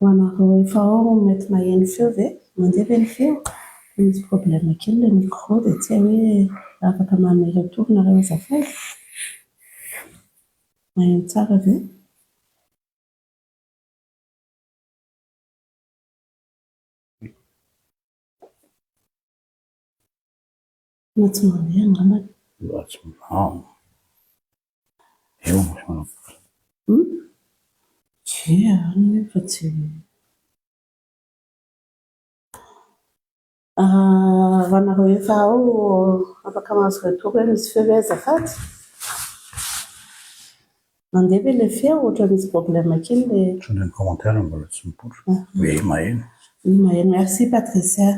Ho anareo efa ao mety maheno feo ve? Mandeha ve ny feo? Misy problème kely ilay micro dia tsy hay hoe afaka manome retour nareo azafady. Maheno tsara ve? Na tsy mandeha angambany? Tsy mandeha. Eo Tsia, nefa tsy... Ho anareo efa ao afaka mahazo retour hoe misy feo ve azafady? Mandeha ve ilay feo ohatra misy problème kely ilay... Trondro ny commentaire mbola tsy mipoitra. Oui, maheno. Maheno, merci Patricia.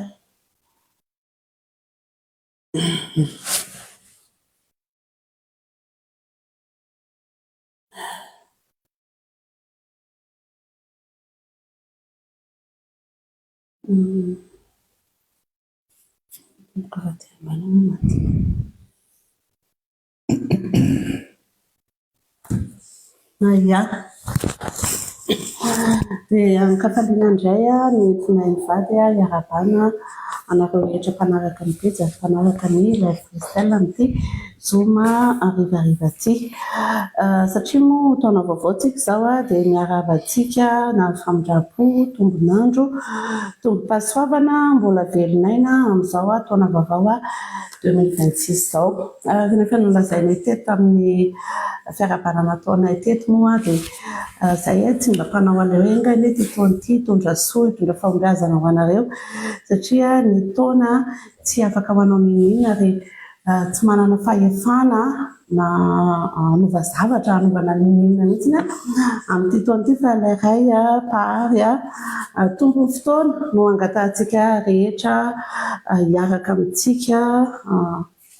Karaha ty ambany maty. Ia. Dia ankafaliana indray nentina ny vady hiarabana anareo rehetra mpanaraka ny pejy ary mpanaraka ny Live Christelle amin'ity zoma harivariva ity. Satria moa taona vaovao tsika izao dia miarahavatsika na ny famindram-po, tombonandro, tombom-pahasoavana, mbola velonaina amin'izao taona vaovao 2026 izao. Rehefa nolazainay teto tamin'ny fiarabanana taonay teto moa dia izay tsy mba mpanao an'ilay hoe ingany ety taona ity hitondra soa, hitondra fahombiazana ho anareo satria ny taona tsy afaka manao ninina ary tsy manana fahefana na hanova zavatra, hanovana ninina mihitsy amin'ity taona ity fa ilay iray pahary tombony fotoana no angatantsika rehetra hiaraka amintsika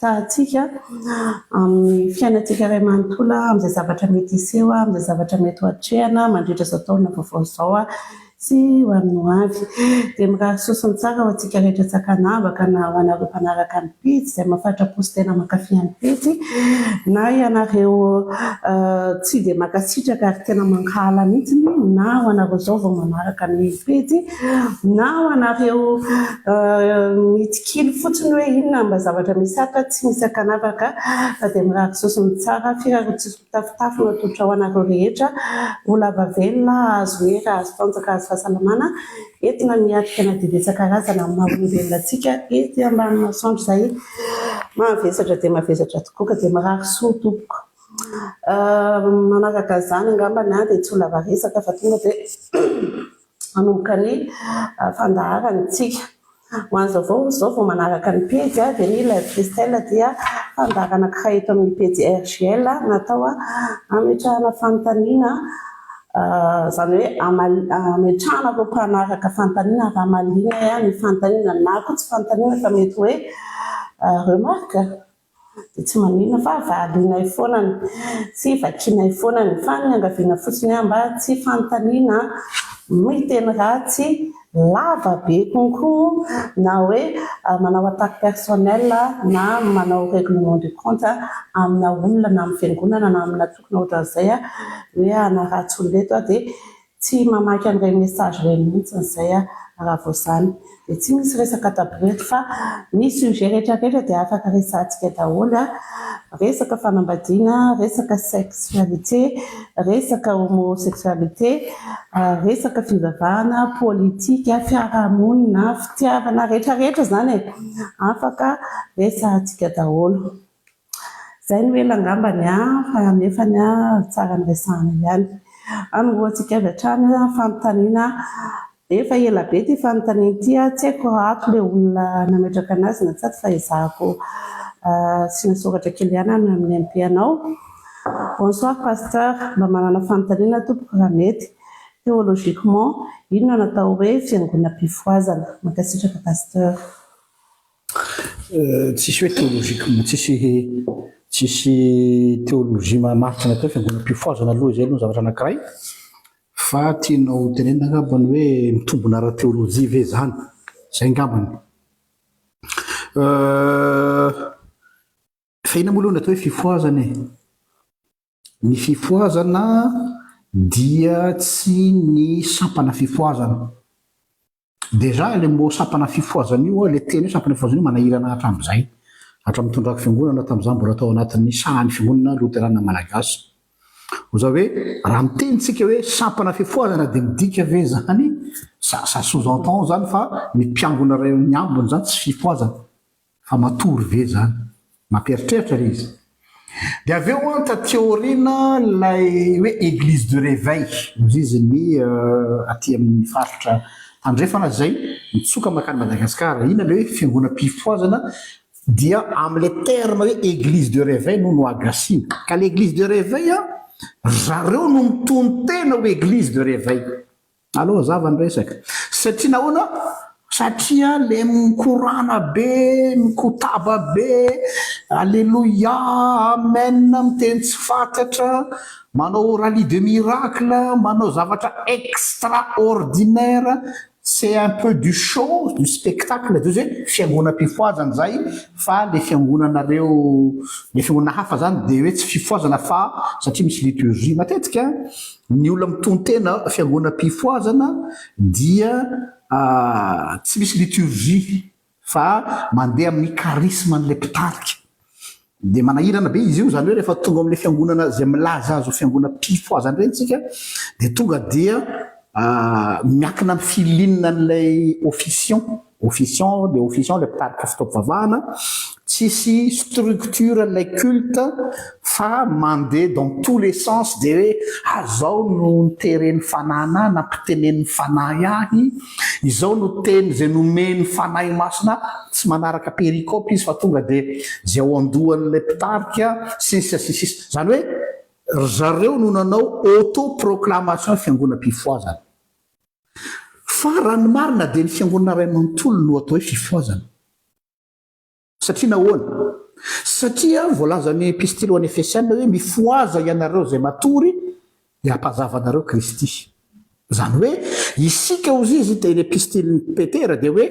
tahantsika amin'ny fiainantsika iray manontolo amin'izay zavatra mety hiseho, amin'izay zavatra mety ho hatrehana mandritra izao taona vaovao izao sy ho amin'ny ho avy. Dia mirary sosiny tsara ho antsika rehetra tsakanavaka na ho anareo mpanaraka ny pejy izay mahafatrapô sy tena mankafy ny pejy na ianareo tsy dia mankasitraka ary tena mankahala mihitsy na ho anareo izao vao manaraka ny pejy na ho anareo mitikily fotsiny hoe inona mba zavatra misy hafa tsy misy akanavaka dia mirary sosiny tsara firarotsisy mitafitafy natolotra ho anareo rehetra ho lava velona azo hera azo tanjaka azo fahasalamana entina miatrika na dia isan-karazana amin'ny maha-olombelonantsika ety ambany masoandro izay mahavesatra dia mavesatra tokoa ka dia mirary soa tompoko. Manaraka izany angambany dia tsy ho lava resaka fa tonga dia manomboka ny fandaharantsika. Ho an'izao vao manaraka ny pejy dia ny Live Christelle dia fandahara anankiray eto amin'ny pejy RGL natao hametrahana fanontaniana izany hoe hametrahana ireo mpanaraka fanontaniana ary hamaliana ny fanontaniana na koa tsy fanontaniana fa mety hoe remarque dia tsy maninona fa valianay foana sy vakianay foana fa ny angaviana fotsiny mba tsy fanontaniana miteny ratsy lava be konkoa na hoe manao attaque personnelle na manao règlement de compte amina olona na amin'ny fiangonana na amina tokona ohatran'izay hoe hanaratsy olombelona dia tsy mamaky an'ireny message ireny mihitsy izay raha vao izany dia tsy misy resaka taborety fa ny sujet rehetrarehetra dia afaka resantsika daholo a, resaka fanambadiana, resaka sexualité, resaka homosexualité, resaka fivavahana, politika, fiarahamonina, fitiavana rehetrarehetra izany e, afaka resantsika daholo. Izay no hoe langambany fa nefany tsara ny resahana ihany. Anohantsika avy hatrany fanontaniana efa ela be ty fanontaniana ity tsy haiko ato ilay olona nametraka anazy na tsato fa ezahako sy nasoratra kely ihany amin'ny MP-anao. Bonsoir pasteur, mba manana fanontaniana tompoko raha mety. Théologiquement, inona natao hoe fiangonam-pifoazana? Mankasitraka pasteur. Tsisy hoe théologiquement, tsisy théologie maritra natao fiangonam-pifoazana aloha izay aloha zavatra anankiray. Fa tianao tenenina angambany hoe mitombona ara-théologie ve zany, zay angambany. Fa ina moa aloha natao hoe fifoazana e? Ny fifoazana dia tsy ny sampana fifoazana. Déjà le mot sampana fifoazana io, le teny hoe sampana fifoazana io manahirana hatramin'izay. Hatramin'ny tondrako fiangonana tamin'izany mbola tao anatin'ny sahan'ny fiangonana luterana malagasy. Oza hoe raha mitenitsika hoe sampana fifoazana dia midika ve zany ça sous-entend zany fa ny mpiangona ray ny ambony zany tsy fifoazana fa matory ve zany, mampieritreritra le izy. Dia avy eo taty-aoriana ilay hoe église de réveil ozy izy ny aty amin'ny faritra tandrefana zay mitsoka makany Madagasikara. Ina le hoe fiangonam-pifoazana dia amin'le terme hoe église de réveil no agasina. Ka l'église de réveil zareo no mitony tena ho église de réveil. Aloha zava ny resaka. Satria nahoana? Satria le mikorana be, mikotaba be, alléluia, amen, miteny tsy fantatra, manao rallye de miracle, manao zavatra extraordinaire. C'est un peu du show, du spectacle, de zay fiangonam-pifoazana zay, fa le fiangonanareo, le fiangonana hafa zany dia hoe tsy fifoazana fa satria misy liturgie matetika. Ny olona mitony tena fiangonam-pifoazana dia tsy misy liturgie fa mandeha amin'ny charisme an'ilay mpitarika. Dia manahirana be izy io zany hoe rehefa tonga amin'ilay fiangonana zay milaza azy ho fiangonam-pifoazana ireny tsika dia tonga dia miankina amin'ny filinina an'ilay officiant le mpitarika fitaovavahana, tsisy structure an'ilay culte fa mandeha dans tous les sens dia hoe azao no niteren'ny fanahy anahy na mpitenen'ny fanahy ahy, izao no teny zay nomeny fanahy masina, tsy manaraka péricopy izy fa tonga dia zay ao andohan'ilay mpitarika sisa. Zany hoe zareo no nanao autoproclamation fiangonam-pifoazana. Fa raha ny marina dia ny fiangonana ray amanontolo no atao hoe fifoazana. Satria nahoana? Satria voalaza ny epistily ho an'ny Efesiana hoe mifoaza ianareo zay matory dia hampazavanareo Kristy. Zany hoe isika ozy izy dia ny epistily Petera dia hoe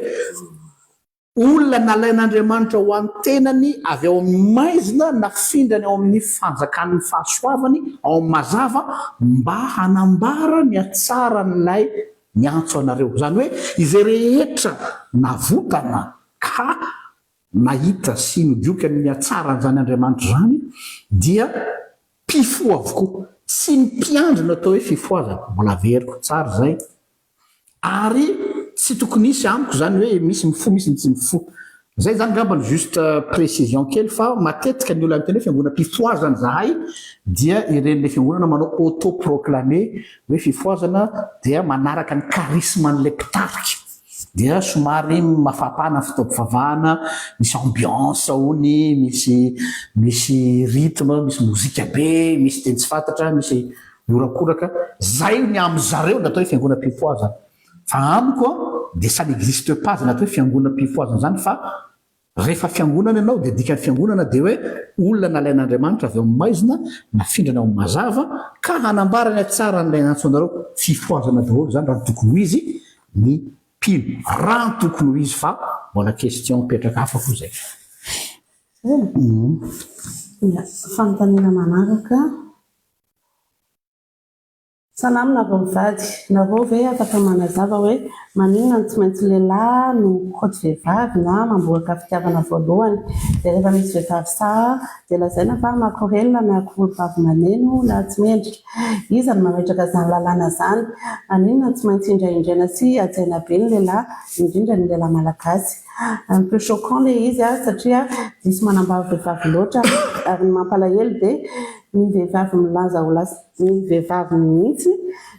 olona nalain'Andriamanitra ho an'ny tenany avy ao amin'ny maizina nafindrany ao amin'ny fanjakan'ny fahasoavany ao amin'ny mazava mba hanambara ny atsara n'ilay miantso anareo. Zany hoe izay rehetra navotana ka nahita sy nodioka amin'ny atsaran'izany Andriamanitra zany dia mpifo avokoa, sy ny mpiandrina atao hoe fifoazana. Mbola veriko tsara zay. Ary tsy tokony isy amiko zany hoe misy mifo misy tsy mifo. Zay zany ngambany juste précision kely fa matetika ny olona miteny hoe fiangonam-pifoazana zahay dia ireny le fiangonana manao autoproclamé hoe fifoazana dia manaraka ny charisme an'ilay mpitarika. Dia somary mafapana fitaovavahana, misy ambiance ony, misy rythme, misy mozika be, misy teny tsy fantatra, misy miorakoraka. Zay ny amin'ny zareo natao hoe fiangonam-pifoazana. Fa amiko dia ça n'existe pas zany natao hoe fiangonam-pifoazana zany fa rehefa fiangonana ianao dia dikan'ny fiangonana dia hoe olona nalain'Andriamanitra avy amin'ny maizina nafindrana ao amin'ny mazava ka hanambarany atsara n'ilay antsoanareo fifoazana daholo zany raha tokony ho izy ny mpino. Raha tokony ho izy fa mbola question mipetraka hafa koa zay. Fanontaniana manaraka. Salamy nareo mivady, nareo ve afaka manazava hoe maninona tsy maintsy lehilahy no mikaoty vehivavy na mamboaka fitiavana voalohany, dia rehefa misy vehivavy saha dia lazaina fa makorelina na kolovavy maneno na tsy mendrika. Iza no mametraka izany lalàna izany? Maninona tsy maintsy indraindraina sy hajaina be ny lehilahy, indrindra ny lehilahy malagasy. Un peu choquant ilay izy satria diso manambava vehivavy loatra ary ny mampalahelo dia ny vehivavy milaza ho lasa ny vehivavy mihitsy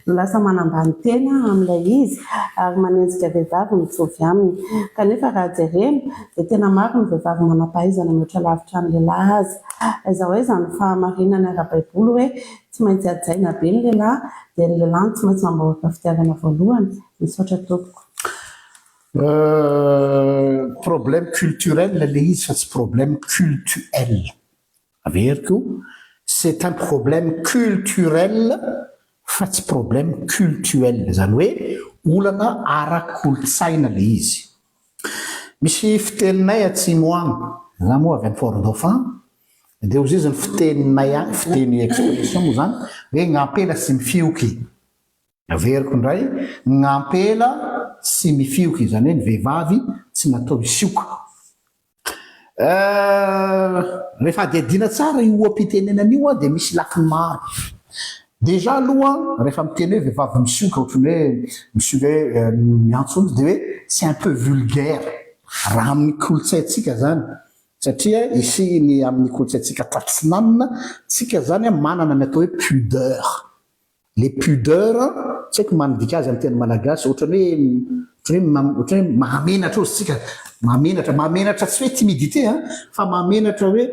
no lasa manambany tena amin'ilay izy ary manenjika vehivavy mitsovy aminy. Kanefa raha jerena dia tena maro ny vehivavy manam-pahaizana mihoatra lavitra ny lehilahy azy. Aiza ho aiza ny fahamarinana ara-baiboly hoe tsy maintsy hajaina be ny lehilahy dia ny lehilahy tsy maintsy mamboaka fitiavana voalohany. Misaotra tompoko. Problème culturel le izy fa tsy problème cultuel. Averiko, c'est un problème culturel fa tsy problème cultuel. Zany hoe olana ara-kolotsaina le izy. Misy fiteninay atsimo agny, za moa avy amin'ny Fort-Dauphin, dia ozy izy ny fiteninay agny, fiteny expression moa zany hoe gn'ampela sy mifioky. Averiko indray, gn'ampela sy mifioky, zany hoe ny vehivavy tsy natao hisioka. Rehefa adihadina tsara io am-pitenenana io dia misy lafiny maro. Déjà aloha rehefa miteny hoe vehivavy misioka ohatrany hoe misioka hoe miantso dia hoe c'est un peu vulgaire raha amin'ny kolotsaintsika zany, satria isiny amin'ny kolotsaintsika tatsinanina tsika zany manana ny atao hoe pudeur. Les pudeurs tsy haiko manodika azy amin'ny teny malagasy ohatrany hoe mahamenatra ozy tsika, mahamenatra tsy hoe timidité fa mahamenatra hoe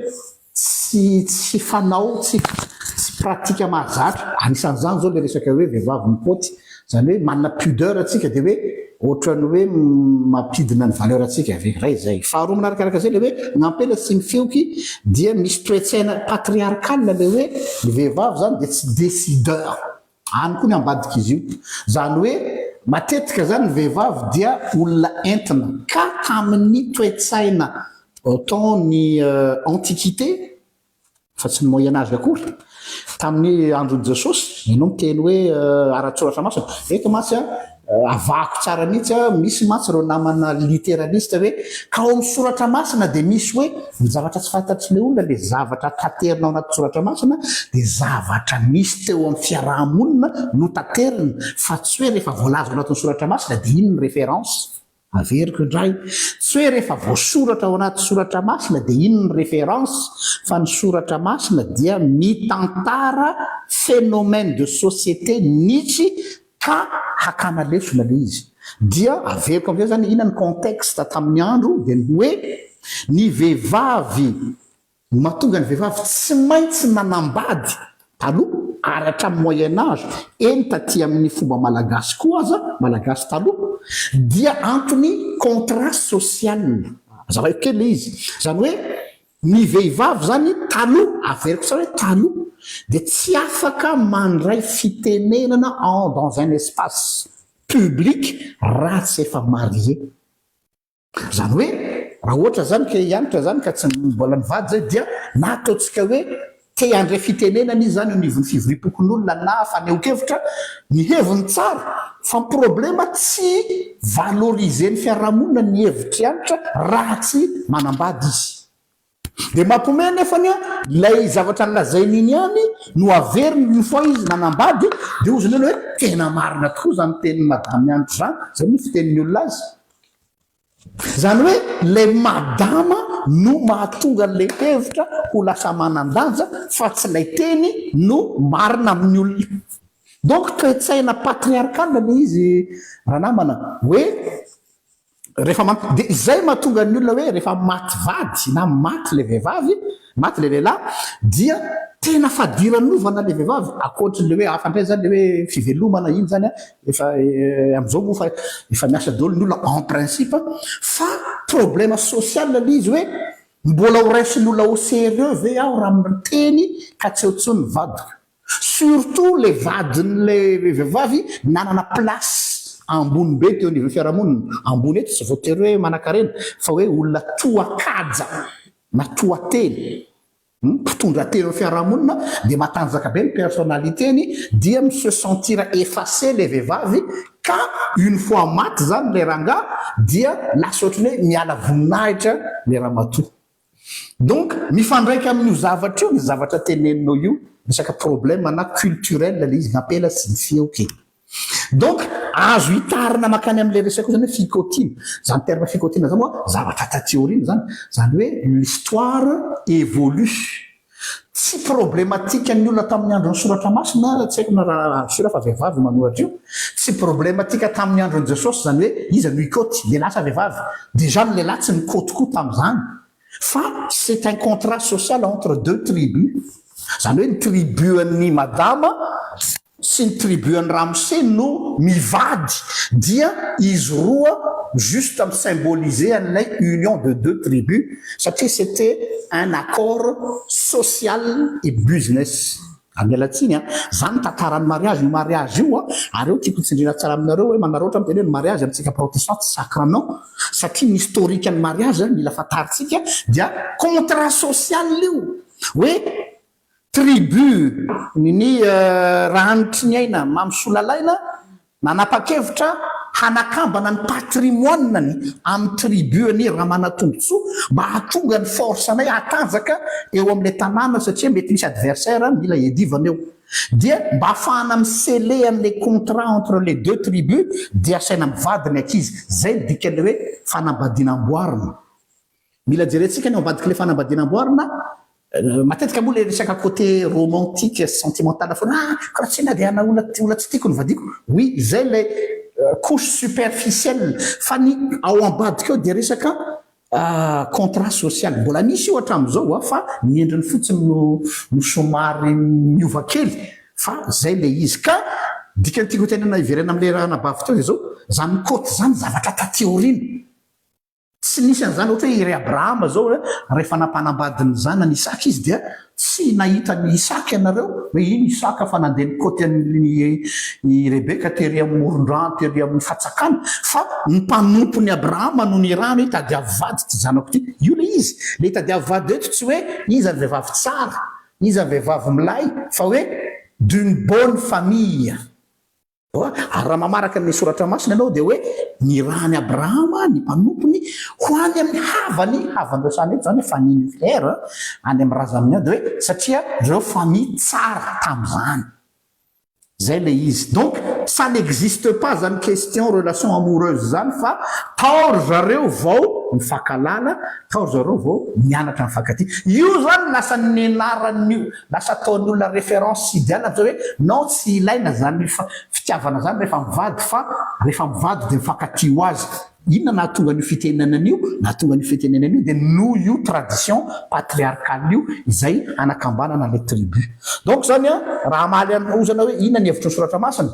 tsy fanao, tsy pratika mahazatra. Anisan'izany zao le resaka hoe vehivavy mikaoty, zany hoe manana pudeur atsika dia hoe ohatrany hoe mampidina ny valeur atsika ray zay. Faharoa manarakaraka zay le hoe gn'ampela sy mifioky dia misy toe-tsaina patriarcal le hoe ny vehivavy zany dia tsy décideur. Any koa ny ambadika izy io, zany hoe matetika zany ny vehivavy dia olona entina ka tamin'ny toe-tsaina autant ny antiquité fa tsy ny moyen âge akory, tamin'ny andron'i Jesosy ianao miteny hoe ara-tsoratra masina eto matsy avako tsara mihitsy misy matsy ireo namana littéraliste hoe ka ao amin'ny soratra masina dia misy hoe ny zavatra tsy fantatry le olona le zavatra tanterinao anaty soratra masina dia zavatra misy teo amin'ny fiarahamonina no tanterina fa tsy hoe rehefa voalaza ao anatin'ny soratra masina dia ino ny référence. Averiko indray, tsy hoe rehefa voasoratra ao anaty soratra masina dia ino ny référence, fa ny soratra masina dia mitantara phénomène de société Nietzsche ka hakana lesona le izy. Dia averiko amin'izay zany ina ny contexte tamin'ny andro dia ny hoe ny vehivavy mahatonga ny vehivavy tsy maintsy nanambady taloha ary hatramin'ny moyen âge eny taty amin'ny fomba malagasy koa aza malagasy taloha dia antony contrat social. Zavako kely le izy, zany hoe ny vehivavy zany taloha, averiko tsara hoe taloha dia tsy afaka mandray fitenenana dans un espace public raha tsy efa marié. Zany hoe raha ohatra zany ka hianatra zany ka tsy mbola mivady zay dia na ataontsika hoe te handray fitenenana izy zany nivon'ny fivoripokon'olona na faneho-kevitra ny heviny tsara, fa problema tsy valoriser ny fiarahamonina ny hevitra hianatra raha tsy manambady izy. Dia mampiomehy nefany ilay zavatra nilazainy iny ihany no averiny ny fois izy nanambady dia ozy ny hoe tena marina tokoa zany tenin'ny madama Andro zany ny fitenin'ny olona azy. Zany hoe ilay madama no mahatonga an'ilay hevitra ho lasa manan-danja fa tsy ilay teny no marina amin'ny olona. Donc toe-tsaina patriarcal le izy raha namana hoe rehefa dia izay mahatonga ny olona hoe rehefa maty vady na maty le vehivavy, maty le lehilahy dia tena fadiran'ovana le vehivavy akoatr'le hoe hafa indray zany le hoe fivelomana iny zany efa amin'izao moa fa efa miasa daholo ny olona en principe, fa problème social le izy hoe mbola ho raisin'ny olona au sérieux ve aho raha miteny ka tsy ohatsony vadiko. Surtout le vadin'le vehivavy nanana place ambony be teo anivon'ny fiarahamonina. Ambony eto tsy voatery hoe manan-karena fa hoe olona toakaja na toateny mpitondra tena fiarahamonina dia matanjaka be ny personnalitény dia se sentir effacé le vehivavy ka une fois maty zany le ranga dia lasa ohatrany hoe miala voninahitra le ramatoa. Donc mifandraika amin'io zavatra io ny zavatra teneninao io resaka problème na culturel le izy nampela sy ny fioky. Donc azo hitarina makany amin'le resaka zany hoe ficotine zany terme ficotine zany moa zavatra taty zany hoe l'histoire évolue. Tsy problématique ny olona tamin'ny andro ny soratra masina tsy haiko na raha sura fa vehivavy manoratra io tsy problématique tamin'ny andro ny Jesosy zany hoe izy no ikoty lehilahy sa vehivavy déjà ny lehilahy tsy nikotokoa tamin'izany fa c'est un contrat social entre deux tribus zany hoe ny tribu an'ny madama sy ny tribu an'ny Ramsey no mivady dia izy roa juste à symboliser an'ilay union de deux tribus satria c'était un accord social et business. Amelatsiny zany tantaran'ny mariage io mariage io ary eo tiako tsindrina tsara aminareo hoe manaratra miteny hoe mariage amintsika protestant sacrament satria ny historique ny mariage mila fantaritsika dia contrat social io hoe tribu ny raha anitry ny aina mamysolalaina nanapa-kevitra hanakambana ny patrimoine-ny amin'ny tribuany raha manatombontsoa mba hatonga ny force anay hatanjaka eo amin'ilay tanàna satria mety misy adversaire mila edivana eo dia mba ahafahana misele an'ilay contrat entre les deux tribus dia asaina mivady ny ankizy zay dikany hoe fanambadinamboarina. Mila jerentsika ny ambadika le fanambadinamboarina matetika moa le resaka côté romantique sentimental foana karaha tsy nady ana olona tsy tiako ny vadiko oui zay le couche superficielle fa ny ao ambadika eo dia resaka contrat social mbola misy io hatramin'izao fa ny endriny fotsiny no somary miova kely fa zay le izy ka dikany tiako tenana iverena amin'le raha nabavy teo dia zao zany côte zany zavatra tateorina tsy nisy an'izany ohatra hoe iry Abrahama zao rehefa nampanambadiny zanany Isaka izy dia tsy nahita ny Isaka ianareo hoe iny Isaka fa nandeha nikoty an'ny Rebeka tery amin'ny moron-drano tery amin'ny fatsakana fa ny mpanompo ny Abrahama no ny rano hitadiavy vady ty zanako ty io le izy le hitadiavy vady eto tsy hoe izy ny vehivavy tsara izy ny vehivavy milay fa hoe d'une bonne famille. Ary raha mamaraka ny soratra masina ianao dia hoe ny rany Abrahama ny mpanompony ho any amin'ny havandreo sany eto zany famille nucléaire any amin'ny razaminy dia hoe satria reo famille tsara tamin'izany zay le izy. Donc ça n'existe pas zany question relation amoureuse zany fa taory zareo vao mifankalala taory zareo vao mianatra mifankatia io zany lasa nenaranyio lasa ataon'ny olona référence idéale zao hoe non tsy ilaina zany fitiavana zany rehefa mivady fa rehefa mivady dia mifankatia ho azy inona nahatonga ny fitenenan'io nahatonga ny fitenenan'io dia noho io tradition patriarcale io izay anakambanana le tribu. Donc zany raha maly ozana hoe inona ny hevitry ny soratra masina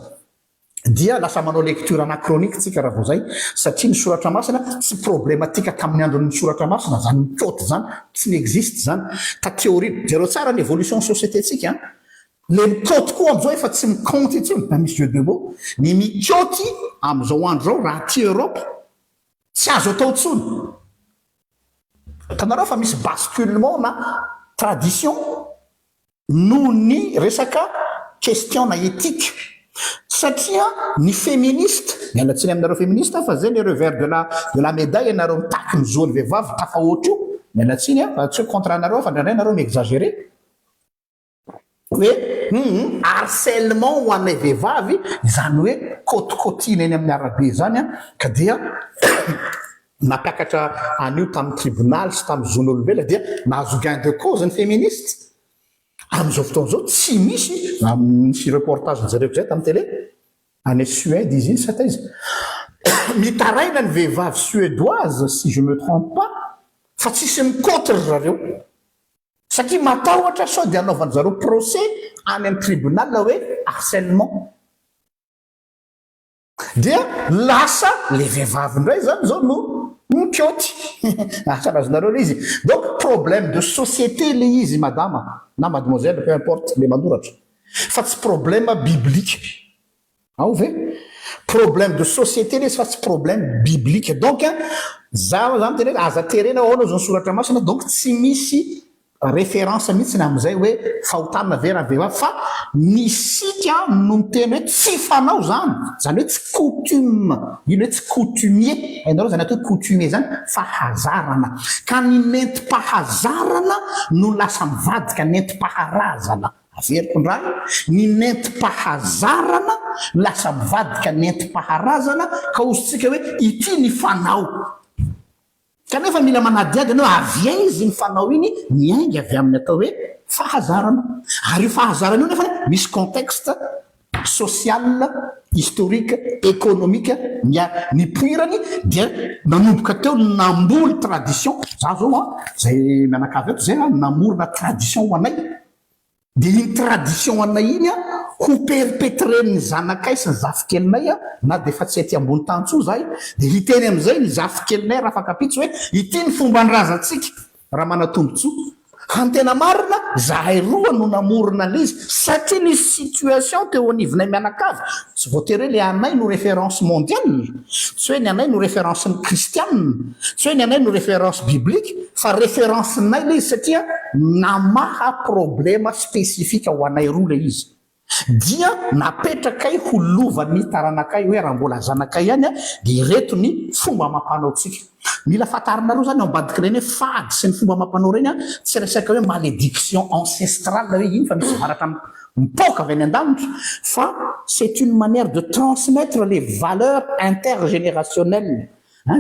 dia lasa manao lecture anachronique tsika raha vao zay satria ny soratra masina tsy problématique tamin'ny andron'ny soratra masina zany mikoty zany tsy n'existe zany ta théorie jereo tsara ny évolution société tsika le mikoty koa am'izao efa tsy mikonty intsony na misy jeu de mots ny mikoty am'izao andro zao raha ty Europe tsy azo atao tsony tanareo fa misy basculement na tradition noho ny resaka question na éthique satria ny féministe mialatsiny aminareo féministe fa zay le revers de la médaille ianareo mitaky ny zony vehivavy tafahoatra io mialatsiny fa tsy hoe contre anareo fa ndraindray nareo miexagéré hoe harcèlement ho anay vehivavy zany hoe kotikotiny eny amin'ny arabe zany ka dia napiakatra anio tamin'ny tribunal sy tamin'ny zon'olombelona dia nahazo gain de cause ny féministe amin'izao fotoan'izao tsy misy reportage zareko zay tamin'ny télé any Suède izy iny sa ta izy mitaraina ny vehivavy suédoise si je me trompe pas fa tsisy mikoty ry zareo satria matahotra sao dia anaovany zareo procès any amin'ny tribunal hoe harcèlement dia lasa le vehivavy indray zany zao no mikoty asanazonareo le izy. Donc problème de société le izy madama na mademoiselle peu importe le manoratra fa tsy problème biblique ao ve problème de société le fa tsy problème biblique. Donc za zany tena aza terena ao anao zany soratra masina donc tsy misy référence mihitsy ny amin'izay hoe fahotana vera vehivavy fa ny sika no miteny hoe tsy fanao zany hoe tsy coutume ino hoe tsy coutumier hainareo zany atao hoe coutumier zany fahazarana ka ny nentim-pahazarana no lasa mivadika nentim-paharazana averiko ndray ny nentim-pahazarana lasa mivadika nentim-paharazana ka ozytsika hoe ity ny fanao kanefa mila manadiady anao avy aizy ny fanao iny miaingy avy amin'ny atao hoe fahazarana ary io fahazarana io nefa misy contexte social historique économique nipoirany dia nanomboka teo namboly tradition za zao zay mianakavy eto zay namorona tradition ho anay dia iny tradition anay iny ho perpétreny zanakay sy ny zafikelinay na dia efa tsy aty ambony tantso zay dia hiteny amin'izay ny zafikelinay raha fakapitso hoe ity ny fomba nyrazantsika raha manatombotsoa ka ny tena marina zahay roa no namorona an'izy satria ny situation teo anivinay mianakavy tsy voatery hoe le anay no référence mondiale tsy hoe ny anay no référence kristianne tsy hoe ny anay no référence biblique fa référence nay le izy satria namaha problema spécifique ho anay roa le izy dia napetrakay ho lovan'ny taranakay hoe raha mbola zanakay ihany dia ireto ny fomba mampanaotsika mila fatarina zany ao ambadiky reny hoe fady sy ny fomba mampanao reny tsy resaka hoe malédiction ancestrale hoe iny fa misy varatra mipoka avy any an-danitra fa c'est une manière de transmettre les valeurs intergénérationnelles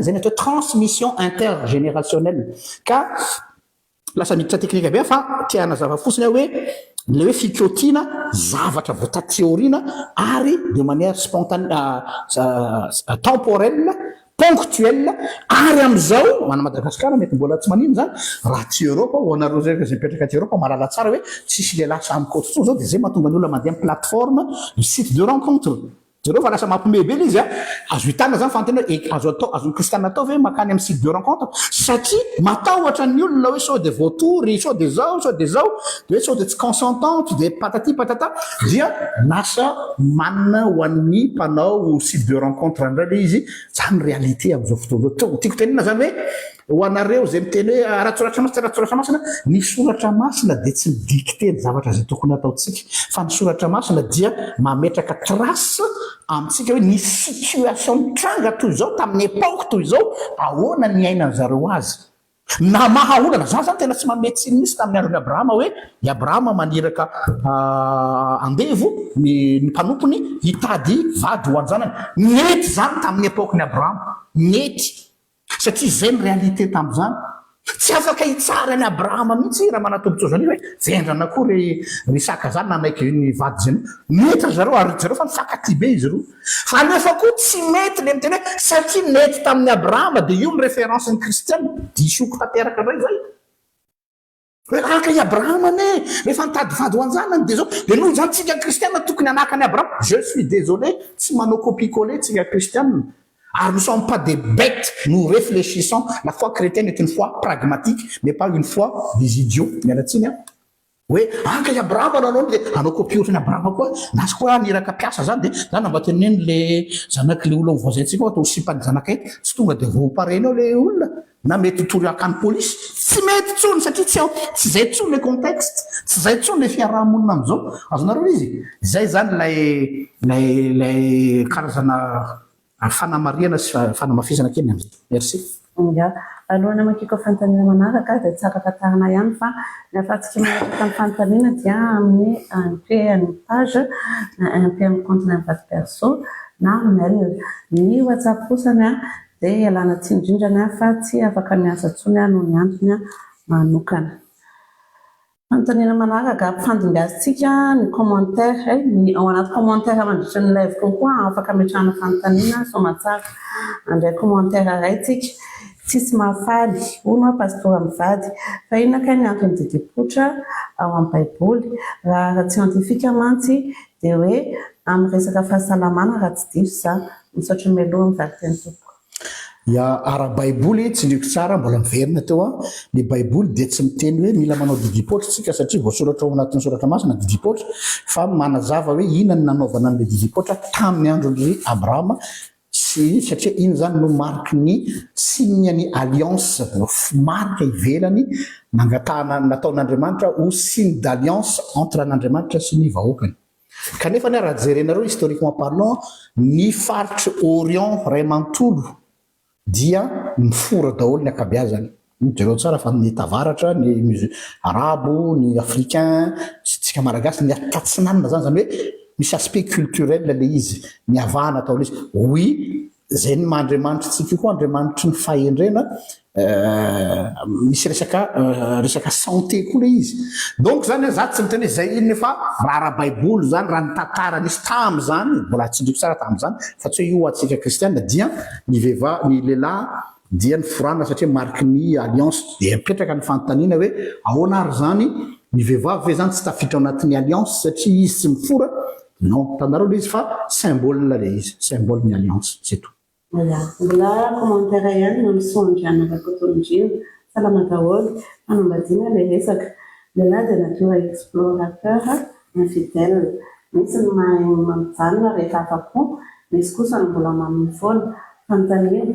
zay ny atao transmission intergénérationnelle ka lasa miditra teknika be fa tiana zava fotsiny hoe le hoe fikotiana zavatra voatathéoriana ary de manière spontanée temporelle ponctuelle ary am'izao mana Madagasikara mety mbola tsy manino zany raha ty Europe ho anareo zay mipetraka ty Europe malala tsara hoe tsisy lehilahy samy kototsony zao dia zay mahatonga ny olona mandeha amin'ny plateforme ny site de rencontre zareo fa lasa mampimebe izy azo hitana zany fantena azony kristianina atao ve makany amin'ny site de rencontre satria matahotra ny olona hoe sao de voatory sao de zao dia hoe sao de tsy consentante dia patati patata dia lasa manana ho an'ny mpanao site de rencontre indray le izy zany réalité amin'izao fotoana zao tiako tenena zany hoe ho anareo zay miteny hoe rahatsoratra masina rahatsoratra masina ny soratra masina dia tsy midikte ny zavatra zay tokony ataotsika fa ny soratra masina dia mametraka trace amintsika hoe ny situation tranga toy izao tamin'ny époque toy izao ahoana ny ainany zareo azy na mahaolana zany tena tsy mametsy misy tamin'ny andron'ny Abrahama hoe i Abrahama maniraka andevo ny mpanompony hitady vady ho anjanany nety zany tamin'ny époque ny Abrahama nety satria zay ny réalité tamin'izany tsy afaka hitsara ny Abrahama mihitsy raha manatombotso zany hoe vendrana koa ry saka zany nanaiky ny vady zany mety zareo ary zareo fa mifankaty be izy roa fa nefa koa tsy mety le miteny hoe satria nety tamin'ny Abrahama dia io ny référence ny kristianina disoko tanteraka indray zay hoe raka i Abrahama ane rehefa nitady vady ho anjanany dia zao dia noho zany tsika kristianina tokony hanaka ny Abrahama je suis désolé tsy manao copie-coller tsika kristianina alors nous ne sommes pas des bêtes, nous réfléchissons. La foi chrétienne est une foi pragmatique, mais pas une foi des idiots. Oui, anka Abraham nanao dia anao kopiotrany Abraham koa na sy koa niraka piasa zany dia zany mba teneny le zanaky le olona voazaintsika atao sipany zanakay tsy tonga dia voapareny ao le olona na mety tory akany polisy tsy mety tsony satria tsy zay tsony le contexte tsy zay tsony le fiarahamonina am'izao azonareo izy zay zany lay karazana fanamariana sy fanamafisana kely amin'izay merci alohana makiko fanontaniana manaraka dia tsara tantarina ihany fa ny afahantsika manaraka ny fanontaniana dia amin'ny MP amin'ny page na MP amin'ny compte na mivady perso na mail ny WhatsApp kosany dia ialana tsiny indrindrany fa tsy afaka miasa tsony noho ny antony manokana. Fanontaniana manaraka ampifandimbiazitsika ny commentaire ao anaty commentaire mandritra ny live kokoa afaka metrahana fanontaniana somatsara andray commentaire araitsika tsisy mahafaly ono pastora mivady fa inona kay ny antony didipotra ao amin'ny baiboly raha scientifika mantsy dia hoe amin'ny resaka fahasalamana raha tsy diso za misaotra mialoha mivady teny tompo ara-baiboly tsy niko tsara mbola miverina teo ny baiboly dia tsy miteny hoe mila manao didipotra tsika satria voasoratra ao anatin'ny soratra masina didipotra fa manazava hoe inona ny nanaovana an'ilay didipotra tamin'ny andron'ny Abrahama sy satria iny zany no mariky ny signe ny alliance marika ivelany nataon'Andriamanitra ho signe d'alliance entre an'Andriamanitra sy ny vahoakany. Kanefa ny raha jerenareo historiquement parlant ny faritry Orient ray manontolo dia mifora daholo ny akabeazany. Jereo tsara fa ny tavaratra ny arabo ny africain sy tsika malagasy ny atatsinanina zany hoe misy aspect culturel le izy miavana atao izy oui zay ny mahandriamanitra tsika koa andriamanitry ny fahendrena misy resaka santé koa le izy donc zany za tsy miteny zay iny fa raha ara-baiboly zany raha ny tantara nisy tamy zany mbola tsindriko tsara tamy zany fa tsy hoe io atsika kristiana dia ny ny lehilahy dia ny forana satria mariky ny alliance dia mipetraka ny fanontaniana hoe ahoana ary zany ny vehivavy ve zany tsy tafiditra ao anatin'ny alliance satria izy tsy mifora non tanareo le izy fa symbole le izy symbole ny alliance c'est tout. Mbola commentaire ihany no misondry rakotondrina salama daholo fanambadiana le resaka lehilahy dia nature explorateur infidèle misy ny mahay mamijanona rehefa afa-po misy kosa ny mbola maminy foana fanontaniana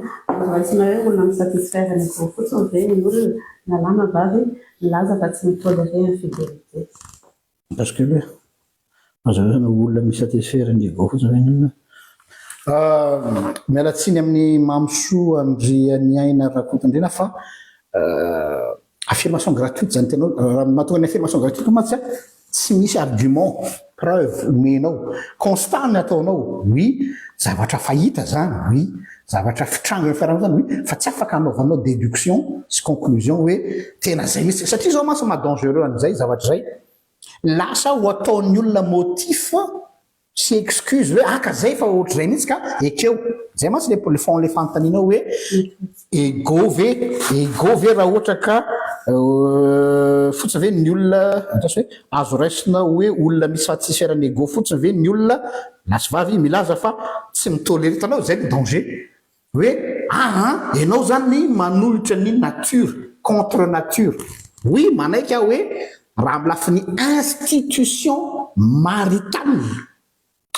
raisina hoe olona misatisfaire ny go fotsiny ve ny olona nalama vavy milaza fa tsy mitoléré infidélité parce que le azana olona misatisfaire ny go fotsiny mialatsiny amin'ny mamosoa andriany aina rakotondrina fa affirmation gratuite zany tenao raha mahatonga ny affirmation gratuite matsy tsy misy argument preuve omenao constant ny ataonao oui zavatra fahita zany oui zavatra fitranga fiarahana zany oui fa tsy afaka anaovanao déduction sy conclusion hoe tena zay misy satria zao mantsy maha-dangereux an'izay zavatra zay lasa ho ataon'ny olona motif sy excuse hoe aka zay fa ohatra zay mihitsy ka ekeo zay mantsy le fond le fanontaniana hoe ego ve raha ohatra ka fotsiny ve ny olona hoe azo raisina hoe olona misy satisfaire ny ego fotsiny ve ny olona lasy vavy milaza fa tsy mitoléré tanao zay ny danger hoe ianao zany manolotra ny nature contre nature oui manaiky aho hoe raha amin'ny lafin'ny institution maritale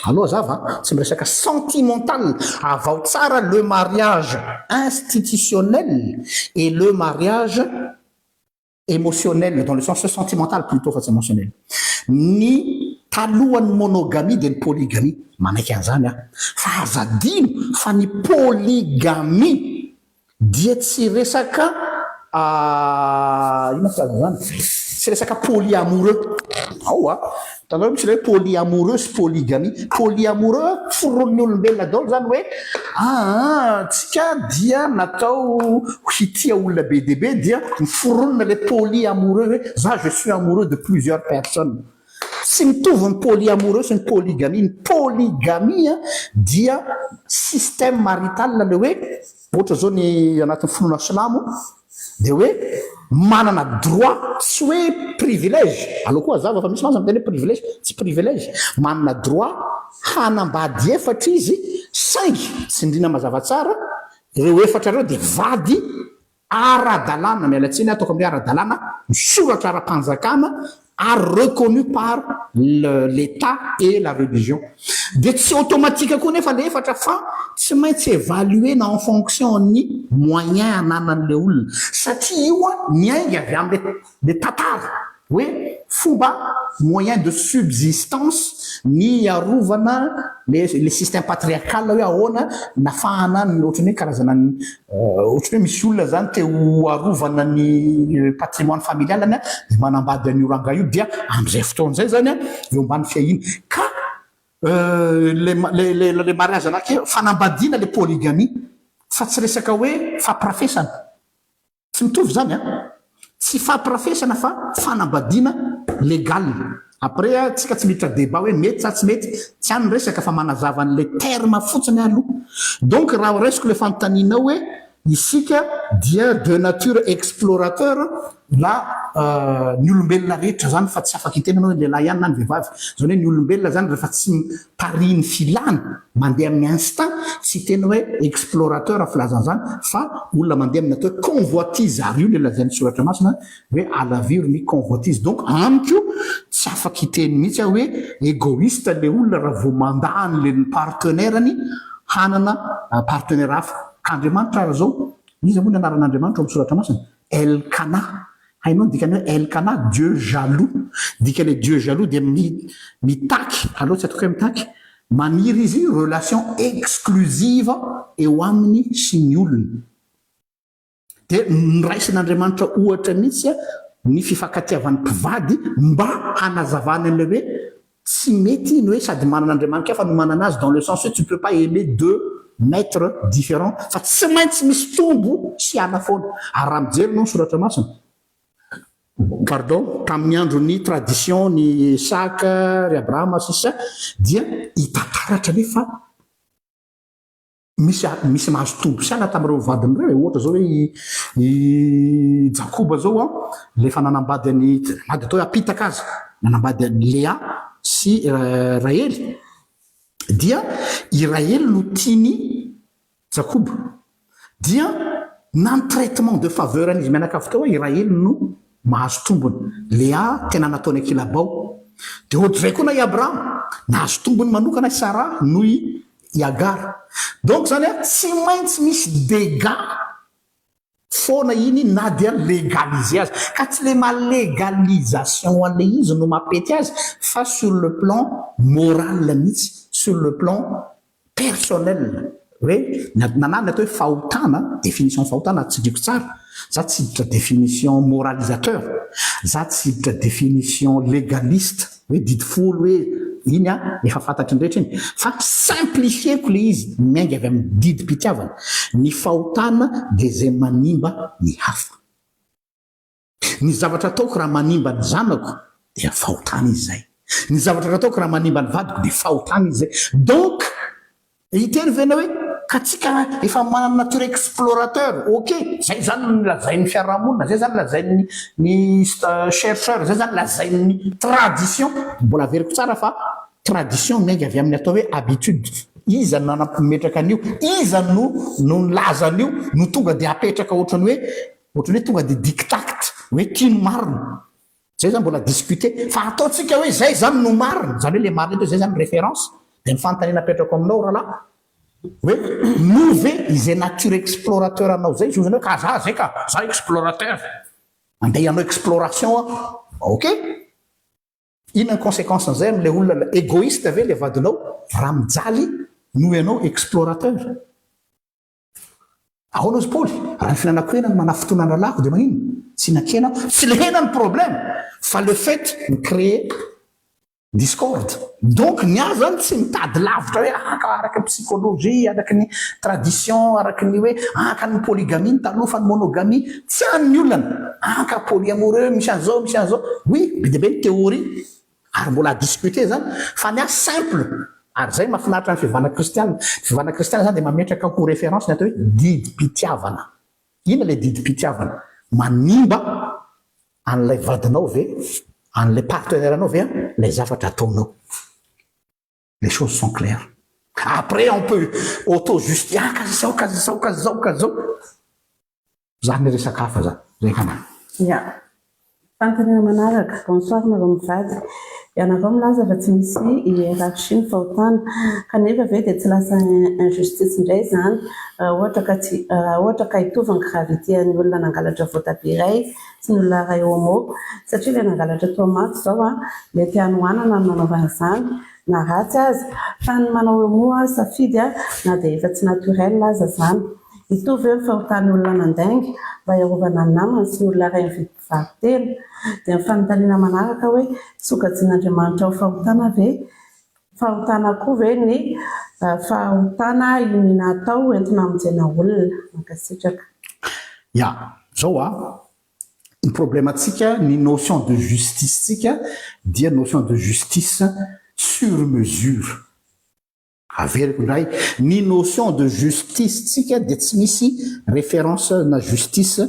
aloha zava tsy miresaka sentimental avao tsara le mariage institutionnel et le mariage émotionnel dans le sens sentimental plutôt fa tsy émotionnel ny talohan'ny monogamie dia ny polygamie manaiky an'izany fa azadino fa ny polygamie dia tsy resaka ina filaza zany tsy resaka polyamoureux tanao misy le polyamoureux sy polyamoureux foron'ny olombelona daholo zany hoe tsika dia natao hitia olona be dia be dia miforonina le polyamoureux hoe za je suis amoureux de plusieurs personnes tsy mitovy ny polyamoureux sy ny polygamie dia système marital le hoe ohatra zao ny anatin'ny finoana silamo dia hoe manana droit tsy hoe privilège aloha koa zava fa misy mantsy miteny hoe privilège tsy privilège manana droit hanambady efatra izy saingy tsy indrina mazava tsara ireo efatra reo dia vady ara-dalàna mialatsiny ataoko amin'ny ara-dalàna misoratra ara-panjakana ary reconnu par l'État et la religion dia tsy automatique koa nefa le efatra fa tsy maintsy évaluer na en fonction ny moyen ananan'le olona satria io miainga avy am'le tantara hoe fomba moyen de subsistance ny arovana le système patriarcal hoe ahoana nafahana ny ohatrany hoe karazana ohatrany hoe misy olona zany te ho arovana ny patrimoine familial any manambady any oranga io dia am'izay fotoan'izay zany eo ambany fiahiny ka le mariage anake fanambadiana le polygamie fa tsy resaka hoe fampirafesana tsy mitovy zany tsy fampirafesana fa fanambadiana légal après tsika tsy miditra débat hoe mety sa tsy mety tsy any resaka fa manazava an'le terme fotsiny aloha donc raha resiko le fanontaniana hoe isika dia de nature explorateur la ny olombelona rehetra zany fa tsy afaka hiteny anao lehilahy ihany na ny vehivavy zany hoe ny olombelona zany rehefa tsy pariny filana mandeha amin'ny instant tsy tena hoe explorateur filazan'izany fa olona mandeha amin'ny atao convoitise ary io le lazain'ny soratra masina hoe à la vure ny convoitise donc amiko tsy afaka hiteny mihitsy hoe égoïste le olona raha vao mandany le partenaireny hanana partenaire hafa ka andriamanitra raha zao izy moa ny anaran'andriamanitra misoratra masina Elkana hainao ny dikany hoe Elkana Dieu jaloux dika le Dieu jaloux dia mitaky aloha tsy atoko hoe mitaky maniry izy relation exclusive eo aminy sy ny olona dia niraisin'andriamanitra ohatra mihitsy ny fifankatiavan'ny mpivady mba hanazavana an'le hoe tsy mety ny hoe sady manan'andriamanitra fa no manana azy dans le sens hoe tu peux pas aimer deux maîtres différents fa tsy maintsy misy tombo sy ana foana ary raha mijery no soratra masina pardon tamin'ny andro ny tradition ny Isaka ry Abrahama sisa dia hitantaratra nefa misy mahazo tombo sy ana tamin'ireo vadiny ireo ohatra zao hoe Jakoba zao lefa nanambady ny mady atao hoe apitaka azy nanambady Léa sy Raely dia i Raely no tiany Jakoba dia nan traitement de faveur an'izy mianakavy tao i Raely no mahazo tombony Léa tena nataony akilabao dia ohatr'izay koa na i Abrahama nahazo tombony manokana i Sara noho i Agar donc zany tsy maintsy misy dégâts foana iny na dia légaliser azy ka tsy le malégalisation an'le izy no mapety azy fa sur le plan moral mihitsy sur le plan personnel hoe nanany atao hoe fahotana définition fahotana tsy diko tsara za tsy hiditra définition moralisateur za tsy hiditra définition légaliste hoe didy folo hoe iny efa fantatry ny rehetra iny fa simplifieko le izy miainga avy amin'ny didy mpitiavana ny fahotana dia zay manimba ny hafa ny zavatra ataoko raha manimba ny zanako dia fahotana izy zay ny zavatra ataoko raha manimba ny vadiko dia fahotana izy zay donc hiteny vena hoe ka tsika efa manana nature explorateur ok zay zany lazain'ny fiarahamonina zay zany lazain'ny chercheur zay zany lazain'ny tradition mbola veriko tsara fa tradition miainga avy amin'ny atao hoe habitude iza nanametraka an'io iza no nilaza an'io no tonga dia apetraka ohatrany hoe tonga dia dictate hoe tiano marina zay zany mbola discuter fa ataotsika hoe zay zany no marina zany hoe le marina zay zany référence dia nyfanontaniana apetrako aminao rahalahy hoe nove izay nature explorateur anao zay izy zany hoe ka zay ka za explorateur andeha ianao exploration ok ina ny conséquence zay am'le olona égoïste ave le vadinao raha mijaly no ianao explorateur ahoana izy Paoly raha ny finanako hena ny mana fotoana lalako dia magnino tsy nakena tsy le hena ny problème fa le fait ny créer discorde donc ny azy zany tsy mitady lavitra hoe araka psychologie araka ny tradition araka ny hoe aka ny polygamie ny taloha fa ny monogamie tsy any olana aka polyamoureux misy an'izao oui be dia be ny théorie ary mbola discuter zany fa ny azy simple ary zay mahafinaritra ny fivana kristianina fivana kristianina zany dia mametraka ho référence ny atao hoe didy mpitiavana ina le didy mpitiavana manimba an'ilay vadinao ve an'ilay partenaire anao ve les zavatra ataonao les choses sont claires après on peut auto-justifier kazao zany ny resaka hafa zany zay kana ya fantanina manaraka bonsoir nareo mivady ianareo milaza fa tsy misy hiérarchie ny fahotana kanefa ve dia tsy lasa injustice indray zany ohatra ka hitovy ny gravité ny olona nangalatra voatabia iray sy ny olona ray homo satria ilay nangalatra tomate zao mety hanohanana ny manaovana izany na ratsy azy fa ny manao homo safidy na dia efa tsy naturel aza zany hitovy hoe fahotany olona mandainga mba iarovana ny namany sy ny olona ray mividy mpivarotelo dia ny fanontaniana manaraka hoe sokajian'Andriamanitra ho fahotana ve fahotana koa ve ny fahotana iny natao entina aminjena olona mankasitraka ya zao ny problématsika ny notion de justice tsika dia notion de justice sur mesure averiko ndray ny notion de justice tsika dia tsy misy référence na justice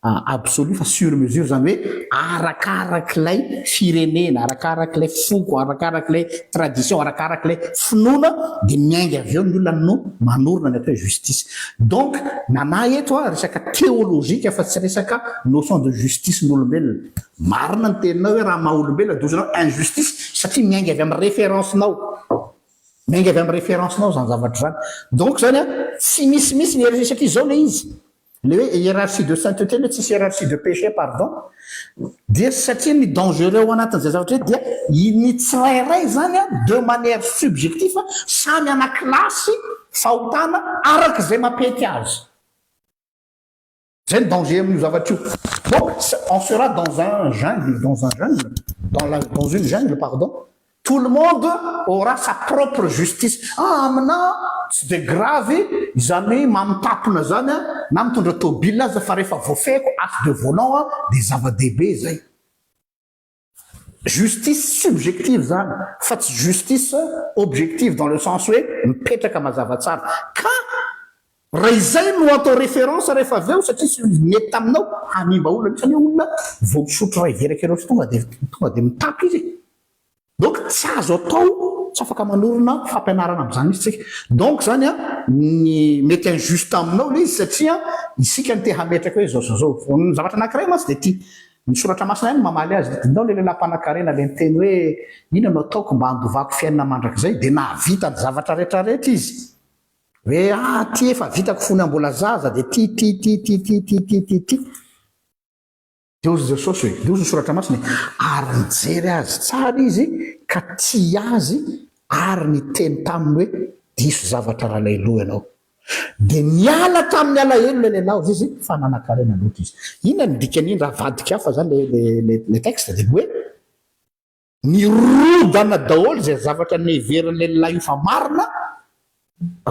absolue fa sur mesure zany hoe arakarak'ilay firenena arakarak'ilay foko arakarak'ilay tradition arakarak'ilay finoana dia miainga avy eo ny olona no manorona ny atao hoe justice donc nanahy eto resaka théologika fa tsy resaka notion de justice n'olombelona marina ny teninao hoe raha maha olombelona dozanao injustice satria miainga avy amin'ny référence nao menga avy amin'ny référencenao zany zavatra zany donc zany a tsy misimisy ny resaka izao le izy le hoe hiérarchie de sainteté le tsisy hiérarchie de péché pardon dia satria ny dangereux ao anatin'izay zavatra hoe dia ny tsirairay zany a de manière subjective samy anakilasy fahotana arak'izay mapety azy zay ny danger amin'io zavatra io donc on sera dans un jungle dans une jungle pardon tout le monde aura sa propre justice amina tsy de grave izany hoe mamitapona zany a na mitondra tobile azy fa rehefa voafeko acte de volant a de zava-dehibe zay justice subjective zany fa tsy justice objective dans le sens hoe mipetraka mazava tsara ka raha izay no atao référence rehefa avy eo satria sy mety taminao hanimba olona misany olona vao misotro raha iveraka reo tonga de mitapy izy donc tsy azo atao tsy afaka manorona fampianarana am'izany izy tsika donc zany a ny mety injuste aminao le izy satria isika ny te hametraka hoe zao zavatra anankiray masy de ty ny soratra masina ihany mamaly azy dinao le lelam-panakarena le miteny hoe ina no ataoko mba handovako fiainana mandrak'izay de nahavita ny zavatra rehetrarehetra izy hoe ty efa vitako fony ambola zaza de ty Deus Jesosy hoe Deus ny soratra masina ary mijery azy tsara izy ka ty azy ary ny teny taminy hoe diso zavatra ralailoha ianao de niala tamin'ny alahelo le lehilahy izy fa nanakarena loatra izy inona ny dikan'iny raha vadika hafa zany le texte de hoe ny rodana daholo zay zavatra ny heveriny le lehilahy io fa marina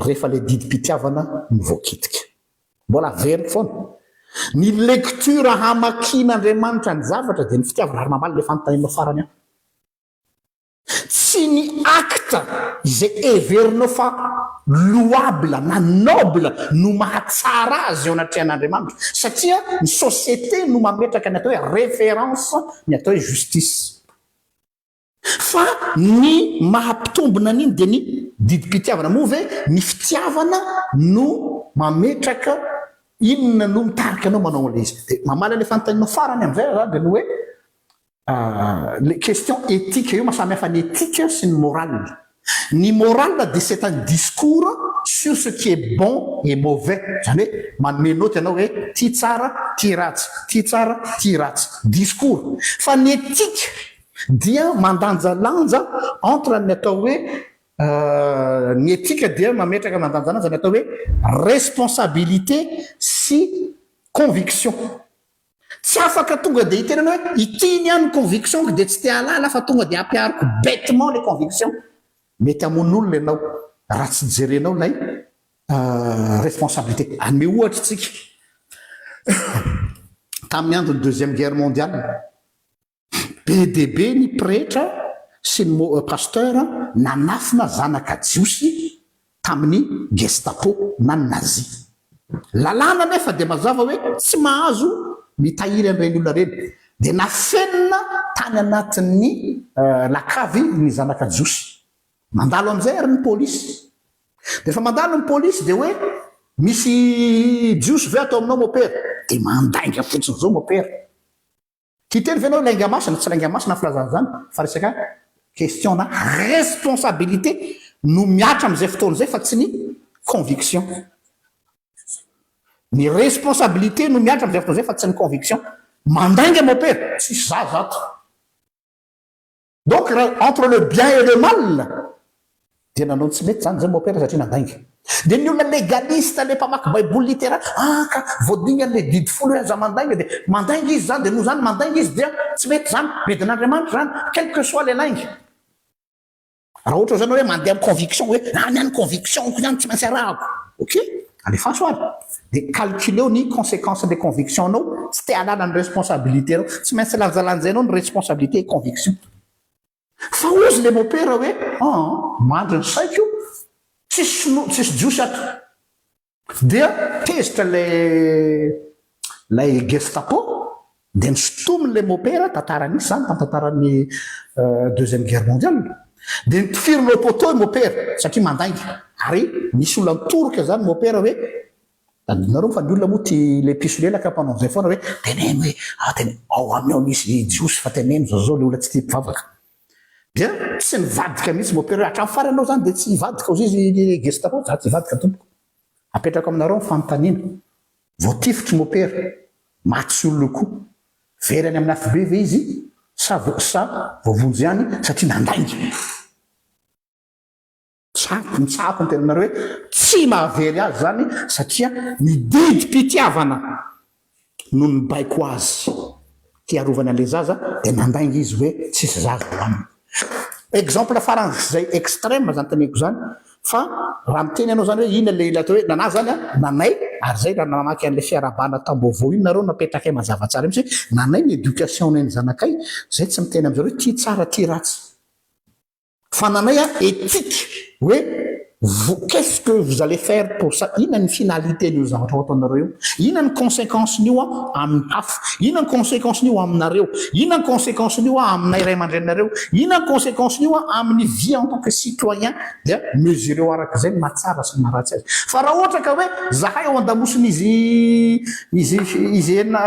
rehefa le didim-pitiavana ny voakitika mbola very foana ny lecture hamakin'Andriamanitra ny zavatra dia ny fitiavana ary mamaly le fanontanianao farany aho tsy ny acte izay heverinao fa louable na noble no mahatsara azy eo anatrehan'Andriamanitra satria ny société no mametraka ny atao hoe référence ny atao hoe justice fa ny mahampitombona an'iny dia ny didim-pitiavana moa ve ny fitiavana no mametraka inona no mitarika anao manao an'ilay izy dia mamaly le fanontanianao farany amin'izay zany dia no hoe le question éthique io mahasamy hafa ny éthique sy ny morale ny morale dia c'est un discours sur ce qui est bon et mauvais zany hoe manome noty ianao hoe ty tsara ty ratsy ty tsara ty ratsy discours fa ny éthique dia mandanjalanja entre ny atao hoe ny éthique dia mametraka mandanjalanja ny atao hoe responsabilité sy conviction tsy afaka tonga dia hitenana hoe itiny ihany conviction dia tsy te halala fa tonga dia ampiariko bêtement les convictions mety amon'olona ianao raha tsy jerenao lay responsabilité anome ohatra tsika tamin'ny andro ny deuxième guerre mondiale be dia be ny pretra sy ny pasteur nanafina zanaka jiosy tamin'ny gestapo na ny nazi lalàna nefa dia mazava hoe tsy mahazo mitahiry an'ireny olona reny dia nafenina tany anatin'ny lakavy ny zanaka jiosy mandalo amin'izay ary ny polisy dia efa mandalo ny polisy dia hoe misy jiosy ve atao aminao mopera dia mandainga fotsiny zao mopera kiteny venao lainga masina tsy lainga masina filazana zany fa resaka question na responsabilité no miatra amin'izay fotoana izay fa tsy ny conviction ny responsabilité no miatra amin'izay fotoana izay fa tsy ny conviction mandainga mopera tsisy za zato donc entre le bien et le mal dia nanao tsy mety zany zay mopera satria nandainga dia ny olona légaliste le mpamaky baiboly littéral ka voadiny an'le didy folo hoe aza mandainga dia mandainga izy zany dia noho zany mandainga izy dia tsy mety zany medin'Andriamanitra zany quel que soit le lainga raha ohatra zany hoe mandeha amin'ny conviction hoe any any conviction ko zany tsy maintsy arahako ok alefaso ary dia calculeo ny conséquence des convictions anao tsy te halala ny responsabilité anao tsy maintsy lanjalanjainao ny responsabilité et conviction fa ozy le mopera hoe mandry ny saiko tsisy jiosy ato dia tezitra lay gestapo dia nysotominy le mopera tantaran'isy zany tantaran'ny deuxième guerre mondiale dia nitifiry le poteau mopera satria mandainga ary misy olona mitoroka zany mopera hoe nareo fa ny olona moa ty le pisolelaka mpanao zay foana hoe teneno hoe tene ao amin'ny ao misy jiosy fa teneno zao le olona tsy tia mpivavaka dia tsy nivadika mihitsy mopera hatramin'ny faranao zany dia tsy hivadika ozy izy gestapô za tsy hivadika tompoko apetraka aminareo nyfanontaniana voatifitry mopera maty olona koa verany amin'ny afibe ve izy sa voavonjy ihany satria nandaingy mitsako ny tenanareo hoe tsy mahavery azy zany satria nididi-pitiavana no ny baiko azy tiarovana an'le zaza dia nandaingy izy hoe tsisy zaza aminy exemple faran'izay extrême zany taneko zany fa raha miteny ianao zany hoe ina le atao hoe nanahy zany a nanay ary zay raha namaky an'le fiarabana tambovao iny nareo napetraka ay mazava tsara mihitsy hoe nanay ny éducation neny zanakay zay tsy miteny am'zareo ty tsara ty ratsy fa nanay a éthique hoe qu'est-ce que vous allez faire pour ça ina ny finalité n'io zavatra ataonareo io ina ny conséquence n'io a amin'ny hafa ina ny conséquence n'io aminareo ina ny conséquence n'io a aminay ray aman-drenareo ina ny conséquence n'io a amin'ny vie en tant que citoyen dia mesureo arak'izay mahatsara sy maharatsy azy fa raha ohatra ka hoe zahay ao an-damosiny izy enina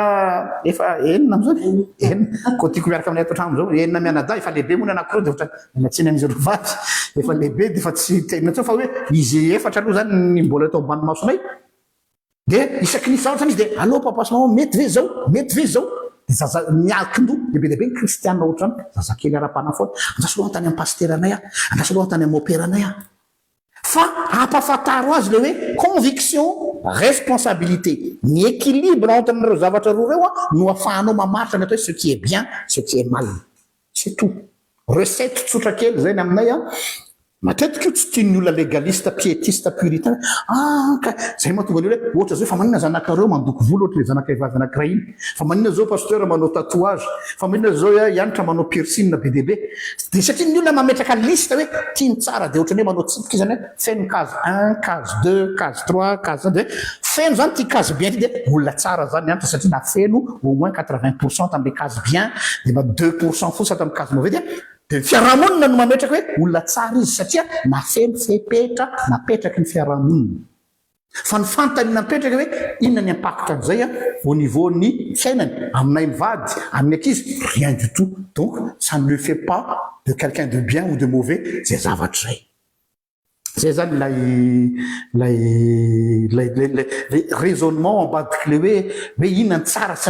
am'zao enina ko tiako miaraka amin'ny atotramo zao enina mianada efa lehibe moa ny anankiroa dia ohatra natsiny amin'izy ro vaty efa lehibe dia fa tsy tenina tsao fa hoe izy efatra aloha zany ny mbola atao ambany masonay dia isaky nisy zavatra izy dia allo papa sy maman mety ve zao dia zaza miakindoha lehibe ny kristianina ohatra any zazakely ara-pana foana andasy aloha antany amin'ny paster anay a andasy aloha antany amin'ny opera anay a fa ampafantaro azy le hoe conviction responsabilité ny équilibre entre nareo zavatra roa reo a no afahanao mamaritra ny atao hoe ce qui est bien ce qui est mal c'est tout recette tsotra kely zay ny aminay a matetika io tsy tiany olona légaliste piétiste puritain ka zay mahatonga le hoe ohatra zao fa manina zanakareo mandoko volo ohatra le zanakay vavy anankiray iny fa manina zao pasteur manao tatouage fa manina zao hianatra manao piercine be deaibe dia satria ny olona mametraka liste hoe tiany tsara dia ohatra ny hoe manao tsipika zany hoe feno case 1 case 2 case 3 case zany dia feno zany ty case bien ty dia olona tsara zany nianatra satria na feno au moins 80% tam'le case bien dia ma 2% fosa tam'y case mauvais dia fiarahamonina no mametraka hoe olona tsara izy satria nafeno fepetra napetraky ny fiarahamonina fa ny fantanyna mipetraka hoe inona ny impacte an'izay a au niveau ny fiainany aminay mivady amin'ny ankizy rien du tout donc ça ne le fait pas de quelqu'un de bien ou de mauvais zay zavatra zay zany lay raisonnement ambadika le hoe inona ny tsara sy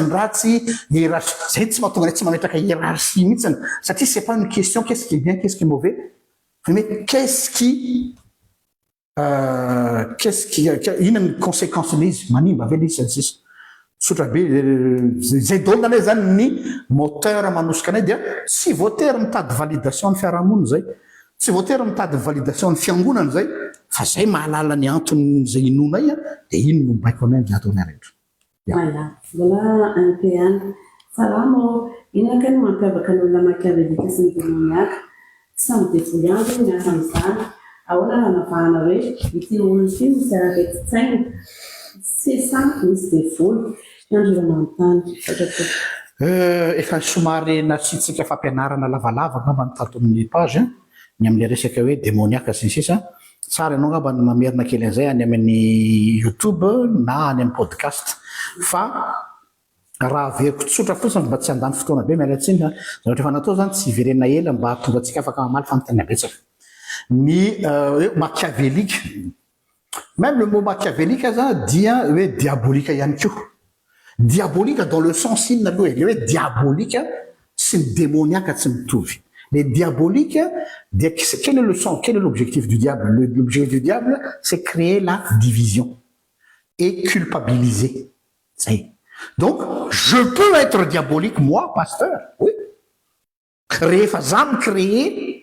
ny ratsy zay tsy mahatonga tsy mametraka hiérarchie mihitsiny satria c'est pas une question qu'est-ce qui est bien qu'est-ce qui est mauvais mais qu'est-ce qui inona ny conséquence n'izy manimba ve izy sisa sotra be zay dolona anay zany ny moteur manosika anay dia tsy voatery mitady validation ny fiarahamonina zay tsy voatery mitady validation ny fiangonana zay fa zay mahalala ny anton'zay inonay a dia ino no baiko anay ny ataony rehetra voilà un peu any salamo inona ka no mampiavaka ny olona makiavelika sy ny demoniaka tsy samy devoly andro miasa amin'izany ahoana nanavahana hoe ity olona ity misy araky-tsaina tsy samby misy devoly andro manontany efa somary nasitsika fampianarana lavalava ngamba ny tato amin'ny page ny amin'le resaka hoe démoniaka sy ny sisa tsara ianao ngamba ny mamerina kely an'izay any amin'ny youtube na any amin'ny podcast fa raha veriko tsotra fotsiny mba tsy handany fotoana be mialatsiny zavatra efa natao zany tsy iverenina ela mba tonga atsika afaka mamaly fanontany abetsaka ny hoe machiavélique même le mot machiavélique aza dia hoe diabolika ihany ko diabolika dans le sens inona aloha le hoe diabolika sy ny démoniaka tsy mitovy les diaboliques quel est le sens quel est l'objectif du diable l'objectif du diable c'est créer la division et culpabiliser ça y est. Donc je peux être diabolique moi pasteur oui rehefa za micréer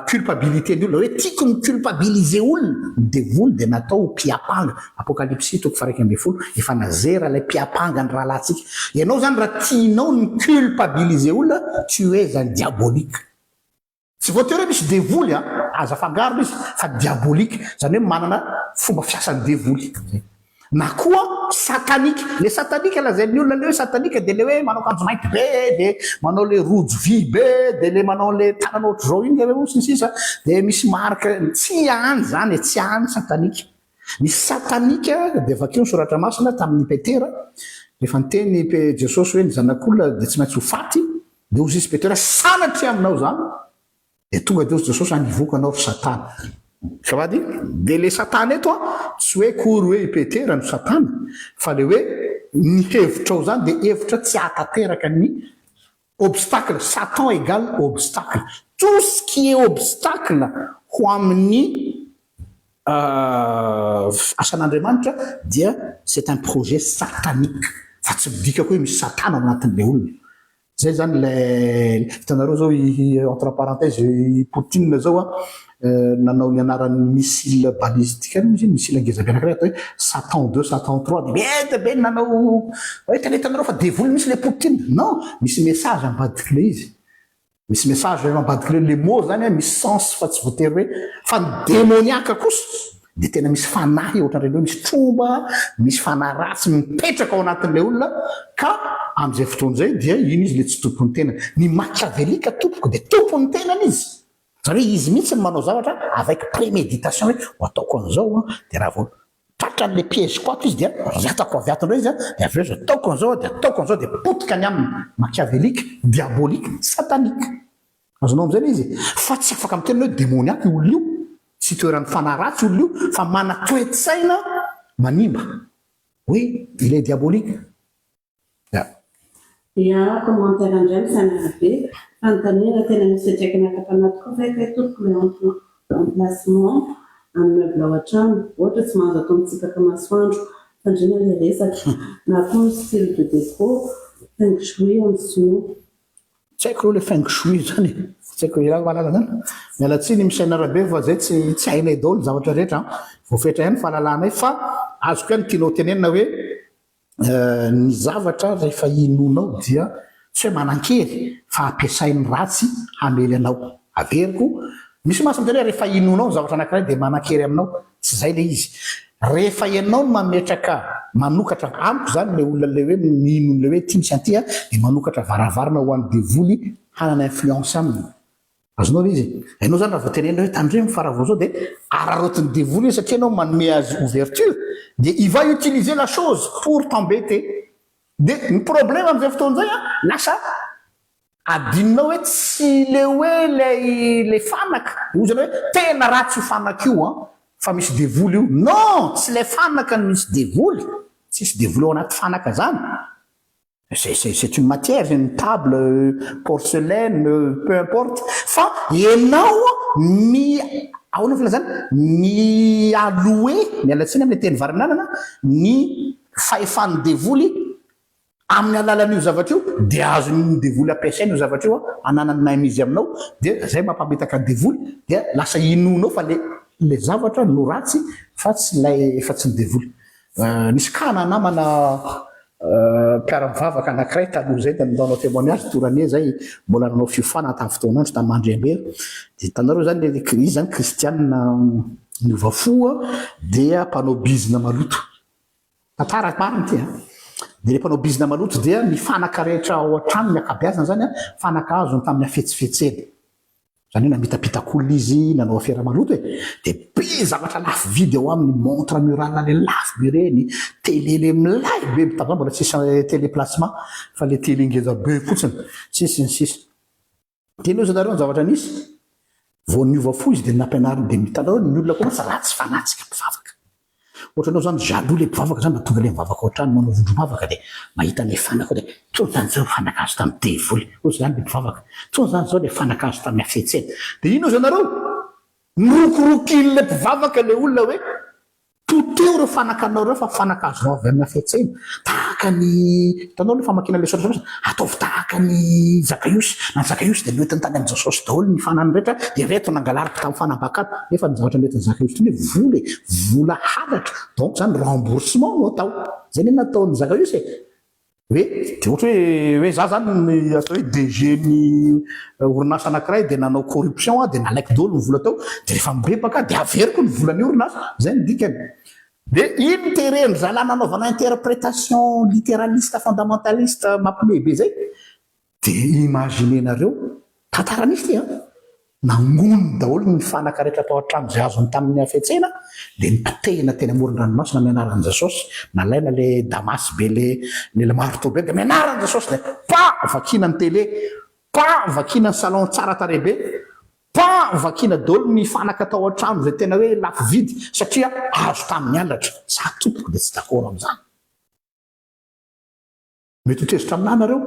culpabilité ny olona hoe tiako ny culpabiliser olona devoly dia natao mpiapanga apocalypse toko faraiky ambe folo efa nazera lay mpiapanga ny rahalahtsika ianao zany raha tianao ny culpabiliser olona tu es un diabolique tsy voatery hoe misy devoly aza fangaro izy fa diabolique zany hoe manana fomba fiasan'ny devoly na koa satanique le satanique lazain'ny olona le hoe satanique dia le hoe manao kanjo mainty be dia manao le rojo vy be dia le manao le tanana ohatry zao iny le sy ny sisa dia misy marque tsy hany zany tsy hany satanique misy satanique dia vakeo ny soratra masina tamin'ny petera rehefa niteny jesosy hoe ny zanak'olona dia tsy maintsy ho faty dia ozy izy petera sanatry aminao zany dia tonga dia jesosy anivokanao ry satana savady dia le satana eto tsy hoe kory hoe ipetera ny satana fa le hoe ny hevitra ao zany dia hevitra tsy hatateraka ny obstacle. Satan égale obstacle. Tout ce qui est obstacle ho amin'ny asan'Andriamanitra dia c'est un projet satanique. Fa tsy midika hoe misy satana ao anatin'ilay olona. Zay zany le hitanareo zao entre parenthèse Poutine zao nanao ny anaran'ny missile balistique misy missile ngezabe anankiray atao hoe Satan 2 Satan 3 dia be nanao hitanareo fa devoly misy le Poutine. Non, misy message ambadiky le izy. Misy message ambadiky le mot zany misy sens fa tsy voatery hoe fa ny démoniaque kosa dia tena misy fanahy ohatran'ireny hoe misy tromba, misy fanahy ratsy mipetraka ao anatin'ilay olona ka amin'izay fotoan'izay dia iny izy le tsy tompon'ny tenany. Ny machiavélika tompoko dia tompon'ny tenany izy. Zany hoe izy mihitsy ny manao zavatra avec préméditation hoe ataoko an'izao dia raha vao tratra an'ilay piège koako izy dia ratako avy aton'ireo izy dia avy eo izy ataoko an'izao dia potika ny aminy. Machiavélika, diabolique, satanique. Azonao amin'izay izy fa tsy afaka amin'ny tenany hoe démoniaque io olona io. Tsy toeran'ny fanahy ratsy olona io fa mana toe-tsaina manimba. Oui, il est diabolique. Ia, commentaire indray misanabe fanontaniana tena misy atraikany akapanaty koa vaika tompoko le emplacement amin'ny meuble ao an-trano ohatra tsy mahazo atao mitsipaka masoandro fandriana le resaka na koa style de déco feng shui amin'ny sinoa. Tsy haiko le feng shui zany tsy haiko iraha malala zany miala tsiny misaina rabe fa zay tsy hainay daholo zavatra rehetra voafetra ihany fahalalànay fa azoko ihany tianao tenenina hoe ny zavatra rehefa inonao dia tsy hoe manan-kery fa ampiasain'ny ratsy hamely anao. Averiko misy masina tena rehefa inonao zavatra anankiray dia manan-kery aminao. Tsy zay le izy. Rehefa ianao no mametraka manokatra amiko zany le olona le hoe mino le hoe ty misy anty dia manokatra varavarana ho an'ny devoly hanana influence aminy. Azonao le izy. Ianao zany raha vao tenenina hoe tandremo faravao zao dia ararotiny devoly satria ianao manome azy ouverture dia il va utiliser la chose pour t'embêter. Dia ny problème amin'izay fotoan'izay lasa adinonao hoe tsy le hoe le fanaka ozana hoe tena ratsy io fanaka io fa misy devoly io. Non, tsy le fanaka no misy devoly. Tsisy devoly ao anaty fanaka zany. C'est une matière, une table, porcelaine, peu importe. Fa ianao ny ahoana filazana ny aloe mialatsiny amin'ny teny varinanana ny fahefan'ny devoly amin'ny alalan'io zavatra io dia azon'ny devoly ampiasaina io zavatra io ananany maina izy aminao dia zay mampametaka devoly dia lasa inonao fa le zavatra no ratsy fa tsy ny devoly. Nisy kana namana mpiara-mivavaka anankiray taloha zay dia nanao témoignage toranie zay mbola nanao fiofana tamin'ny fotoanandro tamin'ny Mandriambera dia hitanareo zany izy zany kristianina niovafo dia mpanao bizina maloto. Tantara marina ty dia le mpanao bizina maloto dia ny fanaka rehetra ao an-trano ny akabeazana zany fanaka azony tamin'ny afetsifetseny. Zany hoe namitapitak'olona izy nanao afera maloto dia be zavatra lafo vidy ao aminy montre murale le lafo be reny télé le milay be tam'izany mbola tsisy téléplasement fa le télé ngeza be fotsiny sisy tenao zanareo ny zavatra nisy vao niova fo izy dia nampianariny dia mitanao ny olona koa sa ratsy fanatsika mpivavaka ohatranao zany jaloux le mpivavaka zany mahatonga le mivavaka ao an-trano manao vondrom-bavaka dia mahita le fanaka dia tsony zany zao fanaka azo tamin'ny devoly ohatry zany le mpivavaka tsony zany zao le fanaka azo tamin'ny afetsena dia ino zanareo mirokorokin' le mpivavaka le olona hoe toteo reo fanakanao reo fa fanaka azonao avy amin'ny afetsena tahaka ny hitanao le famakina le soratra ataovy tahaka ny Zakaiosy na Zakaiosy dia noentiny tany amin'ny Jesosy daholo ny fanany rehetra dia reto nangalariko tamin'ny fanambakato nefa ny zavatra noentiny Zakaiosy tony hoe vola halatra donc zany remboursement no atao zay ne nataon'ny Zakaiosy hoe dia ohatra hoe za zany atao hoe DG ny orinasa anankiray dia nanao corruption dia nalaiko daholo ny vola tao dia rehefa mirebaka dia averiko ny volan'ny orinasa zay ny dikany. Dia iny tereny zalana anaovana interprétation littéraliste fondamentaliste mampimebe zay dia imaginenareo tantara nisy ty nangono daholo ny fanaka rehetra atao an-trano zay azony tamin'ny afetsena dia nipitehina teny amoron-dranomasina mianaran'i Jesosy nalaina le damasy be le marteau be dia mianaran'i Jesosy dia pa vakina ny télé pa vakina ny salon tsara tarehy be pa fa vakina dolo ny fanaka tao an-trano zay tena hoe lafo vidy satria azo tamin'ny alatra za tompoko dia tsy d'accord amin'izany mety ho tezitra aminah nareo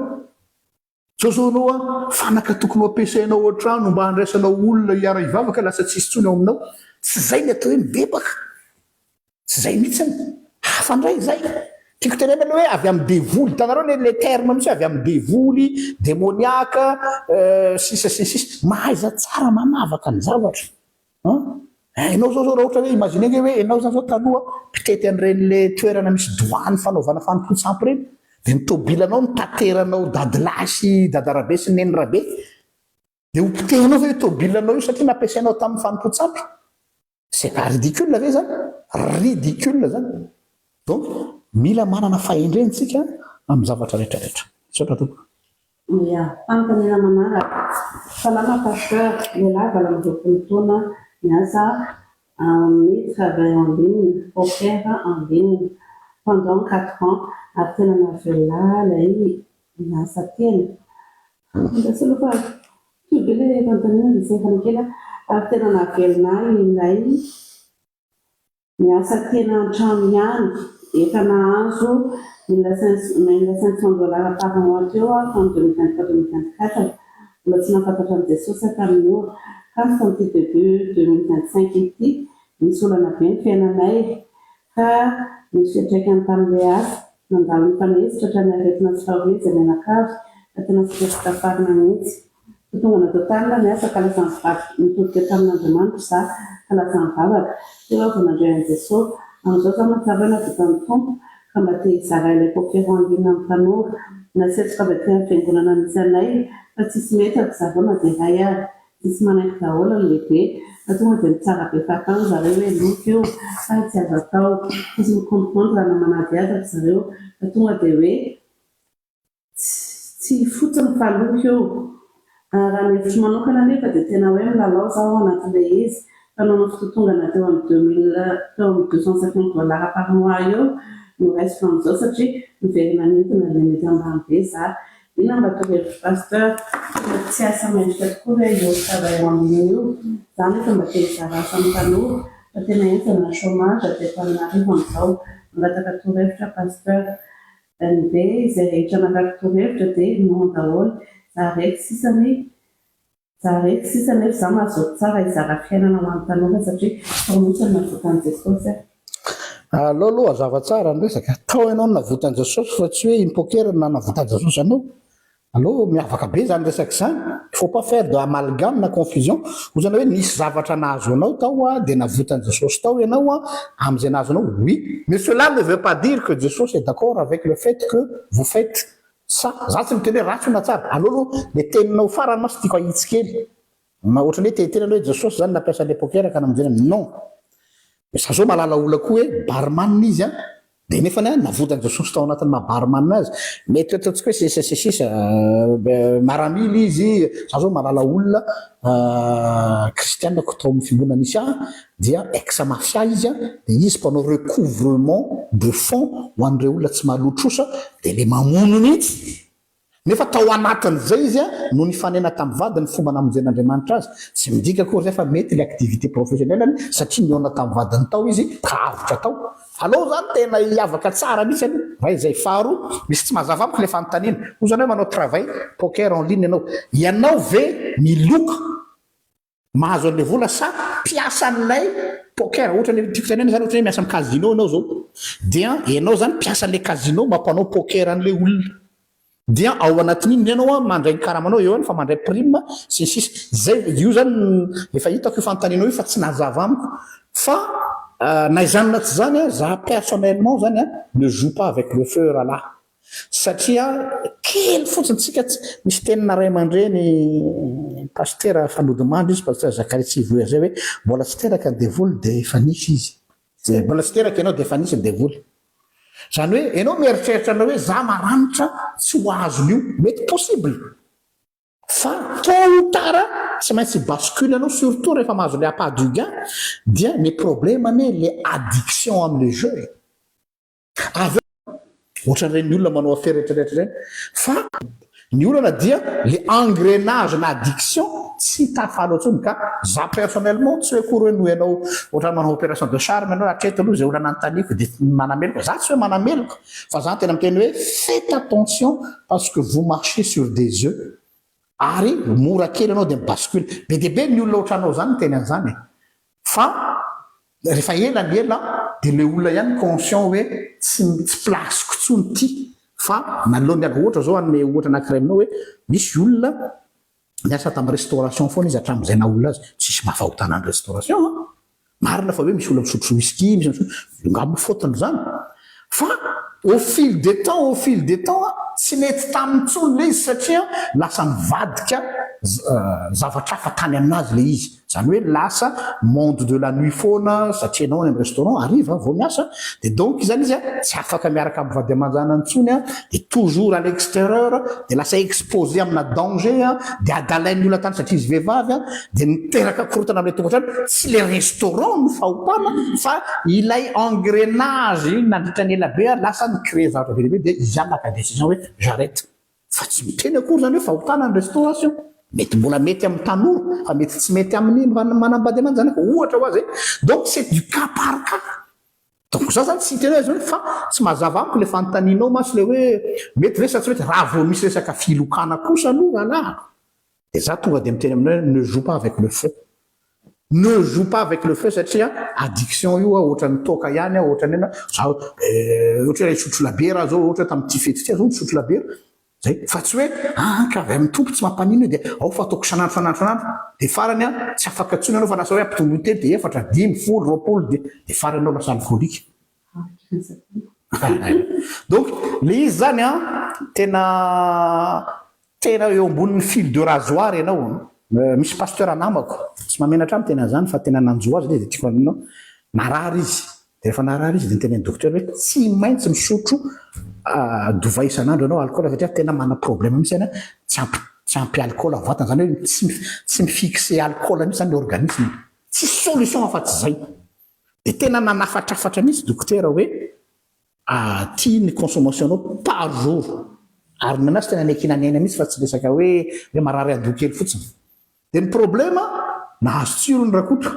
zao anao fanaka tokony ho ampiasainao an-trano mba handraisanao olona hiara hivavaka lasa tsisy tsony ao aminao tsy zay ny atao hoe mibebaka tsy zay mihitsiny hafa ndray zay tiako tenena aloha hoe avy amin'ny devoly hitanareo le terme misy avy amin'ny devoly démoniaka sisa mahaiza tsara manavaka ny zavatra ianao zao raha ohatra hoe imaginenge hoe ianao zany zao taloha mpitety an'ireny le toerana misy doany fanaovana fanompontsampy reny dia nitobilanao nitateranao dadilahy sy dadarabe sy neny rabe dia ho pitehinao ve tobilanao io satria nampiasainao tamin'ny fanompontsampy c'est pas ridicule ve zany ridicule zany donc mila manana fahendrentsika amin'ny zavatra rehetrarehetra sotra tompo ia fanontaniana manaraka salama pasteur lehilahy vala amin'ny 20 taona miasa amin'ny travail en ligne poker en ligne pendant 4 ans ary tena navela lay miasa tena ndasolofa tobele fanontaniana dia sefana kely ary tena navelona ilay miasa tena an-trano ihany efa nahazo $1500 par mois teo en 2023-2024 mbola tsy nafantatra amin'ny Jesosy tamin'io ka tamin'ity début 2025 ity nisy olana be ny fiainanay ka nisy fiantraikany tamin'ilay asa nandalo ny fanesitra hatrany aretina tsy fahoizy menakavy ka tena tsy tesitafarina mihitsy tonga natao tanina ny asa ka lasa mitodika tamin'Andriamanitra za ka lasa mivavaka teo avy nandray an'i Jesosy amin'izao za matsavana vita amin'ny tompo ka mba te hizara ilay pokeran ligne amin'ny tanora nasetsika avy aty amin'ny fiangonana misy anay fa tsisy mety akizarona dia iray ary tsisy manaiky daholo ny lehibe fa tonga dia mitsara be fatao zareo hoe loky io fa tsy azo atao tsisy mikomprendre raha namanady azy ak zareo fa tonga dia hoe tsy fotsiny fa loky io raha ny hevitro manokana nefa dia tena hoe milalao zaho anatin'ilay izy fa nanao fitotongana teo amin'ny $250 par mois eo no raisiko amin'izao satria miverina mihintina le mety ambany be za ina mba torevitro pasteur tsy asa maendrika tokoa hoe io travail en ligne io za nefa mba te hizara asa amin'ny tanora fa tena entana chômage dia Antananarivo amin'izao mangataka torevitra pasteur be izay rehetra nakako torevitra dia non daholo za raiky sisany efa za mahazoto tsara hizara fiainana ho an'ny tanora satria promotion navotan'i Jesosy aloha hazava tsara ny resaka tao ianao navotan'i Jesosy fa tsy hoe impokera na navotan'i Jesosy anao aloha miavaka be zany resaka zany il faut pas faire de amalgame na confusion ozana hoe nisy zavatra nahazo anao tao dia navotan'i Jesosy tao ianao amin'izay nahazo anao oui mais cela ne veut pas dire que Jesosy est d'accord avec le fait que vous faites ça za tsy miteny hoe ratsy na tsara aloha le teninao farany masy tiako ahitsy kely ma ohatra ny hoe tetena hoe Jesosy zany nampiasa le pokera ka namonjena non za zao mahalala ola koa hoe barman izy dia nefa navotany Jesosy tao anatin'ny mahabarman azy mety ataontsika hoe sisa maramily izy za zao mahalala olona kristianako tao amin'ny fimbonana misy dia ex mafia izy dia izy mpanao recouvrement de fonds ho an'ireo olona tsy mahalotrosa dia le mamono mihitsy nefa tao anatin'izay izy no nifanena tamin'ny vadiny fomba namonjen'Andriamanitra azy tsy midika koa rehefa mety le activité professionnelle satria niona tamin'ny vadiny tao izy ka avotra tao allo zany tena hiavaka tsara mihitsy any raha izay faharoa misy tsy mazava amiko le fanontaniana ho zany hoe manao travail poker en ligne ianao ve miloka mahazo an'le vola sa mpiasa an'ilay poker ohatra ny tiako tenena zany ohatra hoe miasa amin'ny casino anao zao dia ianao zany mpiasa an'le casino mampanao poker an'le olona dia ao anatin'iny ianao mandray karamanao eo any fa mandray prime sisy zay io zany efa hitako io fanontanianao io fa tsy nazava amiko fa naizanona tsy zany za personnellement zany ne joue pas avec le feu rahalahy satria kely fotsiny tsika misy tenina ray aman-dreny pasteur fanodimandry izy pasteur Zakary Tsivoer zay hoe mbola tsy teraka ny devoly dia efa nisy izy mbola tsy teraka ianao dia efa nisy ny devoly zany hoe ianao mieritreritra anao hoe za maranitra tsy ho azon'io mety possible fa tôt ou tard tsy maintsy bascule anao surtout rehefa mahazo le appât du gain dia mes problèmes ane le addiction amin'ny jeu avy ohatran'ireny olona manao affaire rehetrarehetra ireny fa ny olana dia le engrenage na addiction tsy tafalo tsony ka za personnellement tsy hoe kory hoe no ianao ohatra manao opération de charme ianao hatreto aloha zay olana antaniko dia manameloko za tsy hoe manameloko fa za tena miteny hoe faites attention parce que vous marchez sur des œufs ary mora kely ianao dia mibascule be dia be ny olona ohatranao zany ny teny an'izany fa rehefa ela ny ela dia le olona ihany conscient hoe tsy plasiko tsony ty fa nalohany ala ohatra zao anome ohatra anankiray aminao hoe misy olona miasa tamin'ny restauration foana izy hatramin'izay na olona azy tsisy mahafahotana ny restauration marina fa hoe misy olona misotro whisky misy ngamba fotony zany fa au fil des temps tsy mety tamin'ny tsony le izy satria lasa mivadika zavatra hafa tany aminazy le izy zany hoe lasa monde de la nuit foana satria anao any amin'ny restaurant arrive vao miasa dia donc zany izy tsy afaka miaraka amin'ny vady aman-jana antsony dia toujours à l'extérieur dia lasa exposé amina danger dia adalain'ny olona tany satria izy vehivavy dia miteraka korotana amin'ilay tongotra any tsy le restaurant no fahotana fa ilay engrenage nandritra ny ela be lasa nicrée zavatra be lehibe dia izy any naka décision hoe j'arrête fa tsy miteny akory zany hoe fahotana ny restauration mety mbola mety amin'ny tanora fa mety tsy mety amin'ny manambady aman zany ohatra ho azy donc c'est du cas par cas donc za zany tsy tena hoe zany fa tsy mazava amiko le fanontanianao masy le hoe mety ve sa tsy mety raha vao misy resaka filokana kosa aloha alahako dia za tonga dia miteny aminao ne joue pas avec le feu ne joue pas avec le feu satria addiction io ohatrany toka ihany ohatrany za ohatra hoe isotro labiera zao ohatra tamin'ity fety zao misotro labiera zay fa tsy hoe ka avy amin'ny tompo tsy mampanino io dia ao fa ataoko sanandro dia farany tsy afaka tsony anao fa lasa hoe ampitombo telo dia 4 5 10 20 dia farany anao lasa alcoolique donc le izy zany tena eo ambonin'ny fil de rasoir ianao misy pasteur anamako tsy mamenatra amin'ny tena zany fa tena nanjo azy dia tiako aminao narary izy dia rehefa narary izy dia niteneny docteur hoe tsy maintsy misotro dova isan'andro ianao alcool satria tena mana problème mihitsy any tsy ampy alcool vatana zany hoe tsy mifixe alcool mihitsy zany le organisme tsy solution afa-tsy zay dia tena nanafatrafatra mihitsy docteur hoe tia ny consommation anao par jour ary nanazy tena nekinanena mihitsy fa tsy resaka hoe marary adoha kely fotsiny dia ny problème nahazo tsiro ny rakoto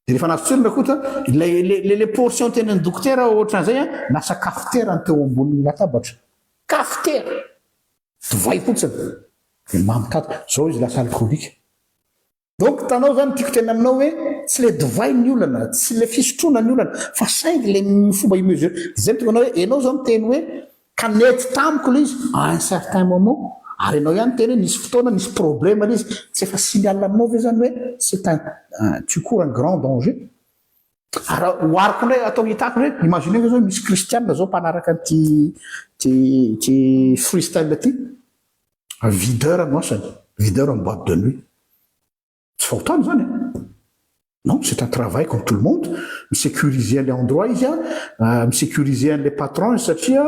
dia rehefa nahazo tsiro ny rakoto le portion tenany docteur ohatran'izay lasa cafetière ny teo ambonin'ny latabatra cafetière divay fotsiny dia mamitato zao izy lasa alcoolique donc tanao zany tiako tena aminao hoe tsy le divay ny olana tsy le fisotroana ny olana fa saingy le fomba imesure zay mitoko anao hoe ianao zao miteny hoe kanety tamiko le izy à un certain moment ary ianao ihany teny hoe nisy fotoana nisy problème le izy tsy efa signal aminao ve zany hoe c'est tu cours un grand danger ary hoariko ndray atao hitako hoe imagine zao misy kristianina zao mpanaraka ty freestyle ty videur noasany videur en boîte de nuit tsy fahotany zany non c'est un travail comme tout le monde misécuriser an'le endroit izy misécuriser an'le patron satria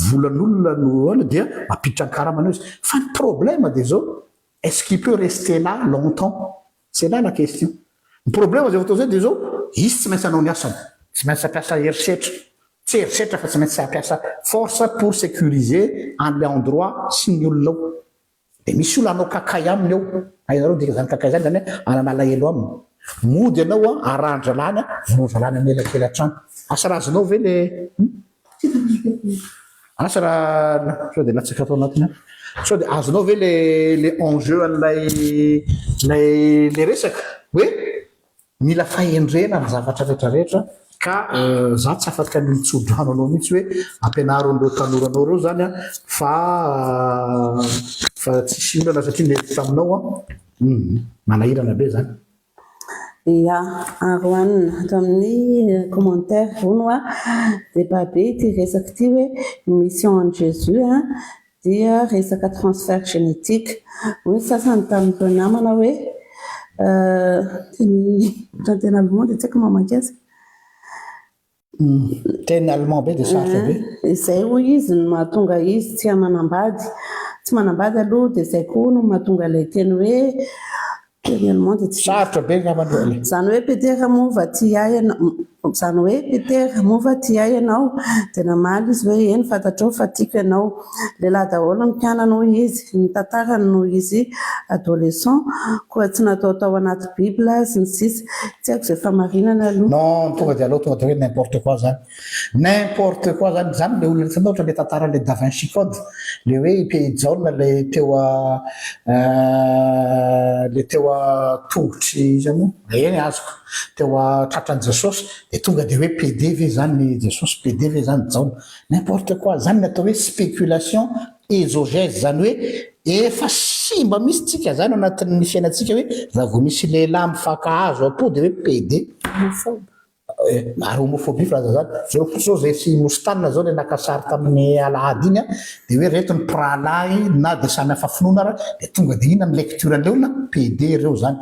volan'olona no dia mampiditra ny karamanao izy fa ny problème dia zao est-ce qu'il peut rester là longtemps c'est là la question ny problème zay voatao zay dia zao izy tsy maintsy anao ny asany tsy maintsy ampiasa herisetra tsy herisetra fa tsy maintsy ampiasa force pour sécuriser an'le endroit sy ny olonao dia misy olo anao kakay aminy eo hainareo dika zany kakay zany zany hoe ananalahelo aminy mody ianao arandralany vonondralany anelakely hatrany asa razonao ve le asa raha sao dia latsaka atao anatiny sao dia azonao ve le enjeu an'lay resaka hoe mila fahendrena ny zavatra rehetrarehetra ka za tsy afaka ny mitsodrano anao mihitsy hoe ampianaro an'ireo tanoranao reo zany fa tsisy olana satria nety taminao manahirana be zany ia aroanina ato amin'ny commentaire vono dia babe ty resaka ty hoe mission en Jésus dia resaka transfert génétique hoe sasany tamin'ireo namana hoe teny allemand dia tsy haiko mamaky azy teny allemand be dia sarotra be izay hoy izy no mahatonga izy tsy manambady aloha dia izay koa no mahatonga ilay teny hoe tellement dia sarotra be ngavandreo zany hoe Petera mova ty ahy zany hoe Petera mova ty ahy ianao dia namaly izy hoe eny fantatrao fa tiako ianao lehilahy daholo ny mpiana noho izy ny tantarany noho izy adolescent koa tsy natao tao anaty bibla sy ny sisa tsy haiko izay famarinana aloha non tonga dia aloha tonga dia hoe n'importe quoi zany n'importe quoi zany zany le olona rehetra ohatra le tantaran'le Da Vinci Code le hoe pays jaune le teo a tongotry izy moa eny azoko teo a tratran'i Jesosy dia tonga dia hoe PD ve zany Jesosy PD ve zany jaune n'importe quoi zany natao hoe spéculation exogèse zany hoe efa simba misy tsika zany anatin'ny fiainantsika hoe raha vao misy lehilahy mifankahazo apo dia hoe PD ary homophobie filaza zany zao zay sy mostanina zao le nakasary tamin'ny alahady iny a dia hoe reto ny pralahy na dia samy hafa finoana raha dia tonga dia ina ny lecture an'le olona PD ireo zany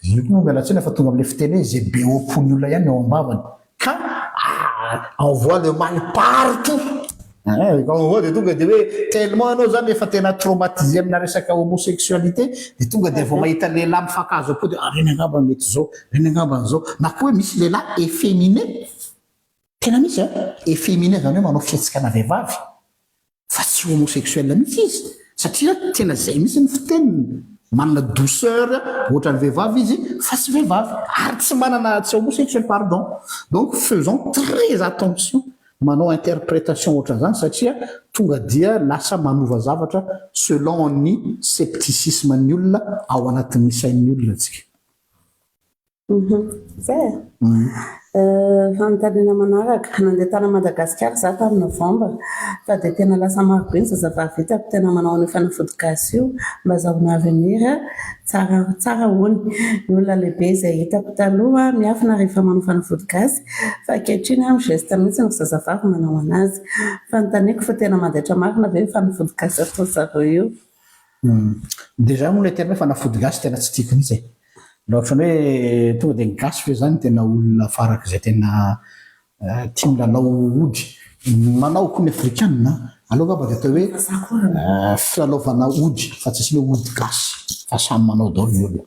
io koa mialatsina fa tonga amin'le fiteny hoe zay be ompony olona ihany ao ambavany ka envoie le mal partout envoie dia tonga dia hoe tellement anao zany efa tena traumatisé amina resaka homosexualité dia tonga dia vao mahita lehilahy mifankazo apo dia reny angamba mety zao reny angamba zao na koa hoe misy lehilahy efféminé tena misy efféminé zany hoe manao fihetsikana vehivavy fa tsy homosexuel mihitsy izy satria tena zay misy ny fiteniny manana douceur ohatra ny vehivavy izy fa tsy vehivavy ary tsy manana tsy homosexuel pardon donc faisons très attention manao interprétation ohatra zany satria tonga dia lasa manova zavatra selon ny scepticisme ny olona ao anatin'ny sain'ny olona tsika zay fanontaniana manaraka nandeha tany Madagasikara za tamin'ny novembre fa dia tena lasa marobe ny zazavavy hitako tena manao ny fanafody gasy io mba zahona avenir tsara hony ny olona lehibe izay hitako taloha miafina rehefa manao fanafody gasy fa ankehitriny amin'ny geste mihitsy ny zazavavy manao anazy fanontaniako fa tena mandaitra marina ve fanafody gasy atao zareo io déjà moa le tena hoe fanafody gasy tena tsy tiako mihitsy ohatra ny hoe tonga dia ny gasy fe zany tena olona farak'izay tena tia milalao ody manao koa ny afrikanina aloha ngamba dia atao hoe filalaovana ody fa tsy asina ody gasy fa samy manao daholo ny olona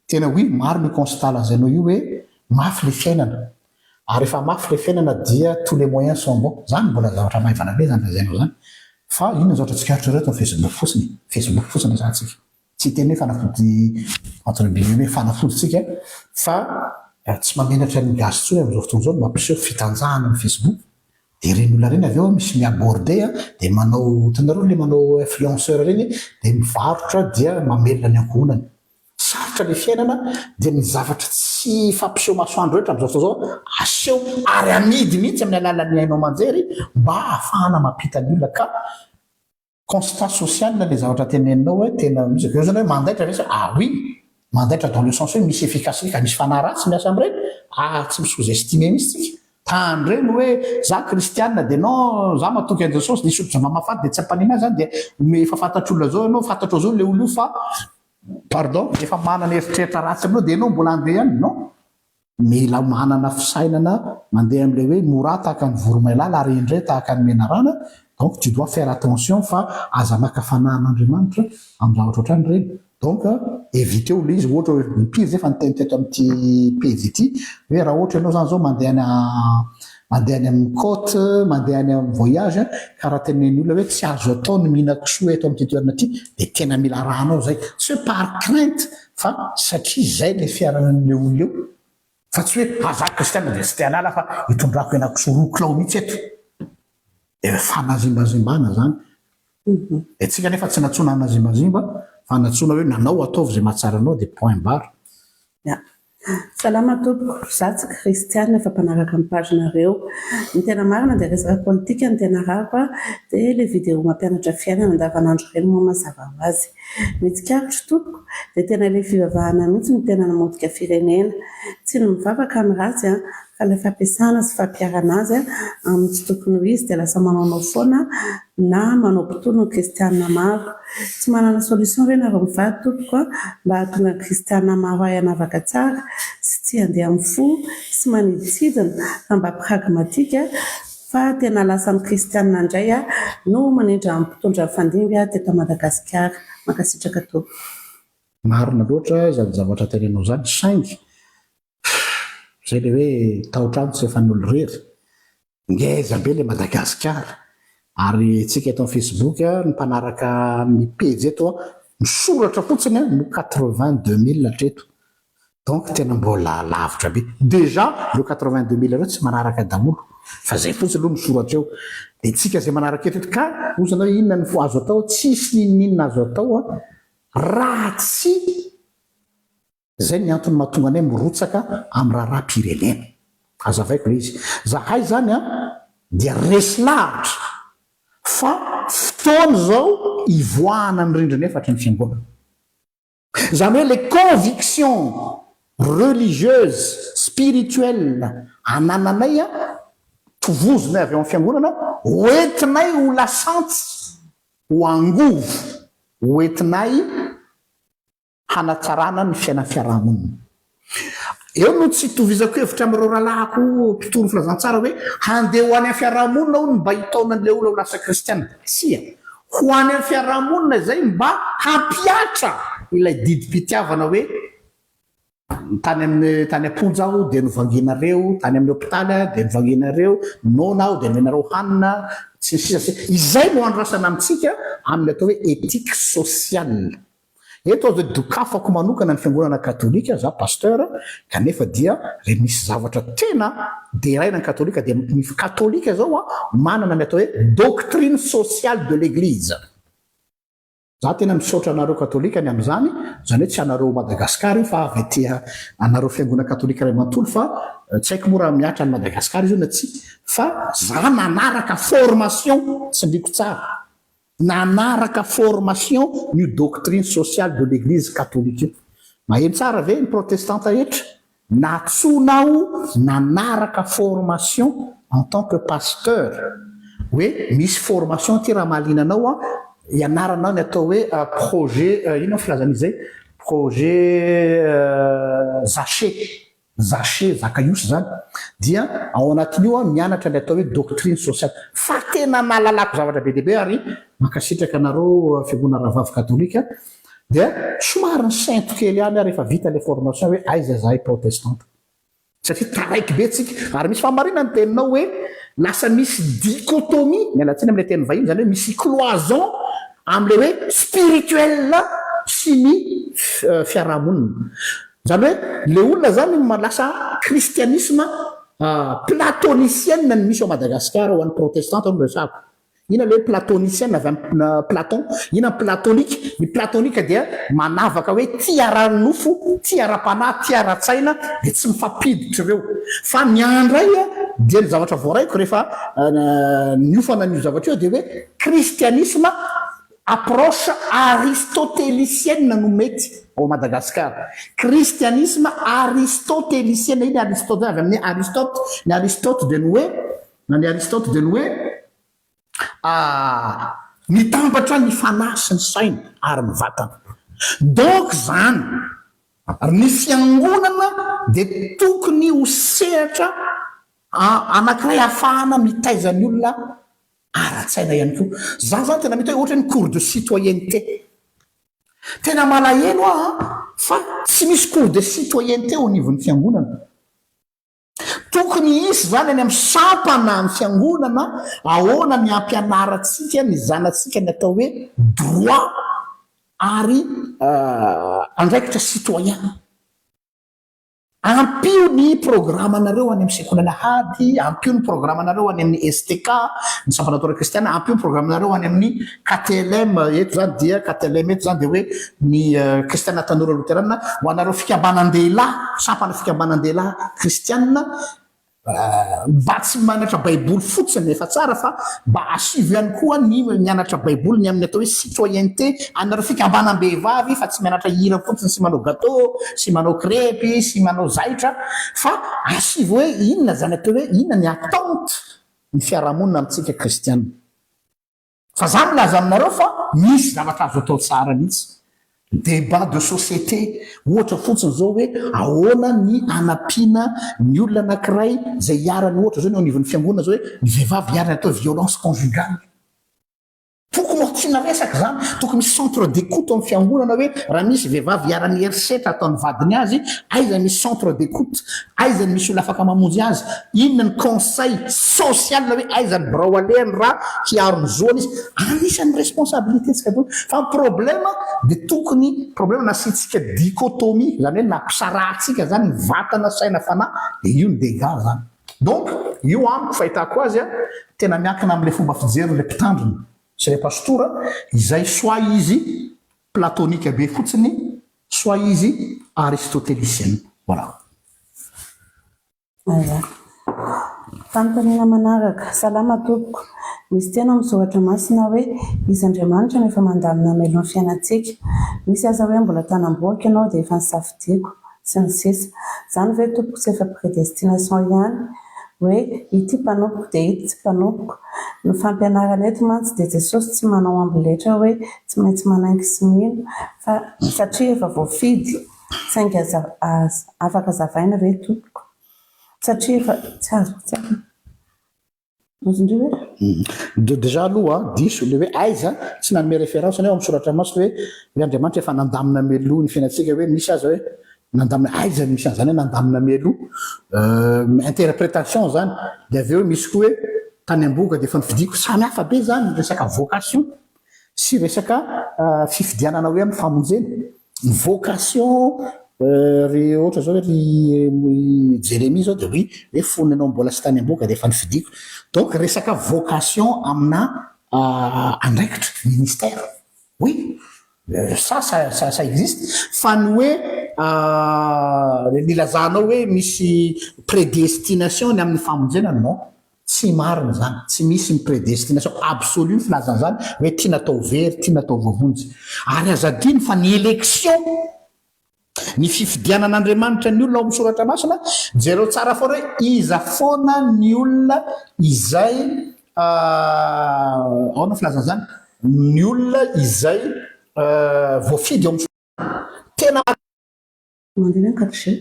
tena hoe maro ny constat lazainao io hoe mafy le fiainana ary efa mafy le fiainana dia tous les moyens sont bons zany mbola zavatra maivana be zany lazainao zany fa inona zavatra tsika haritra reto Facebook fotsiny zantsika tsy teny hoe fanafody entre guillemets hoe fanafody tsika fa tsy mamenatra ny gasy tsony amin'izao fotoana izao mampiseho fitanjahana amin'ny Facebook dia reny olona reny avy eo misy miaborde dia manao tanareo le manao influenceur reny dia mivarotra dia mamelona ny ankohonany sarotra le fiainana dia ny zavatra tsy fampiseho masoandro rehetra amin'izao fotoana izao aseho ary amidy mihitsy amin'ny alalan'ny hainao manjery mba ahafahana mampita ny olona ka constat social le zavatra teneninao hoe tena misy eo zany hoe mandaitra resa oui mandaitra dans le sens hoe misy efficacité ka misy fanaratsy miasa amin'ireny tsy misy sous-estimé misy tsika tandreny hoe za kristianina dia non za matoky an'i Jesosy dia isotro mamafady dia tsy ampanina zany dia efa fantatr'olona zao ianao fantatra zao le olo io fa pardon efa manana eritreritra ratsy aminao dia ianao mbola andeha ihany non mila manana fisainana mandeha amin'ilay hoe mora tahaka ny voromailala ary indray tahaka ny menarana donc tu dois faire attention fa aza maka fanahin'Andriamanitra amin'ny zavatra ohatrany reny donc éviter le izy ohatra hoe mipire zay fa niteny teto amin'ity pejy ity hoe raha ohatra ianao zany zao mandeha any amin'ny côte mandeha any amin'ny voyage ka raha tenen'ny olona hoe tsy azo atao ny mihina kisoa eto amin'ity toerana ity dia tena mila rahanao zay tsy hoe par crainte fa satria zay le fiaranan'le olona eo fa tsy hoe aza kristiana dia tsy te halala fa hitondrako henakisoa roa kilao mihitsy eto fanazimbazembana zany dia tsika nefa tsy natsona anazimbazimba fa natsona hoe nanao ataovy zay mahatsara anao dia point barre salama tompoko za tsy kristianina efa mpanaraka amin'ny pagenareo ny tena marina dia resaka politika ny tena rapa dia le vidéo mampianatra fiainana andavanandro ireny moa mazava ho azy mitsikavitry tompoko dia tena ilay fivavahana mihitsy ny tena namodika firenena tsy ny mivavaka ny ratsy fa ilay fampiasana sy fampiarana azy amin'ny tsy tokony ho izy dia lasa manaonao foana na manao mpitony kristianina maro tsy manana solution reny ary mivady tompoko mba hahatonga kristianina maro ahy hanavaka tsara sy tsy handeha amin'ny fo sy maniditsidina fa mba pragmatika fa tena lasa ny kristianina indray no manindra amin'ny mpitondra fandimby teto Madagasikara makasitraka tompoko marina loatra zany zavatra tenenao zany saingy zay le hoe taotrano tsy efa ny olo rery ngeza be le Madagasikara ary tsika eto amin'ny Facebook ny mpanaraka mipejy eto misoratra fotsiny no 82 000 hatreto donc tena mbola lavitra be déjà le 82 000 reo tsy manaraka damolo fa zay fotsiny aloha misoratra eo de tsika zay manaraka eto ka ozana hoe inona ny azo atao tsisy ninninina azo atao raha tsy zay ny antony mahatonga anay mirotsaka amin'ny raharaham-pirenena azavaiko le izy zahay zany dia resy lavitra fa fotoana zao ivoahana ny rindrina efatra ny fiangonana zany hoe les convictions religieuses spirituelles anananay tovozonay avy ao amin'ny fiangonana hoentinay ho lasantsy ho angovo hoentinay hanatsarana ny fiainan'ny fiarahamonina eo no tsy tovizako hevitra amin'ireo rahalahiko mpitoro filazantsara hoe handeha ho any amin'ny fiarahamonina ho mba hitaona an'ilay olona ho lasa kristiana tsia ho any amin'ny fiarahamonina zay mba hampiatra ilay didim-pitiavana hoe tany amponja aho dia novanginareo tany amin'ny hôpitaly dia novanginareo nona aho dia nomenareo hanina tsy sisa izay no andrasana amintsika amin'ny atao hoe éthique sociale eto azo dokafako manokana ny fiangonana katolika za pasteur kanefa dia re misy zavatra tena deraina ny katolika dia ny katolika zao manana ny atao hoe doctrine sociale de l'église za tena misaotra anareo katolika ny am'izany zany hoe tsy anareo Madagasikara io fa avy aty anareo fiangonana katolika ray manontolo fa tsy haiko mora miatra ny Madagasikara izy io na tsy fa za nanaraka formation tsy ndriko tsara nanaraka formation ny doctrine sociale de l'église catholique maheno tsara ve ny protestante etra natsonao nanaraka formation en tant que pasteur hoe misy formation ty raha mahalinanao ianaranao ny atao hoe projet ino filazan'izay projet zachet zakaiosy zany dia ao anatin'io mianatra ny atao hoe doctrine sociale fa tena mahalalako zavatra be dehibe ary makasitraka anareo fiangonana ravavy katolika dia somary ny sainto kely ihany rehefa vita le formation hoe aiza zahay protestante satria taraiky be tsika ary misy famarina ny teninao hoe lasa misy dichotomie mialatsiny amin'ilay teny vahiny zany hoe misy cloison am'le hoe spirituel sy ny fiarahamonina zany hoe le olona zany malasa christianisme platonicienne ny misy ao Madagasikara ho an'ny protestante no resako ina le platonicienne avy amin'ny Platon ina platonique ny platonique dia manavaka hoe tia ara-nofo tia ara-panahy tia ara-tsaina dia tsy mifampiditra ireo fa ny andray dia ny zavatra voaraiko rehefa niofana n'io zavatra io dia hoe christianisme approche aristotélicienne no mety au Madagascar christianisme aristotélicienne iny Aristote avy amin'ny Aristote ny Aristote de Noué ny Aristote de Noué mitambatra ny fanahy sy ny saina ary ny vatana donc zany ny fiangonana dia tokony ho sehatra anankiray ahafahana mitaiza ny olona ara-tsaina ihany koa za zany tena mety hoe ohatra ny cours de citoyenneté tena malahelo fa tsy misy cours de citoyenneté au niveau ny fiangonana tokony isy zany any amin'ny sampana ny fiangonana ahoana ny ampianaratsika ny zanatsika ny atao hoe droit ary andraikitra citoyen ampio ny programme anareo any amin'ny sekoly lahady ampio ny programme anareo any amin'ny STK ny sampanatora kristiana ampio ny programme anareo any amin'ny KTLM eto zany dia KTLM eto zany dia hoe ny kristiana tanora luterana ho anareo fikambanandehilahy sampana fikambanandehilahy kristiana mba tsy manatra baiboly fotsiny efa tsara fa mba asivo ihany koa ny mianatra baiboly ny amin'ny atao hoe citoyenneté anareo fikambanam-behivavy fa tsy mianatra hira fotsiny sy manao gâteau sy manao crêpy sy manao zaitra fa asivo hoe inona zany atao hoe inona ny attente ny fiarahamonina amintsika kristiana fa za milaza aminareo fa misy zavatra azo atao tsara mihitsy débat de société ohatra fotsiny zao hoe ahoana ny anampiana ny olona anankiray zay hiarany ohatra zao ny ao nivon'ny fiangonana zao hoe ny vehivavy hiarany atao violence conjugale tokony asiana resaka zany tokony misy centre d'écoute amin'ny fiangonana hoe raha misy vehivavy iarany herisetra ataony vadiny azy aiza misy centre d'écoute aiza misy olona afaka mamonjy azy inona ny conseil social hoe aiza ny birao alehany raha hiarony zoany izy anisan'ny responsabilitétsika to fa problème de tokony problème nasitsika dichotomie zany hoe nampisarahantsika zany ny vatana saina fanahy de io ny dégâts zany donc io amiko fahitako azy a tena miankina am'le fomba fijeryn'le mpitandrina sy le pastora izay soit izy platonika be fotsiny soit izy aristotélicienne voilà aya fanontaniana manaraka salama tompoko misy tena misoratra masina hoe izy Andriamanitra nefa mandamina melon'ny fiainantsika misy aza hoe mbola tanam-boaka ianao dia efa nisafidiako sy ny sisa zany hoe tompoko tsy efa prédestination ihany hoe ity mpanompoka dia ity tsy mpanompoka ny fampianarana eto mantsy dia Jesosy tsy manao amboletra hoe tsy maintsy manaingy sy mino fa satria efa voafidy saingy afaka zavaina hoe tompoko satria efa tsy azoko tsara azondreo hoe déjà aloha diso le hoe aiza tsy nanome référence ny ao amin'ny soratra masina hoe Andriamanitra efa nandamina melo ny fiainantsika hoe misy aza hoe nandamina aiza misy an'izany hoe nandamina melo interprétation zany de avy eo misy koa hoe tany am-boka de efa nifidiako samy hafa be zany resaka vocation sy resaka fifidianana hoe amin'ny famonjena ny vocation ry ohatra zao hoe ry Jérémie zao de hoe fonony anao mbola sy tany am-boka de efa nifidiako donc resaka vocation amina andraikitra ministère oui ça existe fa ny hoe nilazanao hoe misy prédestination ny amin'ny famonjena non tsy marina zany tsy misy ny prédestination absolue filazana zany hoe tia natao very tia natao vavonjy ary azadiny fa ny élection ny fifidianan'Andriamanitra ny olona ao amin'ny soratra masina jereo tsara foana hoe iza foana ny olona izay aona filazana zany ny olona izay voafidy ao tena mandeha katrishe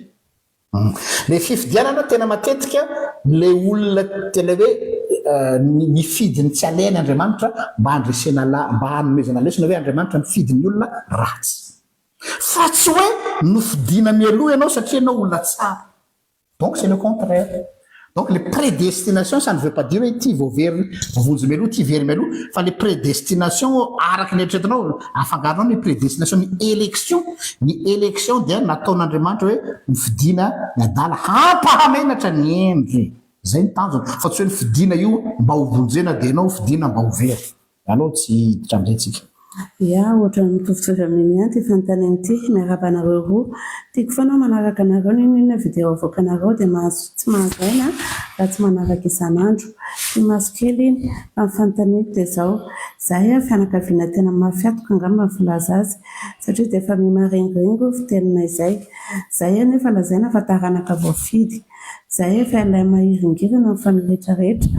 le fifidianana tena matetika le olona tena hoe nifidiny tsy alainy Andriamanitra mba handresena mba hanomezana lesona hoe Andriamanitra nifidy ny olona ratsy fa tsy hoe nofidina mialoha ianao satria ianao olona tsara donc c'est le contraire donc les prédestinations ça ne veut pas dire hoe ty voavery vovonjy mialoha ty very mialoha fa les prédestinations araky ny eritreretinao afangaronao ny prédestination ny élection dia nataon'Andriamanitra hoe nifidina ny adala hampahamenatra ny endry zay ny tanjona fa tsy hoe nifidina io mba ho vonjena de ianao fidina mba ho very aloha tsy tramizay tsika ia ohatra mitovitovy amin'ny ihany ty fanontaniana ity miaraba anareo roa tiako foana manaraka anareo ninona video avoaka anareo dia tsy mahazaina raha tsy manaraka isan'andro ty maso-kely iny fa mifanontaniako dia zao zahay fianakaviana tena mafiatoka angamba filaza azy satria dia efa mimarengirengo fitenina izay zahay anefa lazaina fa taranaka voafidy zahay efa ilay mahiringirina ny famirehetrarehetra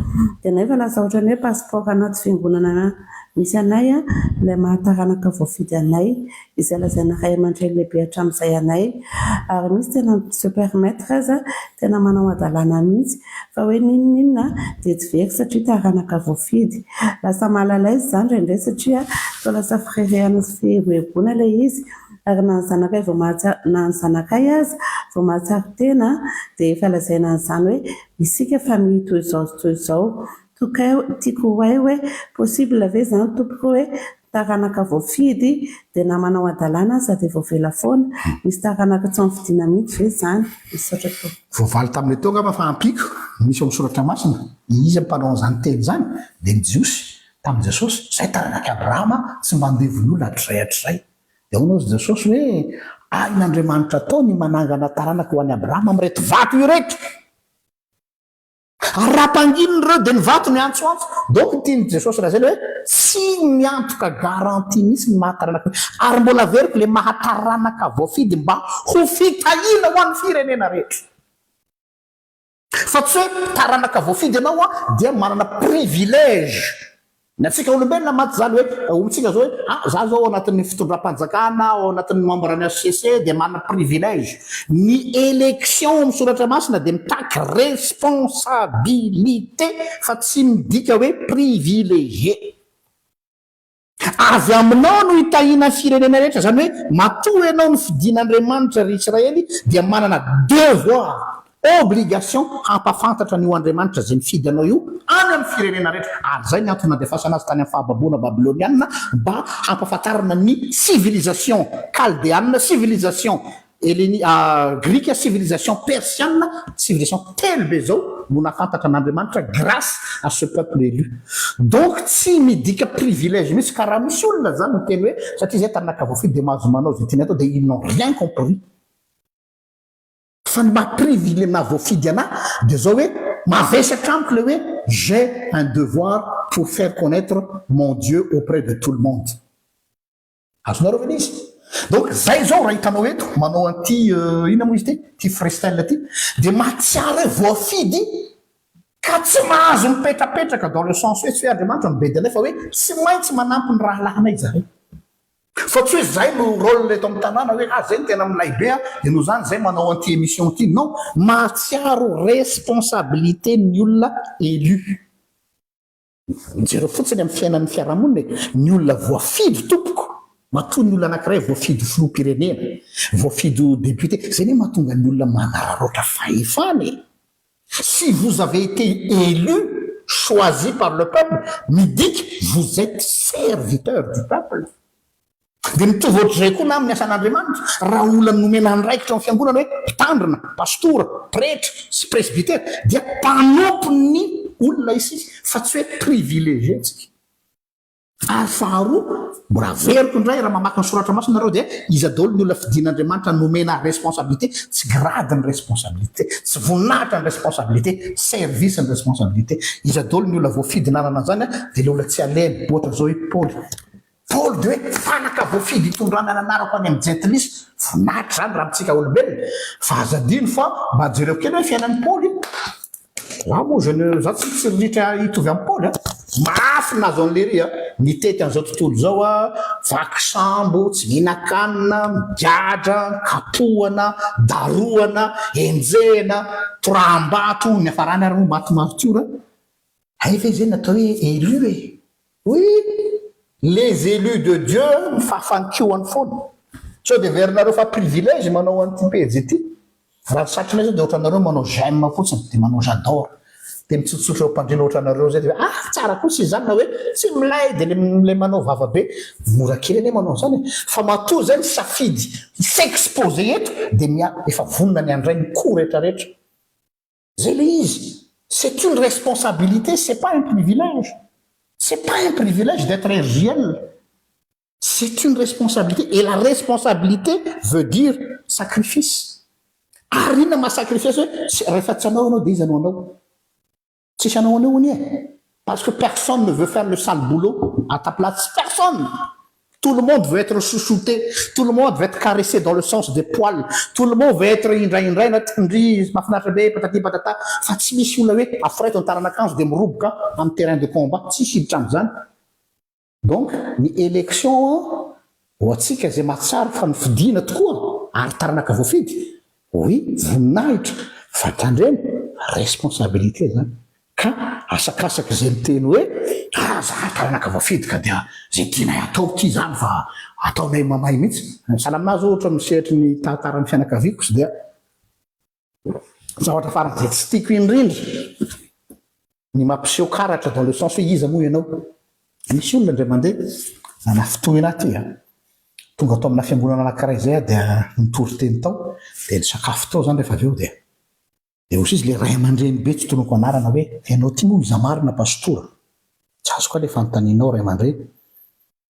dia nefa lasa ohatra ny hoe passeport anaty fiangonana misy anay ilay mahataranaka voafidy anay izay lazaina ray aman-dreny lehibe hatramin'izay anay ary misy tena se permettre aza tena manao adalàna mihitsy fa hoe ninonina dia tsy very satria taranaka voafidy lasa mahalala izy zany indray satria to lasa firereana sy fiheboheboana ilay izy ary na ny zanakay na ny zanakay azy vao mahatsary tena dia efa lazaina an'izany hoe isika famille toy izao tiako hay hoe possible ve zany tompoko hoe taranaka voafidy dia na manao adalàna sady voavela foana misy taranaka tsy mifidiana mihitsy ve zany misaotra to voavaly tamin'le teo ngamba fa ampiko misy ao amin'ny soratra masina izy mpanao zany teny zany dia ny jiosy tamin'i Jesosy zay taranaka Abrahama tsy mandevony olona hatr'izay dia hono izy Jesosy hoe ain'Andriamanitra tao ny manangana taranaka ho an'i Abrahama amin'reto vato io reto ary raha mpangininy ireo dia ny vato ny antsoantso donc tiany Jesosy raha zany hoe tsy miantoka garantie misy ny mahataranaka ary mbola veriko le mahataranaka voafidy mba ho fitahina ho an'ny firenena rehetra fa tsy hoe taranaka voafidy ianao dia manana privilège ny atsika olombelona maty zany hoe omitsika zao hoe za zao ao anatin'ny fitondram-panjakana ao anatin'ny membre ny HCC dia manana privilège ny élection misoratra masina dia mitaky responsabilité fa tsy midika hoe privilégié avy aminao no hitahina firenena rehetra zany hoe matoa ianao ny fidin'andriamanitra ry Israely dia manana devoir obligation hampafantatra n'io andriamanitra zay mifidy anao io any amin'ny firenena rehetra ary zay ny antony nandefasana azy tany amin'ny fahababoana babylonianina mba hampafantarana ny civilisation caldéanina civilisation grika civilisation persianina civilisation telo be zao no nafantatra an'andriamanitra grâce à ce peuple élu donc tsy midika privilège misy karaha misy olona zany no teny hoe satria zay tarinaka voafidy de mahazo manao zay tiany atao de ils n'ont rien compris fa ny mahaprivilé na voafidy ana de zao hoe mavesatra amiko le hoe j'ai un devoir pour faire connaître mon Dieu auprès de tout le monde azonareo veny izy donc zay zao raha hitanao eto manao anty ina moa izy ty freestyle ty de mahatsiara voafidy ka tsy mahazo mipetrapetraka dans le sens hoe tsy hoe andriamanitra mibedy anay fa hoe tsy maintsy manampy ny raha lanay zahay fa tsy hoe zay no rôle eto amin'ny tanàna hoe zay ny tena milaibe de no zany zay manao anty émission ty non mahatsiaro responsabilité ny olona élu jereo fotsiny amin'ny fiainan'ny fiarahamonina ny olona voafidy tompoko matoa ny olona anankiray voafidy filoham-pirenena voafidy député zay ne mahatonga ny olona manararoatra fahefany si vous avez été élu choisi par le peuple midika vous êtes serviteur du peuple de mitovy ohatrizay koa na amin'ny asan'andriamanitra raha olona nomena andraikitra amin'ny fiangonana hoe mpitandrina pastora pretra sy presbytera dia mpanompony olona isy fa tsy hoe privilégié tsika ary faharoa mbola veriko indray raha mamaky ny soratra masina nareo dia izy daholo ny olona fidin'andriamanitra nomena responsabilité tsy grade ny responsabilité tsy voninahitra ny responsabilité service ny responsabilité izy daholo ny olona voafidinarana zany dia le olona tsy aleny ohatra zao hoe Paul de hoe fanaka voafidy hitondrana ny anarako any amin'ny gentlis voninahitra zany raha mitsika olombelona fa azadino fa mba jereo kely hoe fiainan'ny Paul za moa za tsy ritra hitovy amin'ny Paul mafy nazo an'le ry nitety an'izao tontolo zao vaky sambo tsy mihinakanina migadra kapohana daroana enjehana toram-bato ny afarany ary moa matomaro tiora ay ve zay natao hoe élu oui les élus de Dieu mifafankihoany foana sao de verinareo fa privilège manao an'ity pejy ity raha satrinay zao de ohatranareo manao j'aime fotsiny de manao j'adore de mitsotsotra mpandrina ohatranareo zay de tsara kosa izany na hoe tsy milay de le manao vava be mora kely ane manao zany fa matoa zay ny safidy s'exposer eto de efa vonona ny andray ny cour rehetrarehetra zay le izy c'est une responsabilité c'est pas un privilège. C'est pas un privilège d'être réel. C'est une responsabilité. Et la responsabilité veut dire sacrifice. Arina ma sacrifice, rehefa tsy anao de izy anao anao. Tsisy anao anao ni parce que personne ne veut faire le sale boulot à ta place. Personne. Tout le monde veut être chouchouté. Tout le monde veut être caressé dans le sens des poils. Tout le monde veut être indray natindry mafinaritra be patati patata. Fa tsy misy olona hoe afraito ny taranakanjo de miroboka amin'ny terrain de combat. Tsy siditra am'zany. Donc, ny élection ho atsika zay mahatsara fa ny fidina tokoa ary taranaka voafidy. Oui, voninahitra fa tandreny responsabilité zany. Ka asakasaka zay miteny hoe za taranaka voafidy ka dia zay tianay atao ty zany fa ataonay mamay mihitsy salaminazy ohatra misehitry ny tatarany fianakaviako sy dia zavatra farany zay tsy tiako indrindra ny mampiseho karatra dans le sens hoe iza moa ianao misy olona indray mandeha ana fotoana ty tonga atao amina fiangonana anankiray zay dia nitory teny tao dia ny sakafo tao zany rehefa avy eo dia hozy izy le ray aman-dreny be tsy tonoko anarana hoe ianao ty moa iza marina pastora tsy azo koa le fanontanianao ray aman-dreny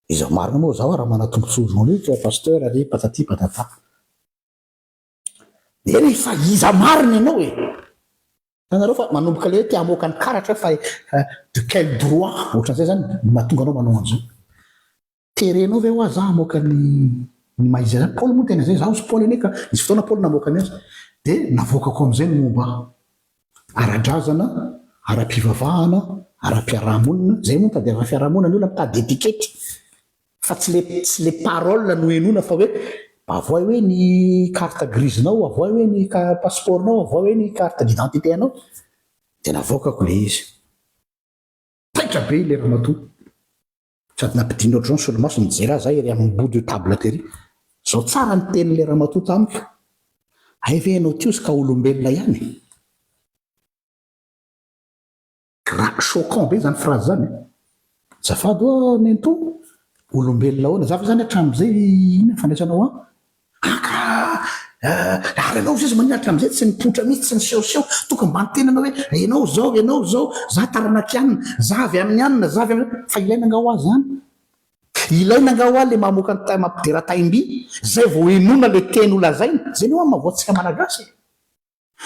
iza marina moa zaho raha manatombotsozo nio pasteur ary patati patata dia rehefa iza marina ianao tanareo fa manomboka le hoe ty hamoaka ny karatra fa de quel droit ohatran'izay zany mahatonga anao manao an'izao terenao ve hoa za hamoaka ny maiza zany Paul moa tena zay zaho sy Paul eneka izy fotoana Paul namoaka ny azy dia navoakako am'izay ny momba ara-drazana ara-pivavahana ara-piarahamonina zay moa mitady ara fiarahamonina ny olona mitady etikety fa tsy le parole no enona fa hoe avoa hoe ny carte grisenao avoa hoe ny passeportnao avoa hoe ny carte d'identité anao dia navoakako le izy taitra be le ramatoa sady nampidina ohatr'izao ny solomaso mijery azy ry amin'ny bout de table tery zao tsara ny teny le Ramatota amiko aive ianao tio izy ka olombelona ihany choquant be zany phrase zany zafady oa nento olombelona hoana zafa zany hatramin'izay ina fandraisanao ary ianao izy manina hatramin'izay tsy nipotra mihitsy tsy nisehoseho tokony mba nytenanao hoe ianao zao za taranaky anina zavy amin'ny anina zavy fa ilaina angao azy zany ilaina angao ahy le mamoaka ny mampidera-taimby zay vao enona le teny olazaina zay ny hoa mahavoatsika malagasy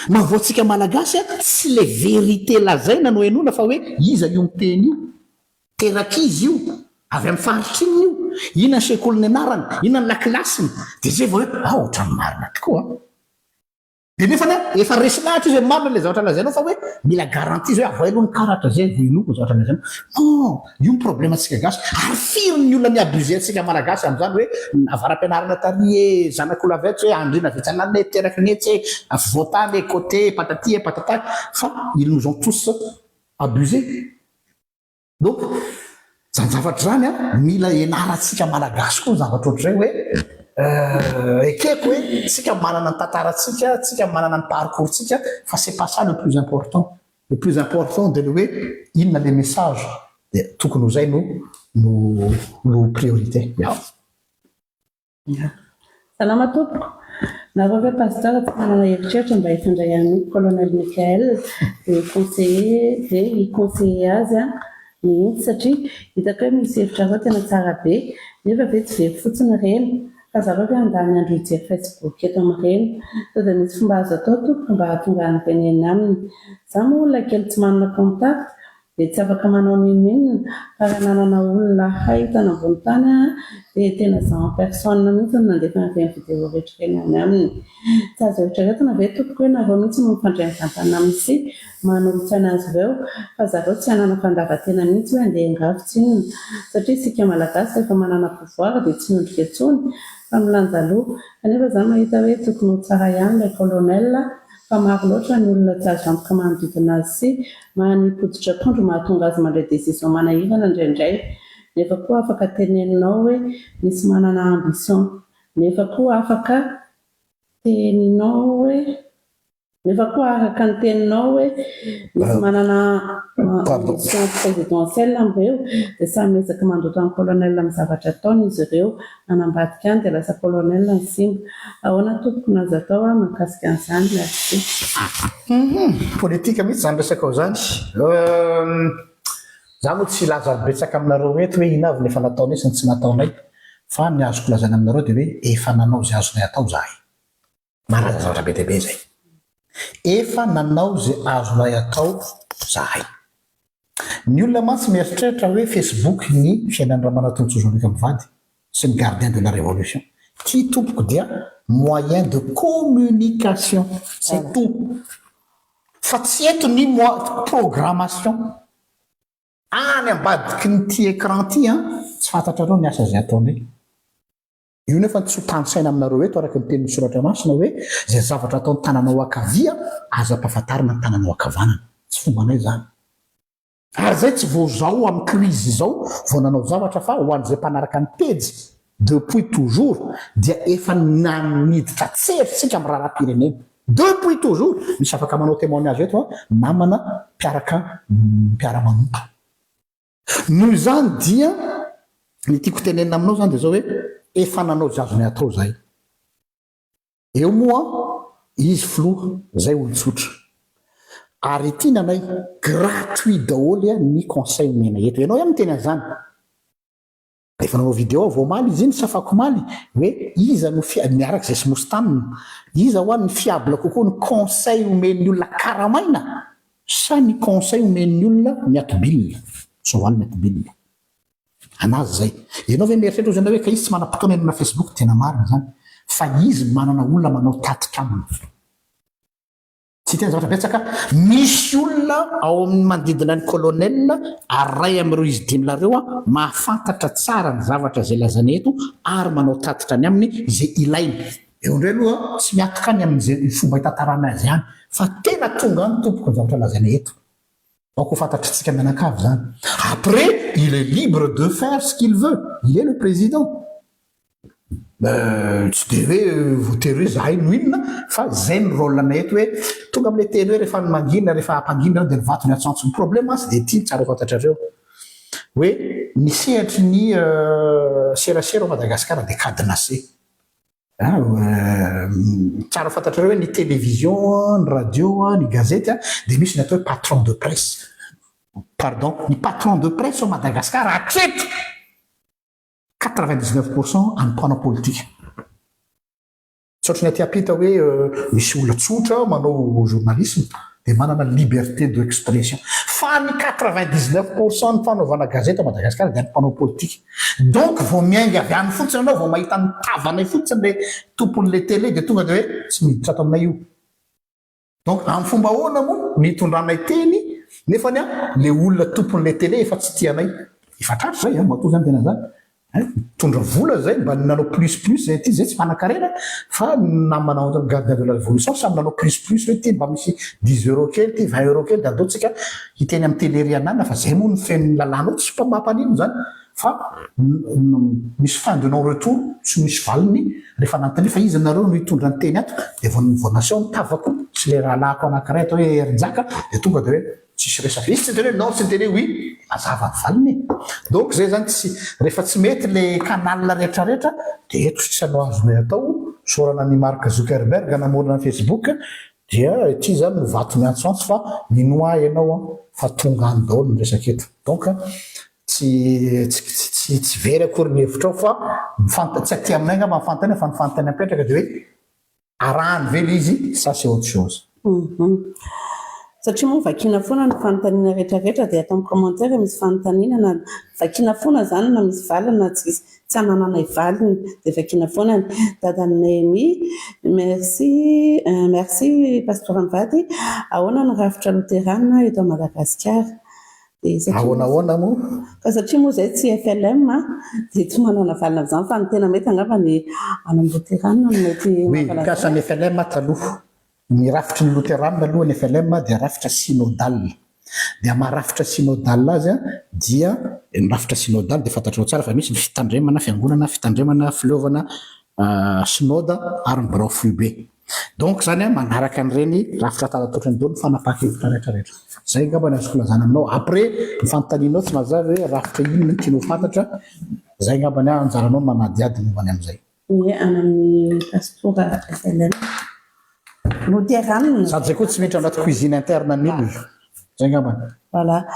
mahavoatsika malagasy tsy le vérité lazaina no enona fa hoe iza io miteny io terakizy io avy amin'ny faritriny io ina ny sekolony anarany ina ny lakilasiny dia zay vao hoe ohatrany marina tokoa dia nefany efa resy lahatra izy marina le zavatra lazainao fa hoe mila garantie zay hoe avoa ny karatra zay voinoko zavatra lazainao non io ny problème antsika gasy ary firy ny olona miabuse antsika malagasy amin'izany hoe avaram-pianarana tary zanak'olavetso hoe andrina vitsanany teraky netsy voatany côté patati patata fa ils nous ont tous abusé donc zany zavatra zany mila ianarantsika malagasy koa zavatra ohatr'izay hoe ekeko hoe tsika manana ny tantaratsika tsika manana ny parcourtsika fa c'est pas ça le plus important de le hoe inona le message dia tokony ho zay no priorité salama tompoko nareo hoe pasteur tsy manana heritreritra mba hifandray amin'ny colonel Michael dia conseiller dia hiconseiller azy mihitsy satria hitako hoe misy hevitra zao tena tsara be nefa ve tsy very fotsiny reny fa zareo hoe andany andro hijery Facebook eto amin'ireny sao dia misy fomba azo atao tompoko mba hahatonga ny reneny aminy za moa olona kely tsy manana contact dia tsy afaka manao ninina fa raha nanana olona haitana ambony tany dia tena za en personne mihitsy no nandefa n'ireny vidéo rehetra reny any aminy tsy azo eritreretana ve tompoko hoe nareo mihitsy no mifandray mivantana amin'ny sy manolotsana azy ireo fa zareo tsy hanana fandavan-tena mihitsy hoe andeha hingrafitsy inona satria isika malagasy rehefa manana pouvoir dia tsy miondrika intsony fa milanja aloha kanefa za mahita hoe tokony ho tsara ihany ilay colonel fa maro loatra ny olona tsy azo antoka manodidina azy sy manipoditra tondro mahatonga azy mandray décision manahirana indraindray nefa koa afaka teneninao hoe misy manana ambition nefa koa afaka teninao hoe nefa koa araka ny teninao hoe misy manana ambition présidentielle am'ireo dia samy ezaka mandoto amin'ny colonel amin'ny zavatra ataony izy ireo anambadika any dia lasa colonel ny simba ahoana tompoko nazo atao mahakasika an'izany lasy politika mihitsy zany resaka ao zany za moa tsy lazarobetsaka aminareo eto hoe ina avy nefa nataonay sy ny tsy nataonay fa ny azoko lazana aminareo dia hoe efa nanao zay azonay atao zahay maraza zavatra be deaibe zay efa nanao zay azonay atao zahay ny olona mantsy mieritreritra hoe Facebook ny fiainan'ny Ramanatolotsozonika mivady sy ny gardien de la révolution ty tompoko dia moyen de communication c'est tout fa tsy eto ny programmation any ambadiky ny ty écran ty tsy fantatrareo ny asa zay ataonay io nefa tsy ho tanosaina aminareo eto araka ny tenin'ny soratra masina hoe zay zavatra ataon'ny tananao akavia aza mpahafantarina ny tananao akavanana tsy fombanay zany ary zay tsy vo zao amin'ny crise zao vao nanao zavatra fa ho an'izay mpanaraka ny pejy depuis toujours dia efa naniditra tseritsika amin'ny raharam-pirenena depuis toujours misy afaka manao témoignage eto namana mpiara-manompo noho izany dia ny tiako tenenina aminao zany dia zao hoe efa nanao zazony atao zay eo moa izy filoha zay olon-tsotra ary ity nanay gratuit daholy ny conseil omena eto ianao ihany miteny an'izany rehefa nanao vidéo ao vao maly izy iny safako maly hoe iza no miaraka zay sy mosy tamina iza ho any ny fiabla kokoa ny conseil omen'ny olona karamaina sa ny conseil omen'ny olona miatobilina so hoany miatobilina anazy zay ianao ve mieritreritra zany hoe ka izy tsy manam-potoana enona Facebook tena marina zany fa izy manana olona manao tatitra aminy tsy tena zavatra betsaka misy olona ao amin'ny manodidina ny colonel ary ray amin'ireo izy dimlareo mahafantatra tsara ny zavatra zay lazana eto ary manao tatitra ny aminy zay ilaina eo indray aloha tsy miatoka any amin'izay fomba hitantarana azy ihany fa tena tonga ny tompoko ny zavatra lazana eto Donc ho fantatritsika mianakavy zany. Après il est libre de faire ce qu'il veut, il est le président. Tsy de hoe voatery hoe zahay no inona fa zay ny rôlenay eto hoe tonga amin'le teny hoe rehefa mangina rehefa ampangina dia nivatony atsantso ny problème tsy dia tia tsara fantatrareo hoe nisehatry ny serasera ao Madagasikara dia cadenassé. Tsara fantatrareo hoe ny télévision, ny radio, ny gazety dia misy ny atao hoe patron de presse. Pardon, ny patron de presse au Madagasikara accepte 99% amin'ny mpanao politika. Tsy ny aty ampita hoe misy olona tsotra manao journalisme dia manana liberté d'expression. Fa ny 99% ny fanaovana gazety ao Madagasikara dia ny mpanao politika. Donc vao miainga avy any fotsiny anao vao mahita ny tavanay fotsiny le tompon'le télé dia tonga dia hoe tsy miditra ato aminay io. Donc amin'ny fomba ahoana moa mitondranay teny nefany le olona tompon'le télé efa tsy tianay. Efa tratra zay mato zany tena zany. Tondra vola zay mba nanao plus zay ty zay tsy fanakarena fa namanao gardien de la révolution samy nanao plus hoe ty mba misy 10 € kely ty 20 € kely da ataotsika hiteny amin'ny télérianana fa zay moa ny fen'ny lalàna tsy mba mampanino zany fa misy fin de non retour tsy misy valiny rehefa nantany fa izy nareo no hitondra ny teny ato dia vao nation mitavako tsy le rahalahako anakiray atao hoe herinjaka dia tonga dia hoe tsisy resaka izy tsy teny hoe non tsy teny oui mazava valiny. Donc zay zany tsy rehefa tsy mety le canal rehetrarehetra dia eto sisa no azonay atao sorana ny Mark Zuckerberg namorona ny Facebook dia ty zany mivato miantsantso fa minoa ianao fa tonga any daholo ny resaka eto. Donc tsy very akory ny hevitra ao fa tsy aty aminay ngamba mifantany fa mifantany apetraka dia hoe arahany vely izy ça c'est autre chose. Satria moa vakina foana ny fanontaniana rehetrarehetra dia atao amin'ny commentaire misy fanontaniana na vakina foana zany na misy valiny tsy anananay valiny dia vakina foana ny dadan'i Noémie. Merci pasteur Amvady. Ahoana ny rafitra loterana eto Madagasikara? Ahoana moa ka satria moa zay tsy FLM dia tsy manana valina amin'izany fa ny tena mety angamba ny any amin'ny loterana no mety mikasa ny FLM taloha. Ny rafitry ny loterana aloha ny FLM dia rafitra synodal. Dia maharafitra synodal azy dia ny rafitra synodal dia fantatrao tsara fa misy ny fitandremana fiangonana fitandremana filovana synoda ary ny birao foibe. Donc zany manaraka an'ireny rafitra talatotry ny dolo fanapaha-kevitra rehetrarehetra. Zay angamba ny azoko lazana aminao. Après ny fanontanianao tsy mazava hoe rafitra inona no tianao fantatra. Zay angamba ny anjaranao manadiady mombany amin'izay. Amin'ny pastora FLM loterana sady zay koa tsy miditra anaty cuisine interne ny olona. Zay angambany. Voilà.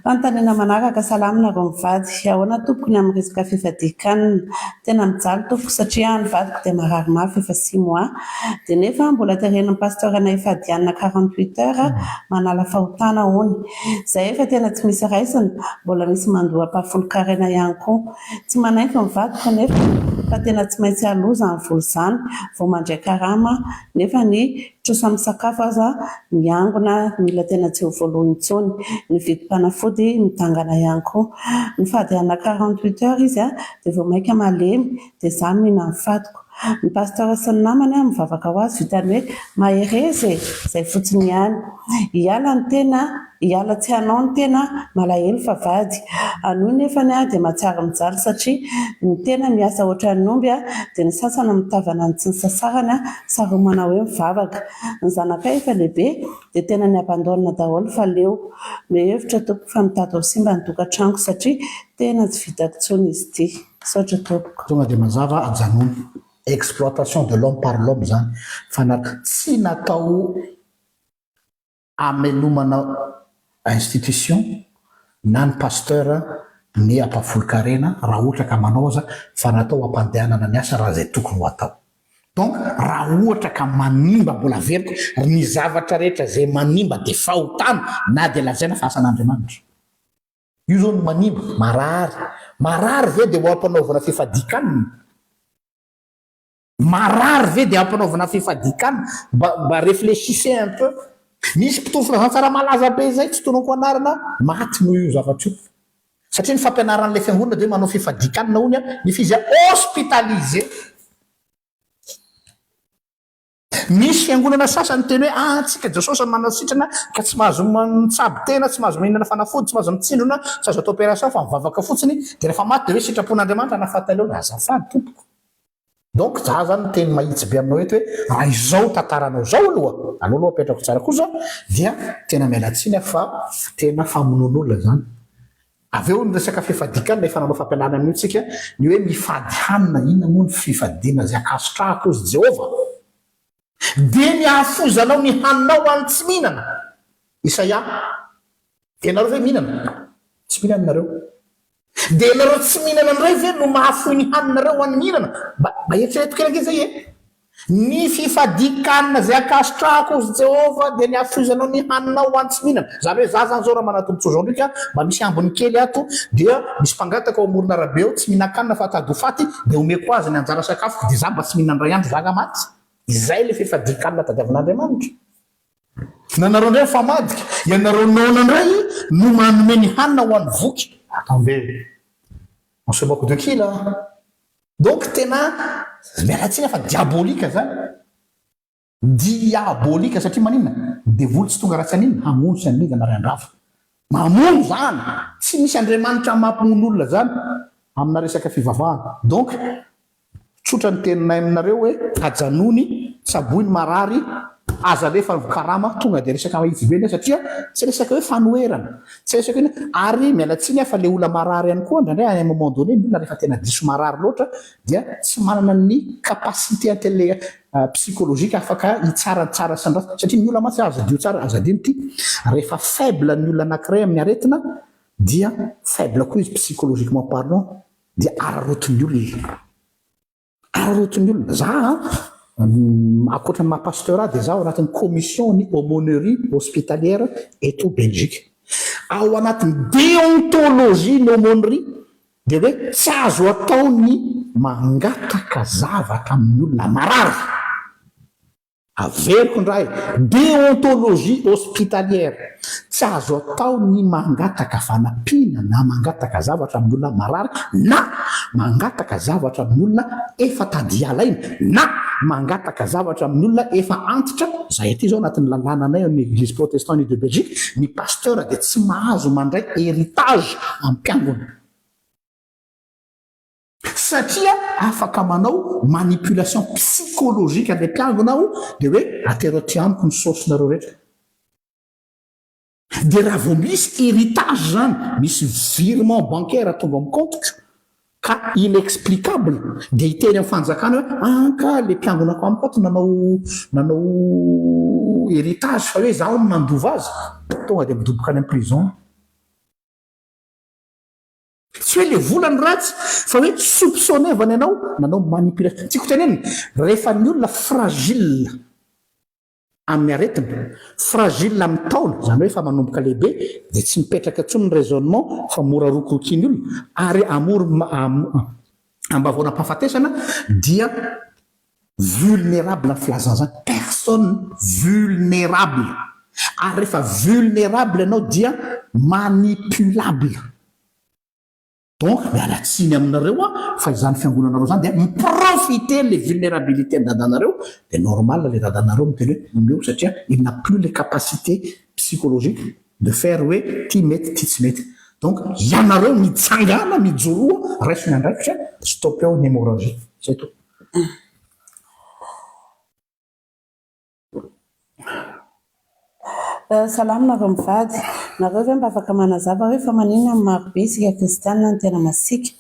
Fanontaniana manaraka salamina rao mivady. Ahoana tompoko ny amin'ny resaka fifadikanana? Tena mijaly tompoko satria ny vadiko dia marary mafy efa 6 mois dia nefa mbola teren'ny pasteur anay fadianina 48 heures manala fahotana hony. Zay efa tena tsy misy raisiny mbola misy mandoa mpahafolo-karena ihany koa. Tsy manaiky ny vadiko nefa fa tena tsy maintsy aloza ny volo izany vao mandray karama nefa ny trosa misakafo aza miangona mila tena tsy ho voalohany intsony. Ny vidim-panafody mitangana ihany koa. Ny fadianina 48 heures izy dia vao maika malemy dia za mihina ny fadiko. Ny pasteur sy ny namany mivavaka ho azy vitany hoe maherezy zay fotsiny ihany. Hiala ny tena hiala tsy hanao ny tena malahelo fa vady anoy nefany dia mahatsara mijaly satria ny tena miasa ohatran'ny omby dia ny sasana mitavana ny tsy ny sasarany saromana hoe mivavaka. Ny zanakay efa lehibe dia tena ny abandonina daholo fa leo mihevitra tompoko fa mitady ho simba ny tokantranoko satria tena tsy vitako intsony izy ity. Saotra tompoko. Tonga dia mazava ajanony exploitation de l'homme par l'homme zany tsy natao amelomana institution na ny pasteur ny ampahafolo-karena raha ohatra ka manao aza fa natao ampandehanana ny asa raha zay tokony ho atao. Donc raha ohatra ka manimba mbola veriko ny zavatra rehetra zay manimba dia fahotana na dia lazaina fa asan'Andriamanitra. Io zao no manimba marary ve dia ho ampanaovana fifadikanana. Marary ve dia ampanaovana fifadikanana mba réfléchissez un peu. Misy mpitofona zany tsara malaza be zay tsy tonoko anarana maty noho io zavatra io satria ny fampianaran'ilay fiangonana dia manao fifadikanana hony ny fizy hospitalisé misy fiangonana sasany teny hoe tsika Jesosy manasitrana ka tsy mahazo mitsabo tena, tsy mahazo mihinana fanafody, tsy mahazo mitsindrona, tsy azo atao opération fa mivavaka fotsiny dia rehefa maty dia hoe sitrapon'Andriamanitra nahafataleo na azafady tompoko. Donc za zany teny mahitsy be aminao eto hoe raha izao tantaranao zao aloha anao aloha apetrako tsara kosa dia tena mialatsiny fa tena famonoan'olona zany. Avy eo ny resaka fifadikana efa nanao fampianarana amin'io tsika ny hoe mifady hanina, inona moa ny fifadiana zay akasitrahako izy Jehova dia miafozanao ny haninao any tsy mihinana. Isaia, ianareo ve mihinana? Tsy mihinana nareo. Dia ianareo tsy mihinana indray ve no mahafoy ny haninareo any mihinana? Mba eritrereto kely zay e. Ny fifadikanina zay akasitrahako izy Jehova dia niafozanao ny haninao any tsy mihinana. Zany hoe za zany zao raha manatombotso zao ndraika mba misy ambony kely ato dia misy mpangataka ao amoron'arabe eo tsy mihinan-kanina fa tady ho faty dia omeko azy ny anjara sakafo dia za mba tsy mihinan ray andro zaga maty. Izay le fifadikanina tadiavin'Andriamanitra. Nanareo indray famadika ianareo naona indray no manome ny hanina ho an'ny voky. Attendez, on se moque de qui là? Donc tena mialatsiny fa diabolika zany. Diabolika satria maninona? Devoly tsy tonga ratsy an'inona? Hamono sy an'ingana ray andrava. Mamono zany. Tsy misy Andriamanitra mampimono olona zany amina resaka fivavahana. Donc tsotra ny teninay aminareo hoe ajanony, tsaboiny marary, aza lefa karama tonga dia resaka mahitsy be satria tsy resaka hoe fanoerana, tsy resaka hoe ary mialatsiny fa le olona marary ihany koa ndraindray à un moment donné milona rehefa tena diso marary loatra dia tsy manana ny capacité intellé psychologique afaka hitsara tsara sy ny ratsy satria ny olona matsy azadio tsara azadiny ity rehefa faible ny olona anankiray amin'ny aretina dia faible koa izy psychologiquement parlant dia ararotin'ny olona. Ararotin'ny olona za akoatra ny mahapasteur dia zaho anatin'ny commission ny aumônerie hospitalière eto Belgique. Ao anatin'ny déontologie ny aumônerie dia hoe tsy azo atao ny mangataka zavatra amin'ny olona marary. Averiko indray déontologie hospitalière tsy azo atao ny mangataka fanampiana na mangataka zavatra amin'ny olona marary na mangataka zavatra amin'ny olona efa tadialaina na mangataka zavatra amin'ny olona efa antitra. Zay aty zao anatin'ny lalànanay amin'ny église protestante de Belgique ny pasteur dia tsy mahazo mandray héritage amin'ny mpiangona satria afaka manao manipulation psychologique amin'ny mpiangona aho dia hoe atero ty amiko ny sosinareo rehetra. Dia raha vao misy héritage zany, misy virement bancaire tonga amin'ny compte ka inexplicable dia hiteny amin'ny fanjakana hoe ka le mpiangonako amiko ato nanao héritage fa hoe zaho no nandova azy, tonga dia midoboka any amin'ny prison. Tsy hoe le volany ratsy fa hoe soupçonné avany ianao nanao manipulation. Tsy kotaneny rehefa ny olona fragile amin'ny aretina, fragile amin'ny taona, zany hoe efa manomboka lehibe dia tsy mipetraka intsony ny raisonnement fa mora rokorokiany olona ary ambavona-pahafatesana dia vulnérable amin'ny filazana zany. Personne vulnérable. Ary rehefa vulnérable ianao dia manipulable. Donc mialatsiny aminareo fa izany fiangonanareo zany dia miprofiter les vulnérabilités ny dadanareo dia normal le dadanareo miteny hoe meo satria il n'a plus les capacités psychologiques de faire hoe ty mety ty tsy mety. Donc ianareo mitsangana mijoroa raisiny andraikitra stop eo ny hémorragie. C'est tout. Salamo nareo mivady, nareo ve mba afaka manazava hoe fa maninona marobe isika kristianina ny tena masika.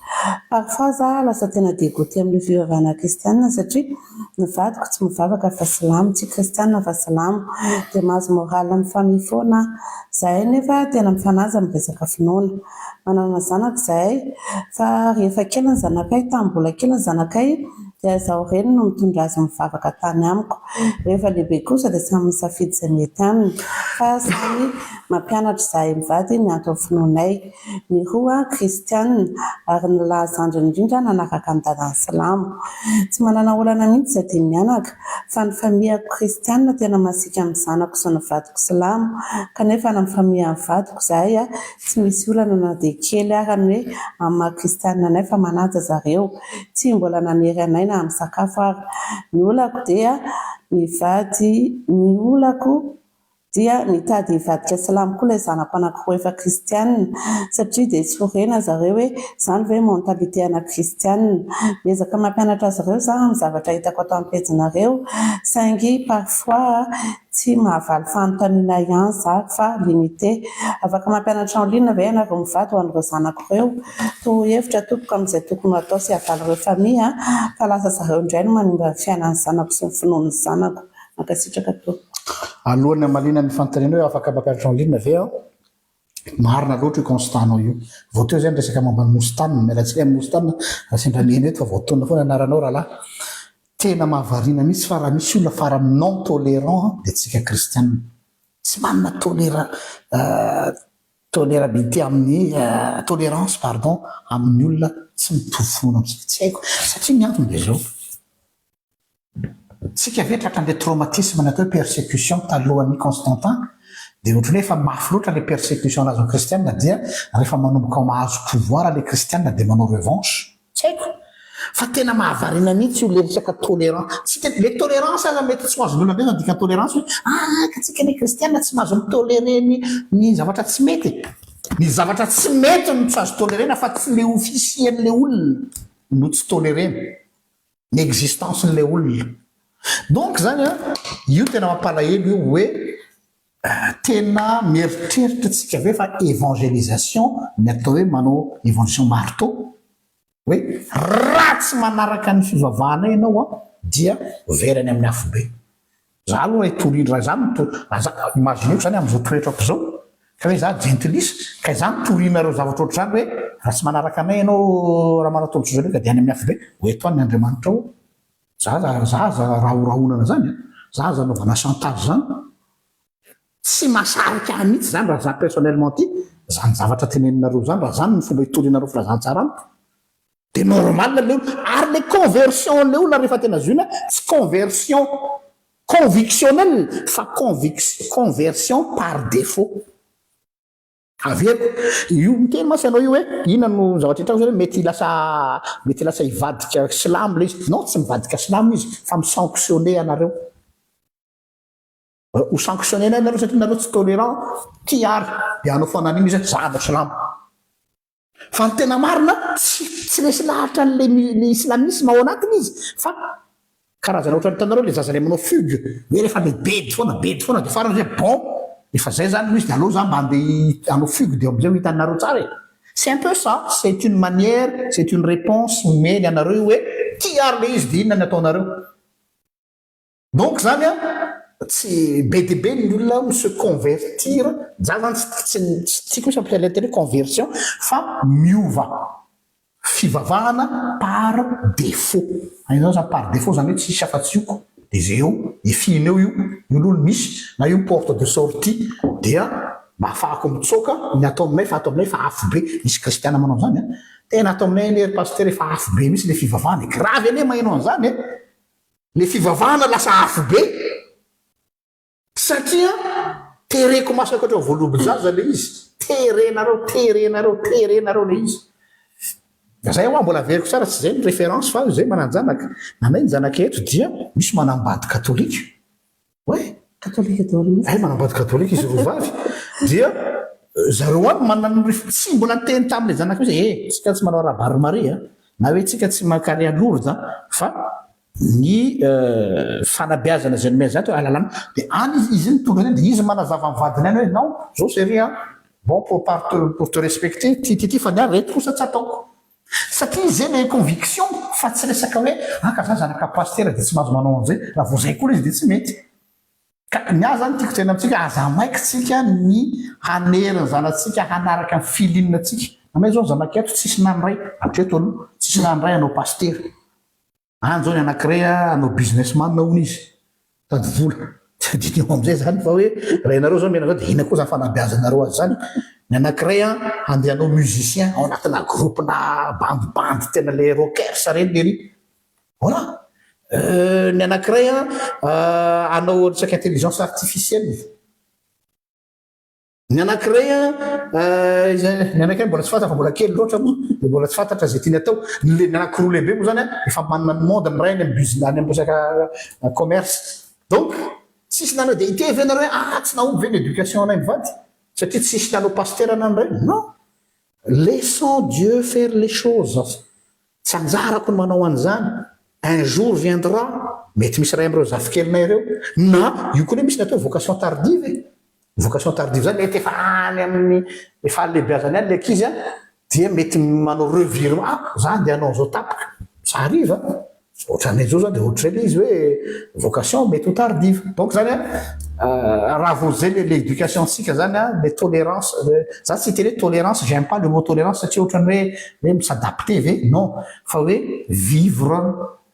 Parfois za lasa tena dégoûté amin'ny fivavahana kristianina satria mivadiko tsy mivavaka fa salamo, tsy kristianina fa salamo dia mahazo moral amin'ny famille foana. Zahay nefa tena mifanaja amin'ny resaka finoana. Manana zanaka zahay fa rehefa kely ny zanakay tamin'ny mbola kely ny zanakay dia zaho reny no mitondra azy mivavaka tany amiko. Rehefa lehibe kosa dia samy misafidy izay mety aminy fa samy mampianatra zahay mivady ny antony finoanay. Ny roa kristianina ary ny lahazandriny indrindra nanaraka ny dadany salamo. Tsy manana olana mihitsy izay dia mianaka fa ny familiako kristianina tena masika amin'ny zanako sy ny vadiko salamo kanefa ny familian'ny vadiko zahay tsy misy olana na dia kely ary ny hoe amin'ny maha kristianina anay fa manaja zareo tsy mbola nanery anay na amin'ny sakafo ary. Ny olako dia mivady ny olako dia nitady hivadika silamo koa ilay zanako anankiroa efa kristianina satria dia tsy horena zareo hoe izany hoe mentalité ana kristianina. Miezaka mampianatra azy ireo za amin'ny zavatra hitako atao amin'ny pejinareo saingy parfois tsy mahavaly fanontaniana ihany za fa limité. Afaka mampianatra en ligne ve ianareo mivady ho an'ireo zanako ireo? Toa hevitra tompoko amin'izay tokony atao sy havaly ireo famille fa lasa zareo indray no manimba ny fiainan'ny zanako sy ny finoan'ny zanako. Mankasitraka toa. Alohan'ny amalina ny fanontaniana hoe afaka mampianatra en ligne ve marina loatra io constanao io vao teo zany resaka momba ny mostanina mialatsika amin'ny mostanina asendramena eto fa voatonona foana anaranao rahalahy tena mahavariana mihitsy fa raha misy olona fara non tolérant dia tsika kristianina tsy manana tolérabilité amin'ny tolérance pardon amin'ny olona tsy mitovy finoana amintsika tsy haiko satria ny antony dia zao tsika ve tratra an'ilay traumatisme natao persécution talohan'ny Constantin dia ohatrany efa mafy loatra ilay persécution nazo kristianina dia rehefa manomboka mahazo pouvoir ilay kristianina dia manao revanche tsy haiko fa tena mahavariana mihitsy io le resaka tolérance le tolérance aza mety tsy mahazo lona be dika tolérance hoe ka tsika ilay kristianina tsy mahazo mitoléré ny zavatra tsy mety ny zavatra tsy mety no tsy azo tolérena fa tsy le officien'le olona no tsy tolérena ny existence-n'le olona. Donc zany io tena mampalahelo io hoe tena mieritreritra tsika ve fa évangélisation ny atao hoe manao évangélisation marteau hoe raha tsy manaraka ny fivavahana ianao dia verany amin'ny afobe. Za aloha itorindra zany imagineko zany amin'izao toetrako zao ka hoe za gentlis ka izany torianareo zavatra oatra zany hoe raha tsy manaraka anay ianao raha manatolotra zany ka dia any amin'ny afobe ho eto any Andriamanitra ao zaza rahorahonana zany zaza naovana chantage zany tsy mahasarika mihitsy zany raha za personnellement ty zany zavatra teneninareo zany raha zany ny fomba hitorianareo filazantsara amiko dia normal le ary le conversion le olona rehefa tena zoina tsy conversion convictionnelle fa conversion par défaut. Aveto io miteny masy ianao io hoe inona no zavatra hitrako zany mety lasa hivadika silamo le izy non tsy mivadika silamo izy fa misanctionné anareo ho sanctionné anareo satria nareo tsy tolérant ty ary dia anao fananiny izy za anao silamo fa ny tena marina tsy lesy lahatra le islamisme ao anatiny izy fa karazana ohatrany hitanareo le zazany manao fugue hoe rehefa bedy foana dia farany zay bon efa zay zany misy dia aloha za mba andeha anao fugue dia amin'izay ho hitanareo tsara e. C'est un peu ça, c'est une manière, c'est une réponse omeny anareo hoe ty ary le izy dia inona ny ataonareo. Donc zany tsy be dia be ny olona se convertir za zany tsy tiako misy ampiasa lettre conversion fa miova fivavahana par défaut. Anao zany par défaut zany hoe tsy isy afa-tsy ioko dia zay eo efianeo io olo misy na io porte de sortie dia mba ahafahako mitsoka ny atao aminay fa atao aminay fa afo be misy kristiana manao zany tena atao aminay ny pasteur efa afo be misy le fivavahana grave ane mahainao an'izany le fivavahana lasa afo be satria tereko masaka oatra voalobozaza le izy terenareo le izy zay hoa mbola veriko tsara tsy zay ny référence fa zay mananjanaka nanay ny zanaka eto dia misy manambady katolika katolika manambady katolika izy rovavy dia zareo aby manano tsy mbola teny tamin'le zanaka hoe tsika tsy manao rabary maria na hoe tsika tsy makary alourda fa ny fanabeazana zay nomena zany hoe alalana dia any izy ny tonga zany dia izy manazava mivadiny any hoe non zao c'est rien bon pour te respecter ty fa niary reto kosa tsy ataoko satria zay le conviction fa tsy resaka hoe ka za zanaka pasteur dia tsy mahazo manao an'izay raha vao zay koa izy dia tsy mety ka ny azy zany tiako tena amintsika aza maikitsika ny haneriny zanatsika hanaraka ny filininatsika amay zao zanaka eto tsisy nanoray atreto aloha tsisy nanoray anao pasteur any zao ny anankiray anao businessman naony izy tady vola dinio am'izay zany fa hoe raha ianareo zao mena zao dia ina koa zany fanabeazanareo azy zany ny anankiray andehanao musicien ao anatina groupe na bandy tena le rockers reny lery voilà ny anankiray anao resaka intelligence artificielle ny anankiray mbola tsy fantatra fa mbola kely loatra moa dia mbola tsy fantatra zay tiany atao ny anankiroa lehibe moa zany efa manana ny monde ny ray any amin'ny resaka commerce donc tsisy nanao dia itevy anareo hoe tsy naomby ve ny éducation anay mivady satria tsisy nanao pasteur anandray non laissons Dieu faire les choses tsy anjarako ny manao an'izany un jour viendra mety misy ray am'ireo zafikerinay ireo na io koa ne misy natao vocation tardive vocation tardive zany mety efa any amin'ny efa lehibeazany any le ankizy a dia mety manao revirement zany dia anao zao tapaka ça arrive ohatranay zao zany dia ohatrany izy hoe vocation mety ho tardive donc zany raha vao zay l'éducation sika zany le tolérance za tsy teny hoe tolérance j'aime pas le mot tolérance satria ohatrany hoe misadapter ve non fa hoe vivre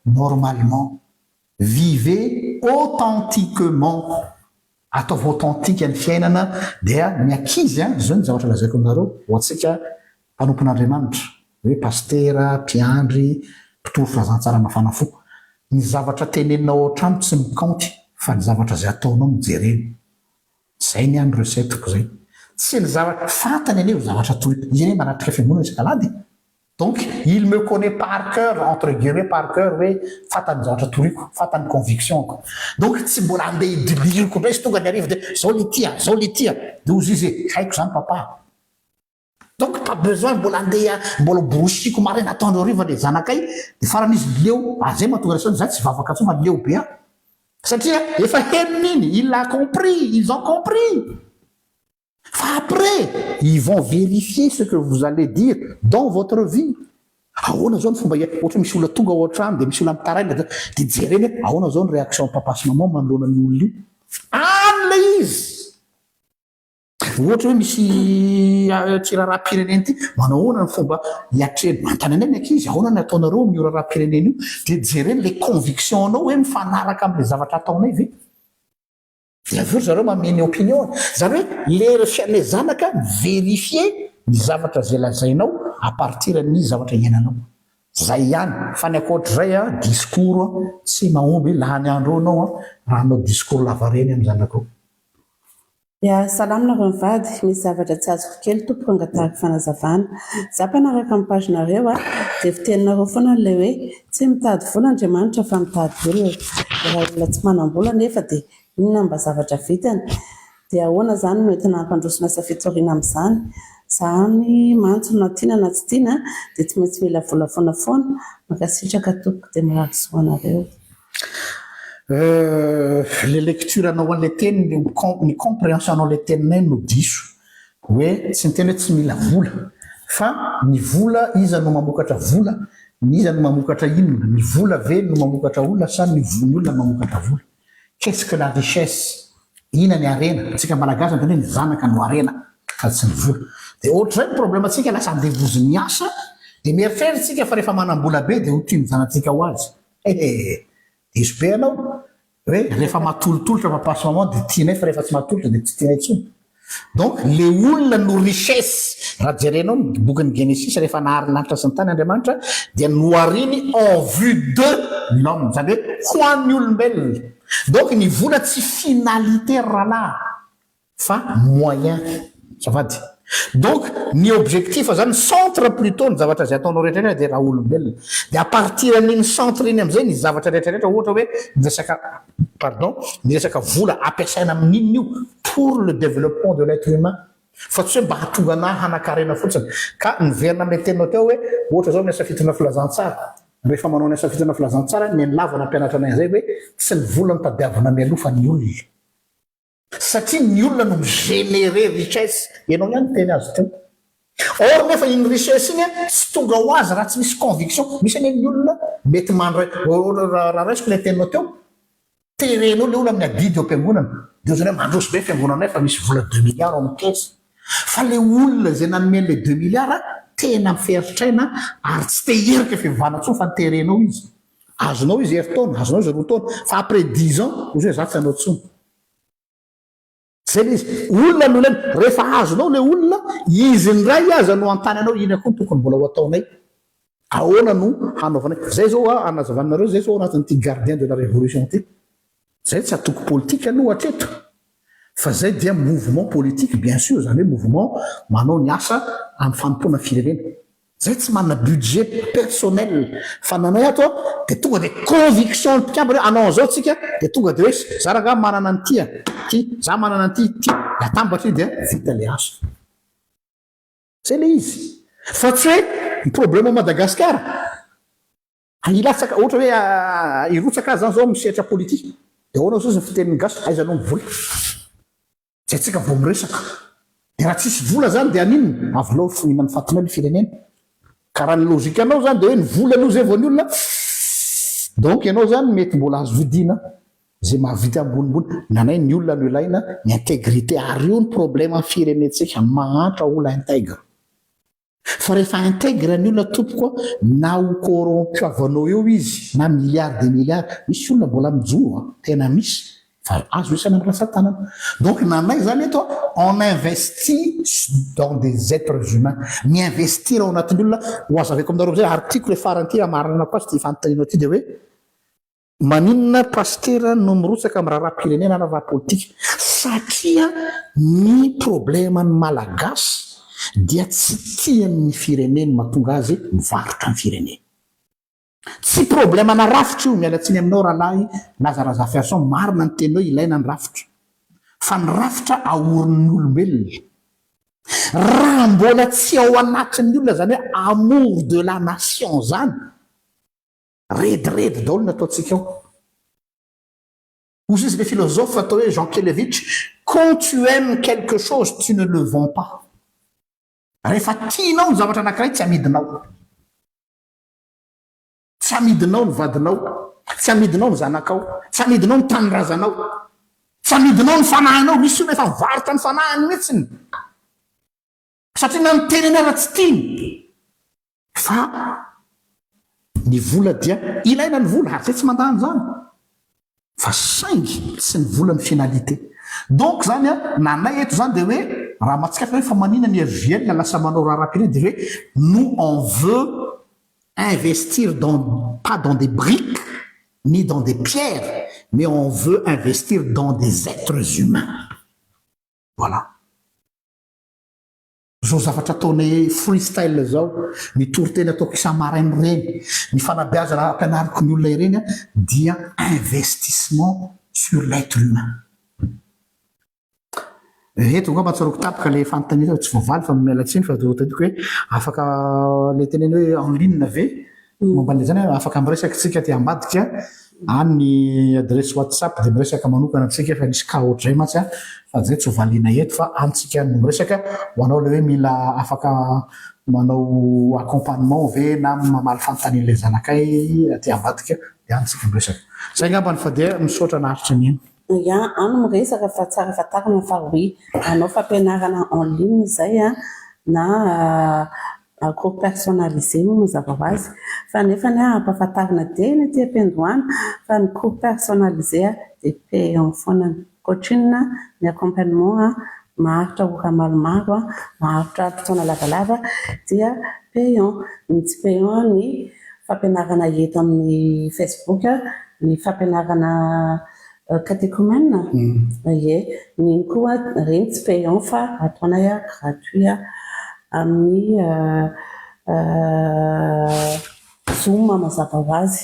normalement vivez authentiquement ataovy authentique ny fiainana dia ny ankizy zao ny zavatra lazaiko aminareo ho antsika mpanompon'Andriamanitra hoe pastera mpiandry mpitoro filazantsara mafana fo ny zavatra teneninao ohatrano tsy mikaonty fa ny zavatra zay ataonao mijereny zay ny any receteko zay tsy ny zavatra fantany aneo zavatra toriko izy ane manatrika fiangonana isaka lady donc il me connaît par cœur entre guillemets par cœur hoe fantany zavatra toriko fantany convictionko donc tsy mbola andeha idiliriko ndray sy tonga ny ariva de zao le tia de ozy izy haiko zany papa donc pas besoin mbola andeha mbola borosiko maraina ataondreo riva le zanakay de farany izy leo zay mahatonga resony zany tsy vavaka tsoma leo be satria efa heniny ils ont compris fa après ils vont vérifier ce que vous allez dire dans votre vie ahoana zao ny fomba ohatra misy olona tonga ohatrany de misy olona mitaraina de jereny ahoana zao ny réaction papa sy maman manoloana ny olona io anyle izy ohatra hoe misy tsiraraha-pireneny ty manao ahoana ny fomba hiatreny mantany anay ny ankizy ahoana ny ataonareo mioraraha-pireneny io de jereny le conviction anao hoe mifanaraka am'le zavatra ataonay ve aveo zareo mameny opinion zany hoe le fianay zanaka vérifier ny zavatra zay lazainao à partir ny zavatra iainanao zay ihany fa ny akoatra zay discours tsy mahomby lahany andro anao raha anao discours lavareny amin'ny zanakao ya salamina reo mivady misy zavatra tsy azoko kely tompoko angatahako fanazavana za mpanaraka amin'ny pagenareo dia fiteninareo foana le hoe tsy mitady vola Andriamanitra fa mitady olona raha olona tsy manam-bola nefa dia inona mba zavatra vitany dia ahoana zany mety nampandrosina safitsoriana amin'izany zany mantsona tiana na tsy tiana dia tsy maintsy mila vola foana foana makasitraka tompoko dia mirak'izoanareo les lectures anao an'le teny ny compréhension anao le teninay no diso hoe tsy ny teny hoe tsy mila vola fa ny vola iza no mamokatra vola ny iza no mamokatra inona ny vola ve no mamokatra olona sa ny olona no mamokatra vola qu'est-ce que la richesse ina ny arena tsika malagasy anteny hoe ny zanaka no arena fa tsy ny vola dia ohatra zay ny problème atsika lasa andevozy ny asa dia mieritreritra tsika fa rehefa manam-bola be dia ho tia ny zanatsika ho azy diso be anao hoe rehefa matolotolotra papasy maman dia tianay fa rehefa tsy matolotra dia tsy tianay tsony donc le olona no richesse raha jerenao ny bokin'ny Genesis rehefa naharinahitra sy ny tany Andriamanitra dia noariny en vue de l'homme zany hoe ho an'ny olombelona donc ny vola tsy finalité rahalahy fa moyen zavady donc ny objectif zany centre plutôt ny zavatra zay ataonao rehetrarehetra dia raha olombelona dia à partir n'iny centre iny am'izay ny zavatra rehetrarehetra ohatra hoe ny resaka vola ampiasaina amin'inony io pour le développement de l'être humain fa tsy hoe mba hatonga anahy hanakarena fotsiny ka niverina amin'ny teninao teo hoe ohatra zao miasa fitona filazantsara rehefa manao ny asa fitona filazantsara ny lavana mpianatra anay zay hoe tsy ny vola ny tadiavana mialoha fa ny olona satria ny olona no migénérer richesse ianao ihany teny azy teo or nefa iny richesse iny tsy tonga ho azy raha tsy misy conviction misy ane ny olona mety mandray raha raisiko le teninao teo terenao le olona amin'ny adidy eo am-piangonana dia zany hoe mandroso be fiangonanay fa misy vola 2 milliards amin'ny caisse fa le olona zay nanomeny le 2 milliards tena miferitraina ary tsy te herika fivavahana tsony fa terenao izy azonao izy heritaona azonao izy 2 taona fa après 10 ans ozy hoe za tsy anao tsony zay le izy olona no lena rehefa azonao le olona izy ndray aza no antany anao iny koa tokony mbola ho ataonay ahoana no hanaovanay zay zao anazavanareo zay zao anatin'ity gardien de la révolution ty zay tsy atoko politique aloha hatreto fa zay dia mouvement politique bien sûr zany hoe mouvement manao ny asa amin'ny fanompoana firenena zay tsy manana budget personnel fa nanay ato de tonga de conviction ny mpikambana hoe anao zao tsika de tonga de hoe za raha manana an'ity ty za manana an'ity ty atambatra i de vita le asa zay le izy fa tsy hoe ny problème Madagasikara ilatsaka ohatra hoe irotsaka zany zao misehatra politika de ahoana zao zay fiteniny gasy aizanao mivola zay tsika vao miresaka de raha tsisy vola zany de aninona avylao fohinan'ny fatinao ny firenena karaha ny lozika anao zany de hoe ny vola aloha zay vao ny olona donc ianao zany mety mbola azo vidina zay mahavita ambonimbony nanay ny olona no ilaina ny intégrité ary io ny problème amin'ny firenetsika mahantra olona intègre fa rehefa intègre ny olona tompoko na ho corrompu avanao eo izy na milliard de milliard misy olona mbola mijoro tena misy fa azo isana amin'ny rasa-tanana donc nanay zany eto on investit dans des êtres humains miinvestir ao anatin'ny olona ho azaveko aminareo zay article faranty amarana koa tsy fantanino ty de hoe maninona pasteur no mirotsaka amin'ny raharam-pirenena na raha-politika satria ny problème ny malagasy dia tsy tian'ny fireneny mahatonga azy mivarotra ny firenena tsy problème na rafitra io mialatsiny aminao rahalahy nazarazafiason marina ny tenao ilaina ny rafitra fa ny rafitra aorin'ny olombelona raha mbola tsy ao anatin'ny olona zany hoe amour de la nation zany redredy daolo nataontsika ao ozy izy le philosophe atao hoe Jean Kelevitch quand tu aimes quelque chose tu ne le vends pas rehefa tianao ny zavatra anankiray tsy amidinao tsy amidinao ny vadinao tsy amidinao ny zanakao tsy amidinao ny tanyrazanao tsy amidinao ny fanahinao misy io efa mivarotra ny fanahiny mihitsiny satria na nyteneny ara tsy tiany fa ny vola dia ilaina ny vola ary zay tsy mandany zany fa saingy sy ny vola ny finalité donc zany a nanay eto zany de hoe raha matsikaka hoe fa manina ny aviel lasa manao raharapireny de hoe nous on veut investir pas dans des briques ni dans des pierres mais on veut investir dans des êtres humains voilà zao zavatra ataonay freestyle zao mitory-teny ataoko isamarainy reny ny fanabeazana ampianariko ny olona ireny a dia investissement sur l'être humain eto nga mahatsaroko tapaka le fanontaniana tsy voavaly fa mialatsiny fa tadiko hoe afaka le teneny hoe en ligne ve momba le zany afaka miresaka tsika ty ambadika any ny adresse WhatsApp de miresaka manokana antsika fa nisy ka ohatray matsy a fa zay tsy hovaliana eto fa antsika no miresaka ho anao le hoe mila afaka manao accompagnement ve na mamaly fanontaniana le zanakay aty ambadika de antsika miresaka zay ngambany fa dia misaotra naharitra ny eny ya ano miresaka fa tsara fatarana fa oui anao fampianarana en ligne zay a na cours personnalisé moa mazava ho azy fa nefa ny ampahafantarina tena ty ampiandohana fa ny cours personnalisé de payant foana coaching ny accompagnement maharitra ora maromaro maharitra fotoana lavalava dia payant ny tsy payant ny fampianarana eto amin'ny Facebook ny fampianarana catéchumène ye ny koa reny tsy payant fa ataonay gratuit amin'ny Zoom mazava ho azy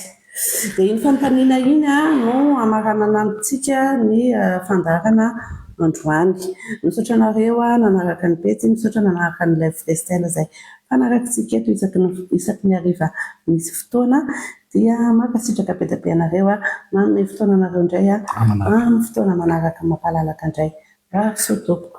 de iny fanontaniana iny no amarana anantsika ny fandarana androany misaotra anareo nanaraka ny pety misaotra nanaraka ny live freestyle zay fanarakatsika eto isaky ny hariva misy fotoana dia makasitraka be da be anareo manome fotoana anareo indray amin'ny fotoana manaraka mampalalaka indray raha soa tompoko.